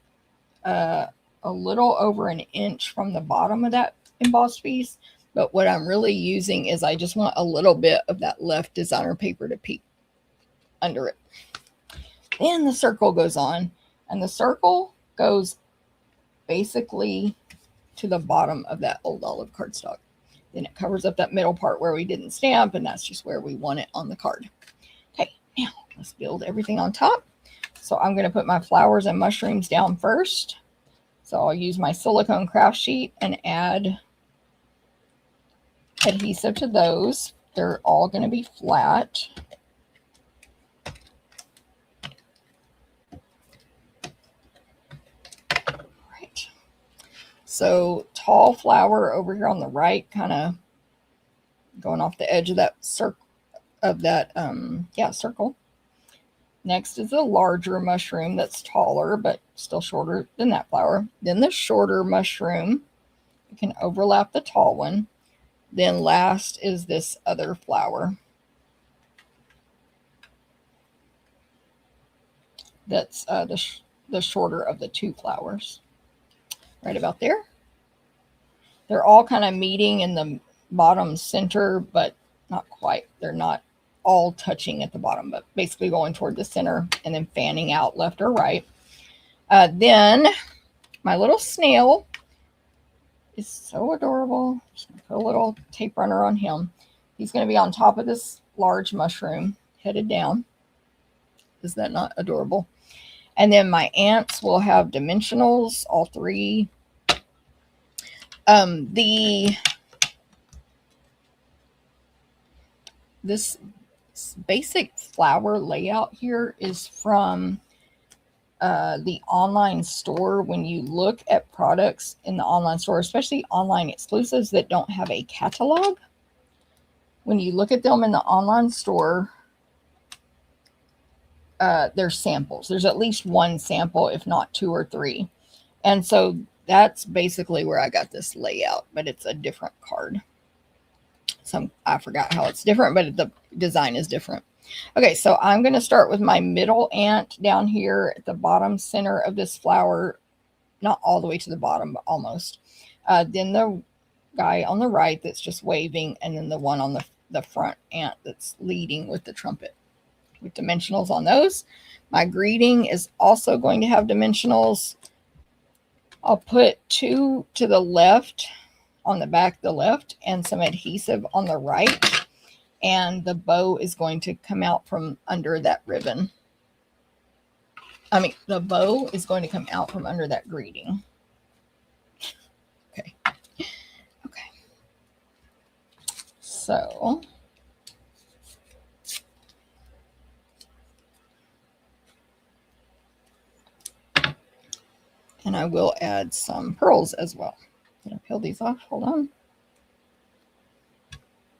a little over an inch from the bottom of that embossed piece. But what I'm really using is I just want a little bit of that left designer paper to peek under it. Then the circle goes on, and the circle goes basically to the bottom of that old olive cardstock. Then it covers up that middle part where we didn't stamp, and that's just where we want it on the card. Okay, now let's build everything on top. So I'm going to put my flowers and mushrooms down first. So I'll use my silicone craft sheet and add adhesive to those. They're all going to be flat. Right. So tall flower over here on the right, kind of going off the edge of that circle. Circle. Next is a larger mushroom that's taller but still shorter than that flower. Then the shorter mushroom, you can overlap the tall one. Then last is this other flower that's the shorter of the two flowers. Right about there. They're all kind of meeting in the bottom center, but not quite. They're not all touching at the bottom, but basically going toward the center and then fanning out left or right. Then my little snail is so adorable. Just gonna put a little tape runner on him. He's going to be on top of this large mushroom, headed down. Is that not adorable? And then my ants will have dimensionals, all three. This basic flower layout here is from the online store. When you look at products in the online store, especially online exclusives that don't have a catalog, when you look at them in the online store, there's samples. There's at least one sample, if not two or three. And so that's basically where I got this layout, but it's a different card. I forgot how it's different, but the design is different. Okay, so I'm going to start with my middle ant down here at the bottom center of this flower, not all the way to the bottom, but almost. Then the guy on the right that's just waving, and then the one on the front ant that's leading with the trumpet, with dimensionals on those. My greeting is also going to have dimensionals. I'll put two to the left, on the back, the left, and some adhesive on the right. And the bow is going to come out from under that ribbon. The bow is going to come out from under that greeting. Okay. So and I will add some pearls as well. I'm going to peel these off. Hold on.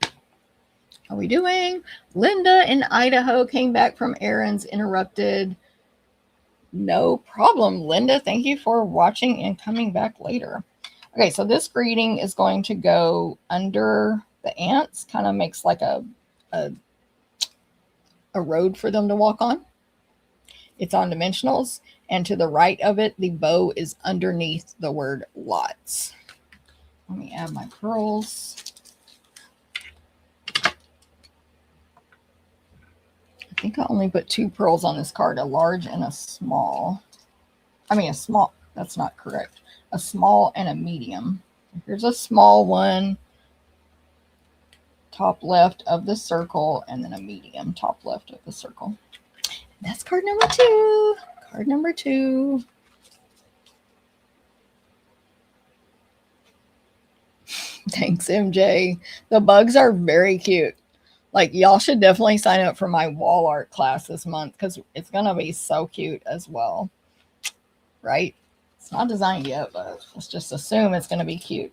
How are we doing? Linda in Idaho came back from errands, interrupted. No problem, Linda. Thank you for watching and coming back later. Okay, so this greeting is going to go under the ants. Kind of makes like a road for them to walk on. It's on dimensionals. And to the right of it, the bow is underneath the word lots. Let me add my pearls. I think I only put two pearls on this card, a large and a small. A small, that's not correct. A small and a medium. Here's a small one, top left of the circle, and then a medium, top left of the circle. And that's card number 2. Card number 2. Thanks, MJ. The bugs are very cute. Like, y'all should definitely sign up for my wall art class this month because it's going to be so cute as well. Right? It's not designed yet, but let's just assume it's going to be cute.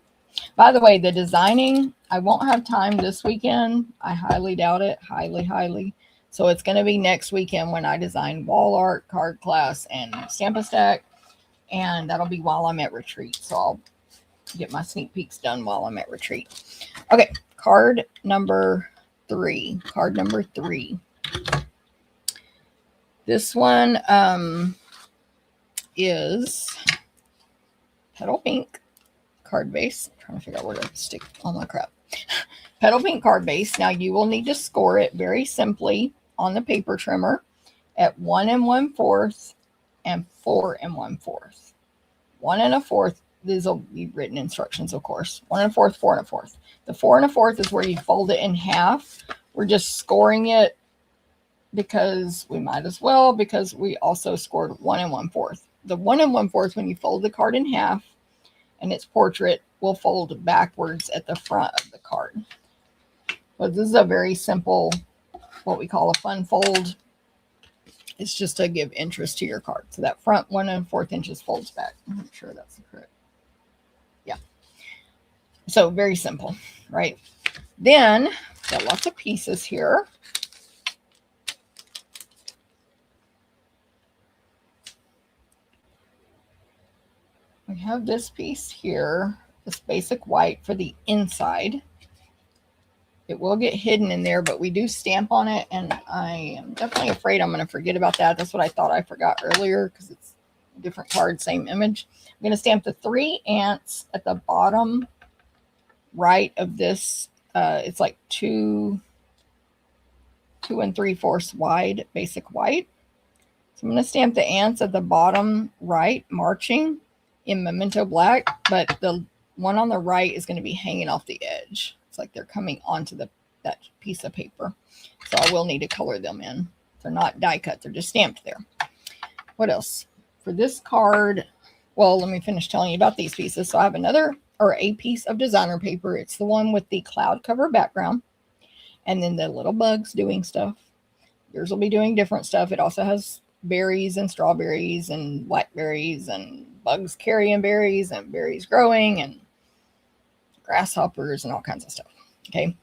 By the way, the designing, I won't have time this weekend. I highly doubt it. Highly, highly. So it's going to be next weekend when I design wall art, card class, and Stamp a Stack. And that'll be while I'm at retreat. So I'll get my sneak peeks done while I'm at retreat. Okay, card number 3. Card number 3. This one is Petal Pink card base. I'm trying to figure out where to stick all my crap. Petal Pink card base. Now you will need to score it very simply on the paper trimmer at 1 1/4 and 4 1/4. 1 1/4. These will be written instructions, of course. 1 1/4, 4 1/4. The 4 1/4 is where you fold it in half. We're just scoring it because we might as well, because we also scored 1 1/4. The 1 1/4, when you fold the card in half and its portrait, will fold backwards at the front of the card. But this is a very simple, what we call a fun fold. It's just to give interest to your card. So that front 1 1/4 inches folds back. I'm sure that's correct. Yeah. So very simple, right? Then got lots of pieces here. We have this piece here, this basic white for the inside. It will get hidden in there, but we do stamp on it, and I am definitely afraid I'm going to forget about that. That's what I thought I forgot earlier, because it's a different card, same image. I'm going to stamp the 3 ants at the bottom right of this. It's like 2 3/4 wide, basic white. So I'm going to stamp the ants at the bottom right, marching in Memento Black, but the one on the right is going to be hanging off the edge. It's like they're coming onto that piece of paper. So I will need to color them in. They're not die cut, they're just stamped there. What else? For this card, well, let me finish telling you about these pieces. So I have a piece of designer paper. It's the one with the cloud cover background, and then the little bugs doing stuff. Yours will be doing different stuff. It also has berries and strawberries and blackberries and bugs carrying berries and berries growing and grasshoppers and all kinds of stuff. Okay.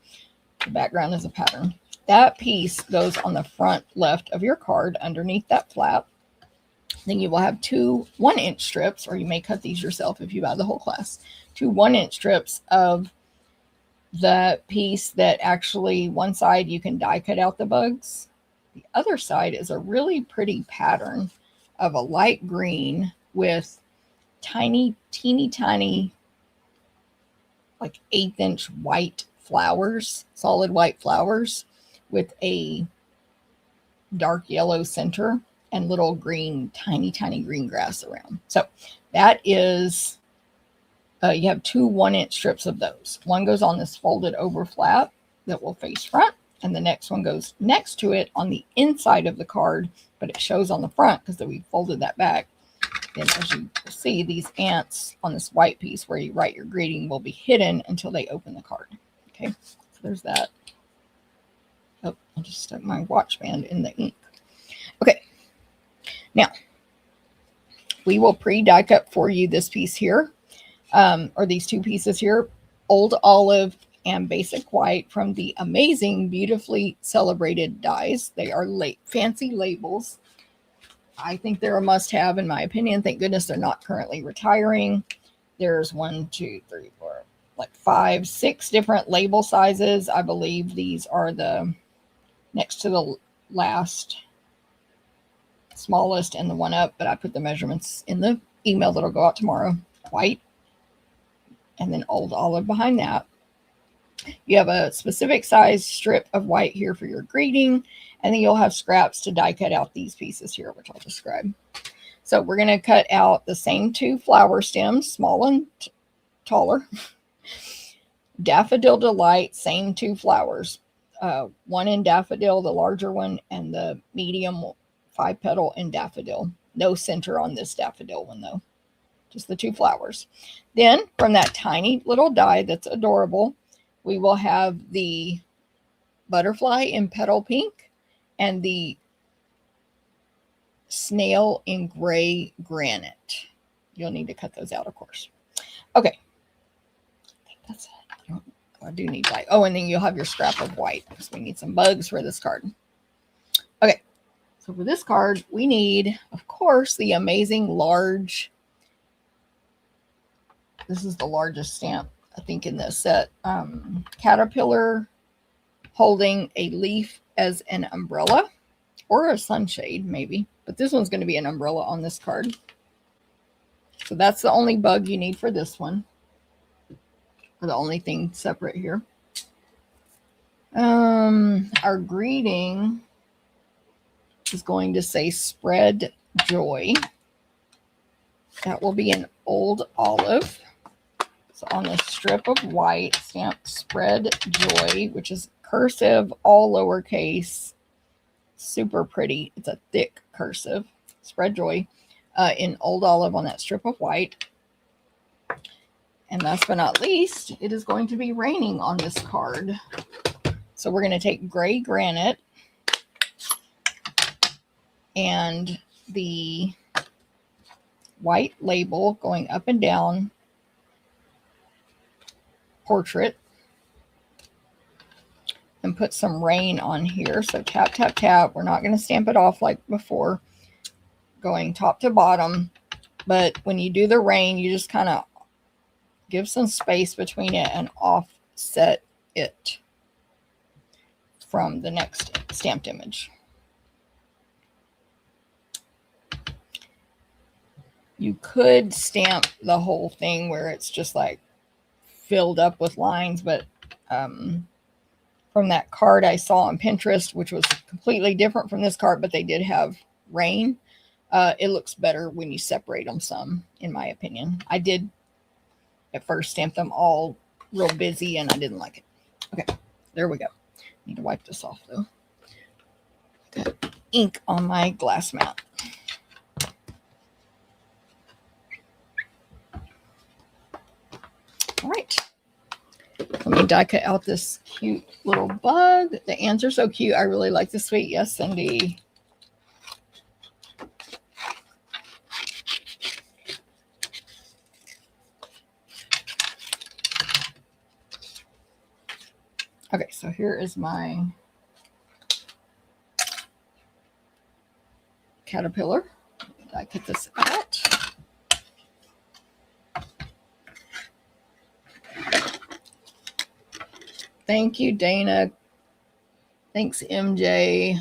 The background is a pattern. That piece goes on the front left of your card underneath that flap. Then you will have 2 1-inch strips, or you may cut these yourself if you buy the whole class. 2 1-inch strips of the piece that actually, one side you can die cut out the bugs. The other side is a really pretty pattern of a light green with tiny, teeny tiny, like 1/8 inch white flowers, solid white flowers with a dark yellow center and little green, tiny, tiny green grass around. So that is, you have 2 1-inch strips of those. One goes on this folded over flap that will face front, and the next one goes next to it on the inside of the card, but it shows on the front because we folded that back. Then as you see, these ants on this white piece where you write your greeting will be hidden until they open the card. Okay, so there's that. Oh, I just stuck my watch band in the ink. Okay, now we will pre-die cut for you this piece here, or these 2 pieces here, Old Olive and Basic White, from the amazing, beautifully celebrated dies. They are fancy labels. I think they're a must-have in my opinion. Thank goodness they're not currently retiring. There's 1, 2, 3, 4, like 5, 6 different label sizes. I believe these are the next to the last smallest and the one up, but I put the measurements in the email that'll go out tomorrow. White, and then Old Olive behind that. You have a specific size strip of white here for your greeting, and then you'll have scraps to die cut out these pieces here, which I'll describe. So we're going to cut out the same 2 flower stems, small and taller. Daffodil Delight, same 2 flowers. One in daffodil, the larger one, and the medium 5-petal in daffodil. No center on this daffodil one, though. Just the 2 flowers. Then, from that tiny little die that's adorable, we will have the butterfly in petal pink and the snail in gray granite. you'll need to cut those out, of course. Okay. I think that's it. I do need white. Oh, and then you'll have your scrap of white because we need some bugs for this card. Okay. So for this card, we need, of course, the amazing large. This is the largest stamp, I think, in this set. Caterpillar holding a leaf as an umbrella or a sunshade, maybe. But this one's going to be an umbrella on this card. So that's the only bug you need for this one. Or the only thing separate here. Our greeting is going to say spread joy. That will be an old olive. So on the strip of white, stamp spread joy, which is cursive, all lowercase, super pretty. It's a thick cursive. Spread joy in old olive on that strip of white. And last but not least, it is going to be raining on this card. So we're going to take gray granite and the white label going up and down portrait and put some rain on here. So tap, tap, tap. We're not going to stamp it off like before, going top to bottom. But when you do the rain, you just kind of give some space between it and offset it from the next stamped image. You could stamp the whole thing where it's just like filled up with lines, but from that card I saw on Pinterest, which was completely different from this card, but they did have rain, it looks better when you separate them some, in my opinion. I did at first stamp them all real busy and I didn't like it. Okay, there we go. Need to wipe this off though. Got ink on my glass mat. All right. Let me die cut out this cute little bug. The ants are so cute. I really like this sweet. Yes, Cindy. Okay, so here is my caterpillar. I cut this out. Thank you, Dana. Thanks, MJ.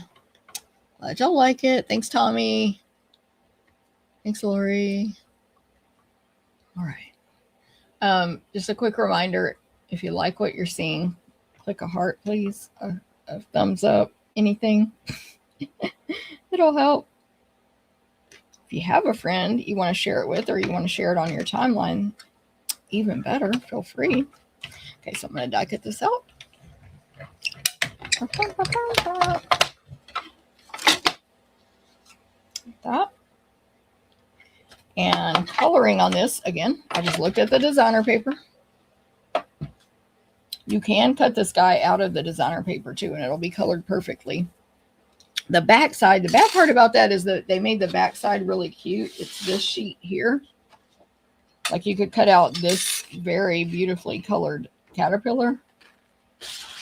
Glad y'all like it. Thanks, Tommy. Thanks, Lori. All right. Just a quick reminder, if you like what you're seeing, click a heart, please. A thumbs up, anything. It'll help. If you have a friend you want to share it with, or you want to share it on your timeline, even better, feel free. Okay, so I'm going to die cut this out. Like that. And coloring on this, again, I just looked at the designer paper. You can cut this guy out of the designer paper too, and it'll be colored perfectly. The back side, the bad part about that is that they made the back side really cute. It's this sheet here. Like you could cut out this very beautifully colored caterpillar,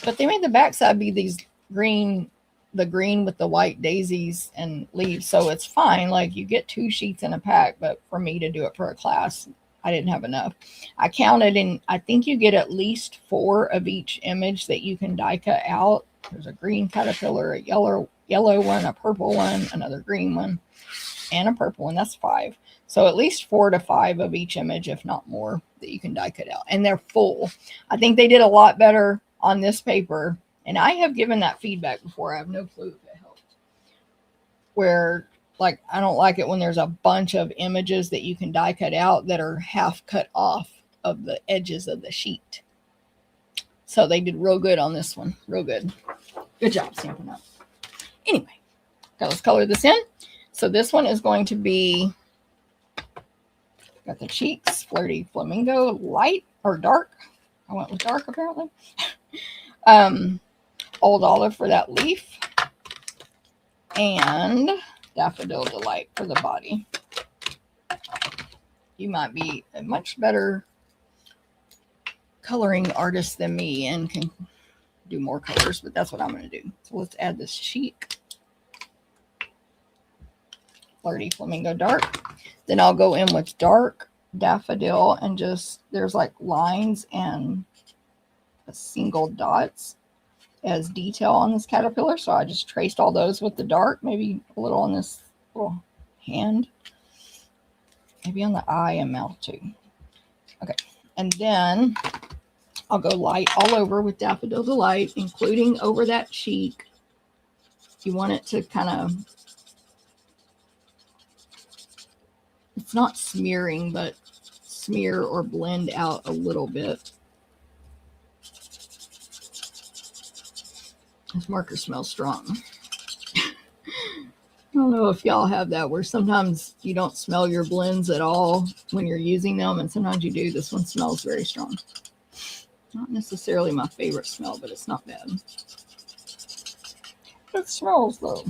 but they made the back side be these green, the green with the white daisies and leaves. So it's fine. Like you get 2 sheets in a pack, but for me to do it for a class, I didn't have enough. I counted, and I think you get at least 4 of each image that you can die cut out. There's a green caterpillar, a yellow one, a purple one, another green one, and a purple one. That's 5. So at least 4 to 5 of each image, if not more, that you can die cut out. And they're full. I think they did a lot better on this paper. And I have given that feedback before. I have no clue if it helped. Where, like, I don't like it when there's a bunch of images that you can die cut out that are half cut off of the edges of the sheet. So they did real good on this one. Real good. Good job, Stampin' Up. Anyway, let's color this in. So this one is going to be, got the cheeks, Flirty Flamingo, light or dark. I went with dark apparently. Old Olive for that leaf. And Daffodil Delight for the body. you might be a much better coloring artist than me and can do more colors, but that's what I'm going to do. So let's add this chic Flirty Flamingo Dark. Then I'll go in with dark Daffodil and just, there's like lines and single dots as detail on this caterpillar. So I just traced all those with the dark, maybe a little on this little hand, maybe on the eye and mouth too. Okay, and then I'll go light all over with Daffodil Delight, including over that cheek. You want it to kind of, it's not smearing, but smear or blend out a little bit. This marker smells strong. I don't know if y'all have that where sometimes you don't smell your blends at all when you're using them, and sometimes you do. This one smells very strong. Not necessarily my favorite smell, but it's not bad. It smells though.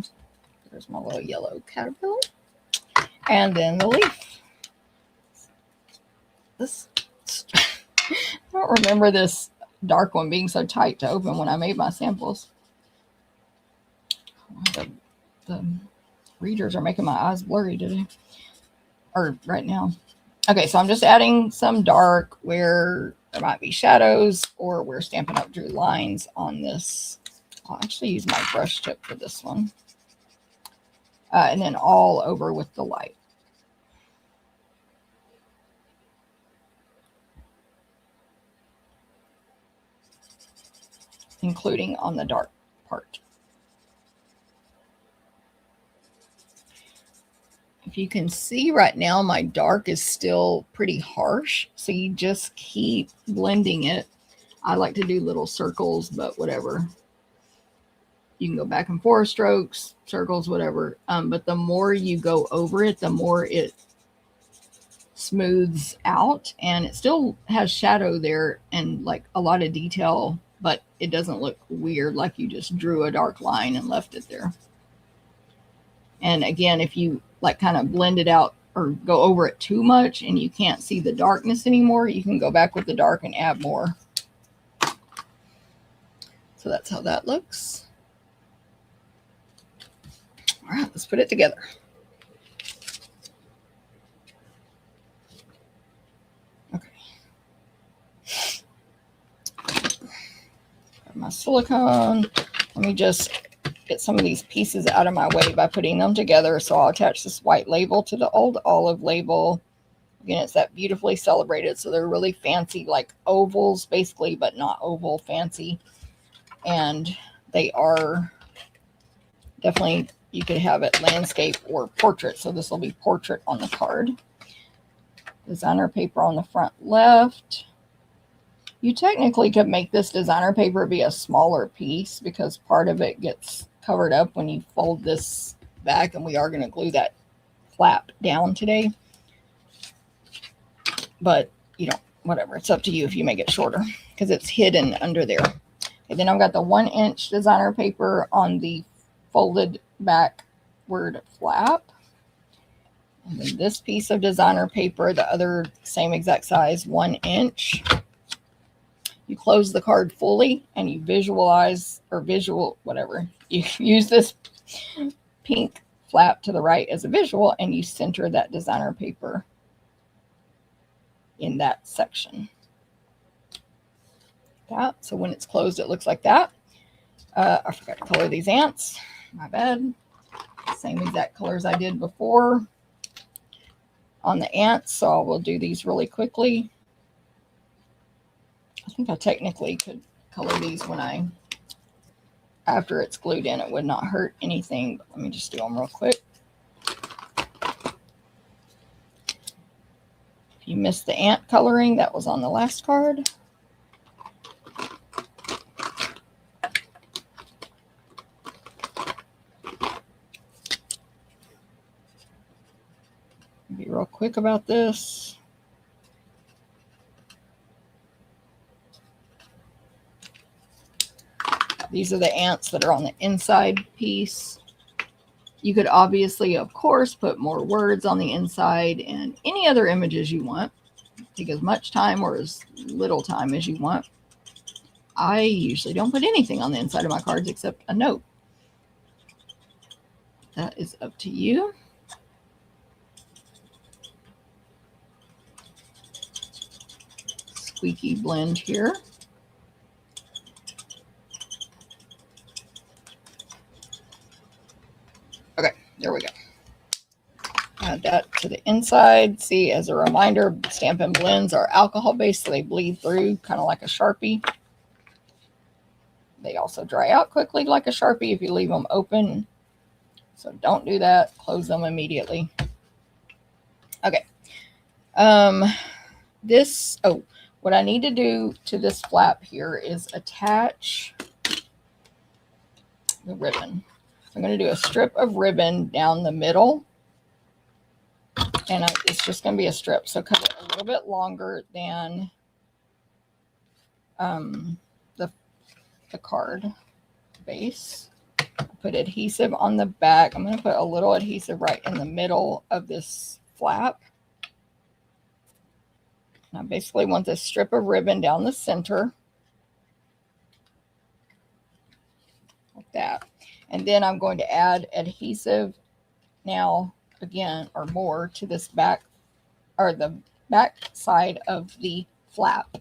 There's my little yellow caterpillar. And then the leaf. This, I don't remember this dark one being so tight to open when I made my samples. The readers are making my eyes blurry today, or right now. Okay, so I'm just adding some dark where there might be shadows or where Stampin' Up! Drew lines on this. I'll actually use my brush tip for this one. And then all over with the light. Including on the dark part. If you can see right now, my dark is still pretty harsh, so you just keep blending it. I like to do little circles, but whatever. You can go back and forth, strokes, circles, whatever. But the more you go over it, the more it smooths out, and it still has shadow there and like a lot of detail, but it doesn't look weird like you just drew a dark line and left it there. And again, if you like kind of blend it out or go over it too much and you can't see the darkness anymore, you can go back with the dark and add more. So that's how that looks. All right, let's put it together. Okay. Got my silicone. Let me just get some of these pieces out of my way by putting them together. So I'll attach this white label to the old olive label. Again, it's that beautifully celebrated. So they're really fancy, like ovals basically, but not oval fancy. And they are definitely, you could have it landscape or portrait. So this will be portrait on the card. Designer paper on the front left. You technically could make this designer paper be a smaller piece because part of it gets covered up when you fold this back, and we are going to glue that flap down today. But you know, whatever, it's up to you if you make it shorter because it's hidden under there. Okay, then I've got the 1-inch designer paper on the folded backward flap. And then this piece of designer paper, the other same exact size, 1 inch. You close the card fully and you visualize, or whatever. You use this pink flap to the right as a visual, and you center that designer paper in that section. That. So when it's closed, it looks like that. I forgot to color these ants. My bad. Same exact colors I did before on the ants. So I will do these really quickly. I think I technically could color these when after it's glued in. It would not hurt anything. But let me just do them real quick. If you missed the ant coloring, that was on the last card. Be real quick about this. These are the ants that are on the inside piece. You could obviously, of course, put more words on the inside and any other images you want. Take as much time or as little time as you want. I usually don't put anything on the inside of my cards except a note. That is up to you. Squeaky blend here. Okay, there we go. Add that to the inside. See, as a reminder, Stampin' blends are alcohol-based, so they bleed through kind of like a Sharpie. They also dry out quickly like a Sharpie if you leave them open. So don't do that. Close them immediately. Okay. What I need to do to this flap here is attach the ribbon. So I'm going to do a strip of ribbon down the middle. And it's just going to be a strip. So cut it a little bit longer than the card base. Put adhesive on the back. I'm going to put a little adhesive right in the middle of this flap. And I basically want this strip of ribbon down the center. Like that. And then I'm going to add adhesive now again or more to this back, or the back side of the flap.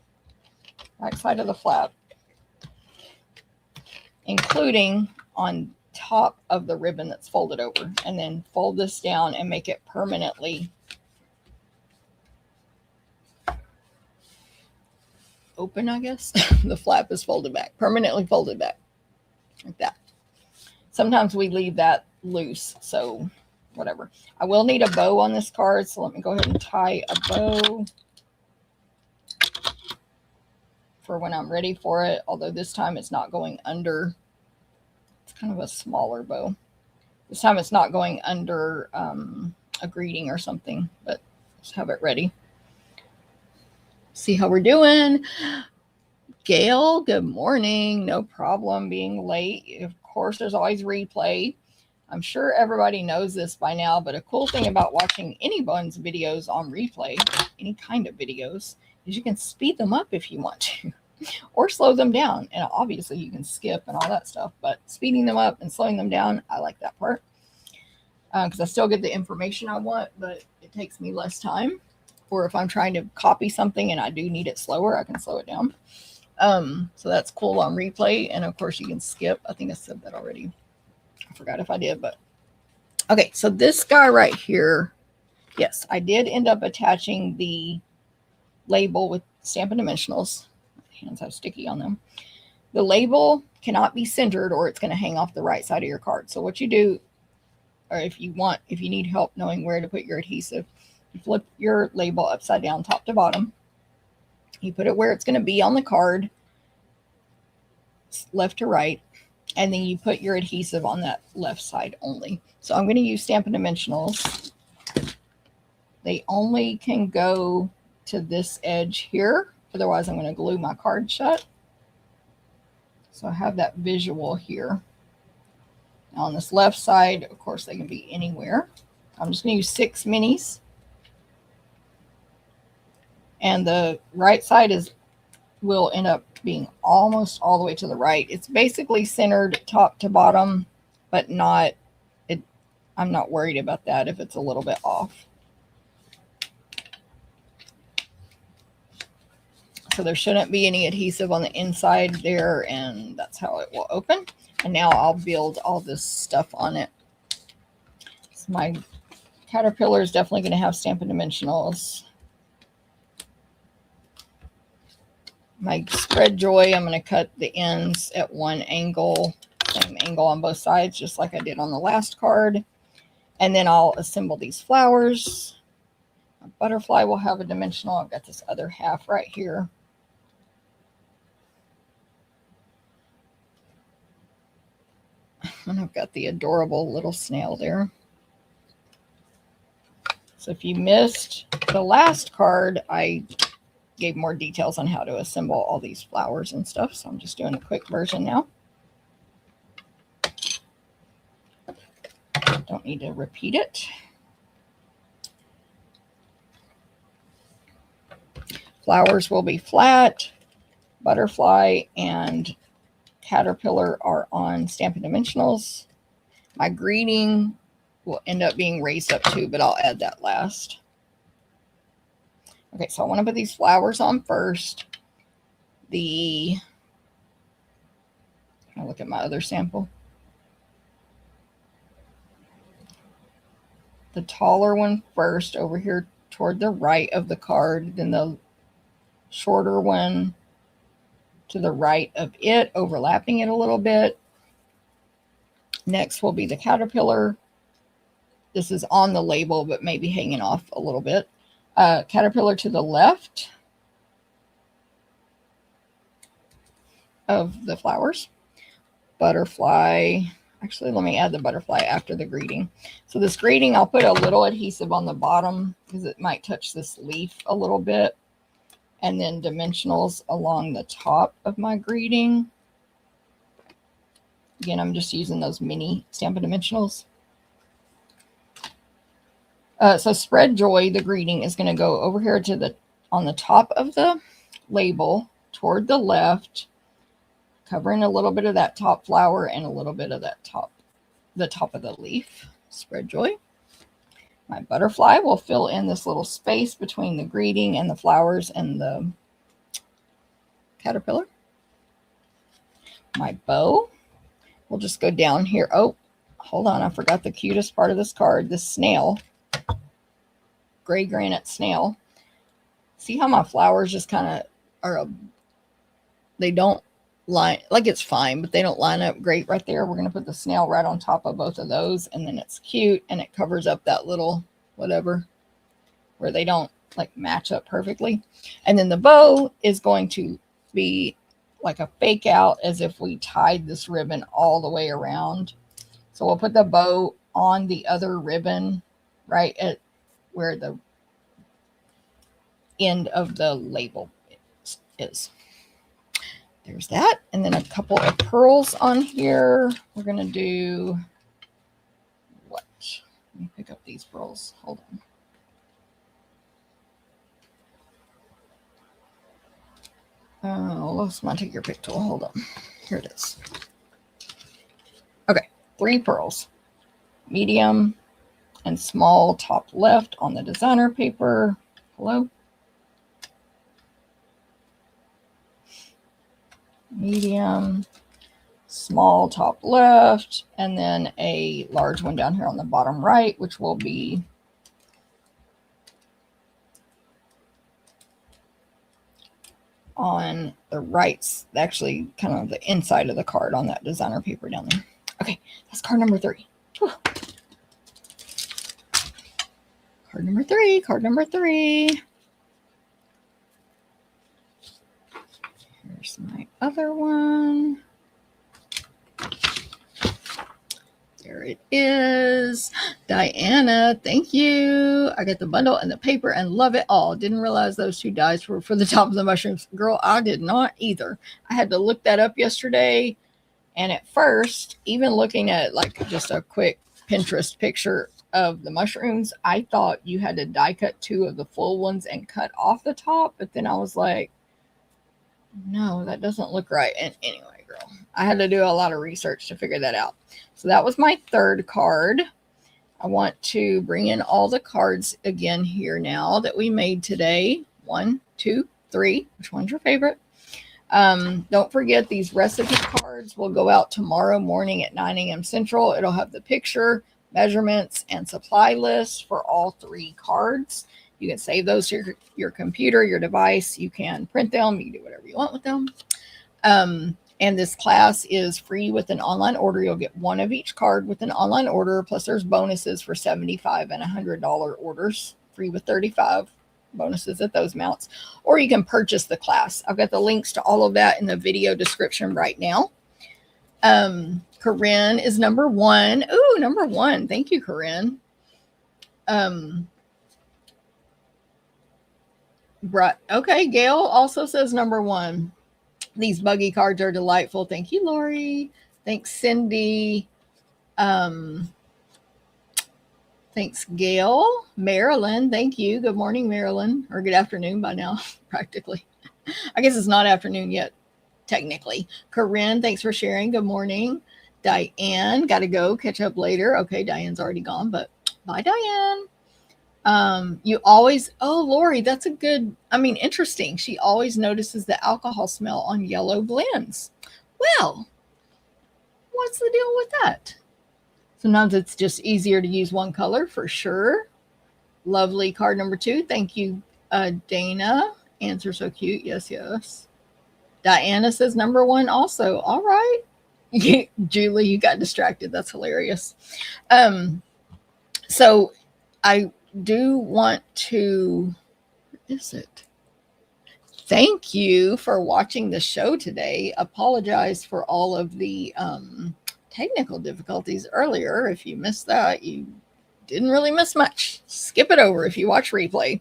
Back side of the flap. Including on top of the ribbon that's folded over, and then fold this down and make it permanently open, I guess. The flap is folded back, permanently folded back like that. Sometimes we leave that loose, so whatever. I will need a bow on this card, so let me go ahead and tie a bow for when I'm ready for it, although this time it's not going under. It's kind of a smaller bow. This time it's not going under a greeting or something, but just have it ready. See how we're doing. Gail, good morning. No problem being late. Of course, there's always replay. I'm sure everybody knows this by now, but a cool thing about watching anyone's videos on replay, any kind of videos, is you can speed them up if you want to, or slow them down. And obviously you can skip and all that stuff, but speeding them up and slowing them down, I like that part. Because I still get the information I want, but it takes me less time. Or if I'm trying to copy something and I do need it slower, I can slow it down. So that's cool on replay. And of course you can skip. I think I said that already. I forgot if I did, but okay. So this guy right here, yes, I did end up attaching the label with Stampin' Dimensionals. My hands have sticky on them. The label cannot be centered or it's going to hang off the right side of your card. So what you do, or if you need help knowing where to put your adhesive, you flip your label upside down, top to bottom. You put it where it's going to be on the card, left to right, and then you put your adhesive on that left side only. So I'm going to use Stampin' Dimensionals. They only can go to this edge here. Otherwise, I'm going to glue my card shut. So I have that visual here. Now on this left side, of course, they can be anywhere. I'm just going to use 6 minis. And the right side will end up being almost all the way to the right. It's basically centered top to bottom, but not, I'm not worried about that if it's a little bit off. So there shouldn't be any adhesive on the inside there, and that's how it will open. And now I'll build all this stuff on it. So my caterpillar is definitely going to have Stampin' Dimensionals. My spread joy, I'm going to cut the ends at one angle, same angle on both sides, just like I did on the last card. And then I'll assemble these flowers. My butterfly will have a dimensional. I've got this other half right here. And I've got the adorable little snail there. So if you missed the last card, I gave more details on how to assemble all these flowers and stuff. So I'm just doing a quick version now. don't need to repeat it. Flowers will be flat. Butterfly and caterpillar are on Stampin' Dimensionals. My greeting will end up being raised up too, but I'll add that last. Okay, so I want to put these flowers on first. I'll look at my other sample. The taller one first over here toward the right of the card, then the shorter one to the right of it, overlapping it a little bit. Next will be the caterpillar. This is on the label, but maybe hanging off a little bit. Caterpillar to the left of the flowers. Butterfly. Actually, let me add the butterfly after the greeting. So this greeting, I'll put a little adhesive on the bottom because it might touch this leaf a little bit. And then dimensionals along the top of my greeting. Again, I'm just using those mini Stampin' Dimensionals. So Spread Joy, the greeting, is going to go over here to on the top of the label toward the left, covering a little bit of that top flower and a little bit of that the top of the leaf. Spread Joy. My butterfly will fill in this little space between the greeting and the flowers and the caterpillar. My bow will just go down here. Oh, hold on. I forgot the cutest part of this card. This snail. Gray granite snail. See how my flowers just kind of they don't line, like it's fine, but they don't line up great right there. We're going to put the snail right on top of both of those, and then it's cute, and it covers up that little whatever where they don't like match up perfectly. And then the bow is going to be like a fake out, as if we tied this ribbon all the way around. So we'll put the bow on the other ribbon right at where the end of the label is. There's that. And then a couple of pearls on here. We're going to do what? Let me pick up these pearls. Hold on. Oh, lost my take your pick tool. Hold on. Here it is. Okay, 3 pearls. Medium and small top left on the designer paper. Hello. Medium, small top left, and then a large one down here on the bottom right, which will be on the right, actually kind of the inside of the card on that designer paper down there. Okay, that's card number 3. Whew. Card number 3, card number 3. Here's my other one. There it is. Diana, thank you. I got the bundle and the paper and love it all. Didn't realize those 2 dies were for the top of the mushrooms. Girl, I did not either. I had to look that up yesterday. And at first, even looking at like just a quick Pinterest picture of the mushrooms, I thought you had to die cut 2 of the full ones and cut off the top. But then I was like, no, that doesn't look right. And anyway, girl, I had to do a lot of research to figure that out. So that was my 3rd card. I want to bring in all the cards again here now that we made today. 1, 2, 3. Which one's your favorite? Don't forget, these recipe cards will go out tomorrow morning at 9 a.m. Central. It'll have the picture, measurements, and supply list for all 3 cards. You can save those to your computer, your device. You can print them. You can do whatever you want with them. And this class is free with an online order. You'll get 1 of each card with an online order. Plus there's bonuses for $75 and $100 orders. Free with 35 bonuses at those amounts. Or you can purchase the class. I've got the links to all of that in the video description right now. Corinne is number 1. Ooh, number 1. Thank you, Corinne. Right. Okay, Gail also says number 1. These buggy cards are delightful. Thank you, Lori. Thanks, Cindy. Thanks, Gail. Marilyn, thank you. Good morning, Marilyn. Or good afternoon by now, practically. I guess it's not afternoon yet, technically. Corinne, thanks for sharing. Good morning. Diane, got to go. Catch up later. Okay, Diane's already gone, but bye, Diane. You always, oh, Lori, that's a good, interesting. She always notices the alcohol smell on yellow blends. Well, what's the deal with that? Sometimes it's just easier to use one color for sure. Lovely card number 2. Thank you, Dana. Answer so cute. Yes, yes. Diana says number 1 also. All right. Julie, you got distracted. That's hilarious. So I do want to, what is it? Thank you for watching the show today. Apologize for all of the technical difficulties earlier. If you missed that, you didn't really miss much. Skip it over if you watch replay.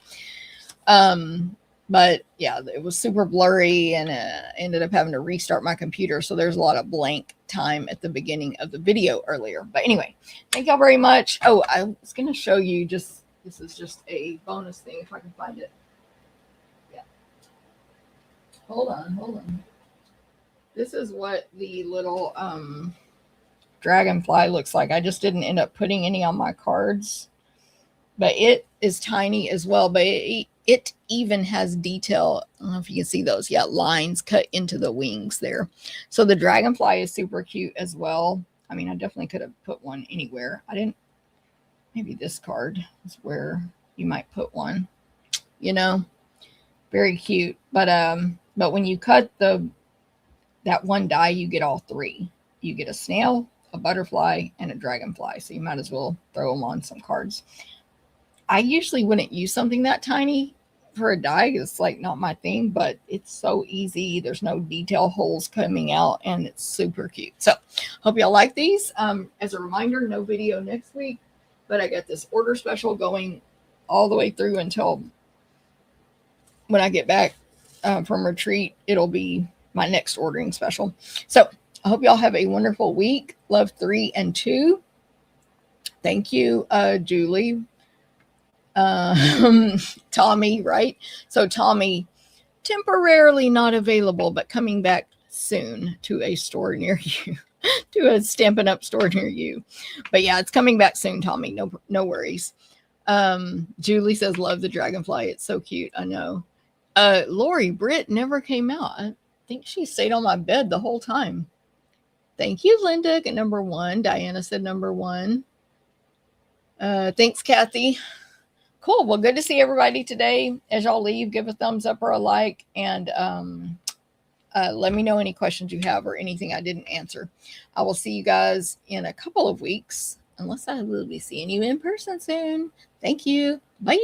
But yeah, it was super blurry and ended up having to restart my computer. So there's a lot of blank time at the beginning of the video earlier. But anyway, thank y'all very much. Oh, I was going to show you this is just a bonus thing if I can find it. Yeah. Hold on. This is what the little dragonfly looks like. I just didn't end up putting any on my cards. But it is tiny as well. But it even has detail. I don't know if you can see those. Yeah, lines cut into the wings there. So the dragonfly is super cute as well. I definitely could have put one anywhere. I didn't. Maybe this card is where you might put one. Very cute. But when you cut that one die, you get all 3. You get a snail, a butterfly, and a dragonfly. So you might as well throw them on some cards. I usually wouldn't use something that tiny for a die. It's like not my thing, but it's so easy. There's no detail holes coming out, and it's super cute. So hope y'all like these. As a reminder, no video next week, but I got this order special going all the way through until when I get back from retreat. It'll be my next ordering special. So I hope y'all have a wonderful week. Love 3 and 2. Thank you, Julie. Tommy, right? So Tommy, temporarily not available, but coming back soon to a store near you, to a Stampin' Up store near you. But yeah, it's coming back soon, Tommy. No worries. Julie says, love the dragonfly. It's so cute. I know. Lori, Britt never came out. I think she stayed on my bed the whole time. Thank you, Linda. At number 1. Diana said number 1. Thanks, Kathy. Cool. Well, good to see everybody today. As y'all leave, give a thumbs up or a like, and let me know any questions you have or anything I didn't answer. I will see you guys in a couple of weeks, unless I will be seeing you in person soon. Thank you. Bye.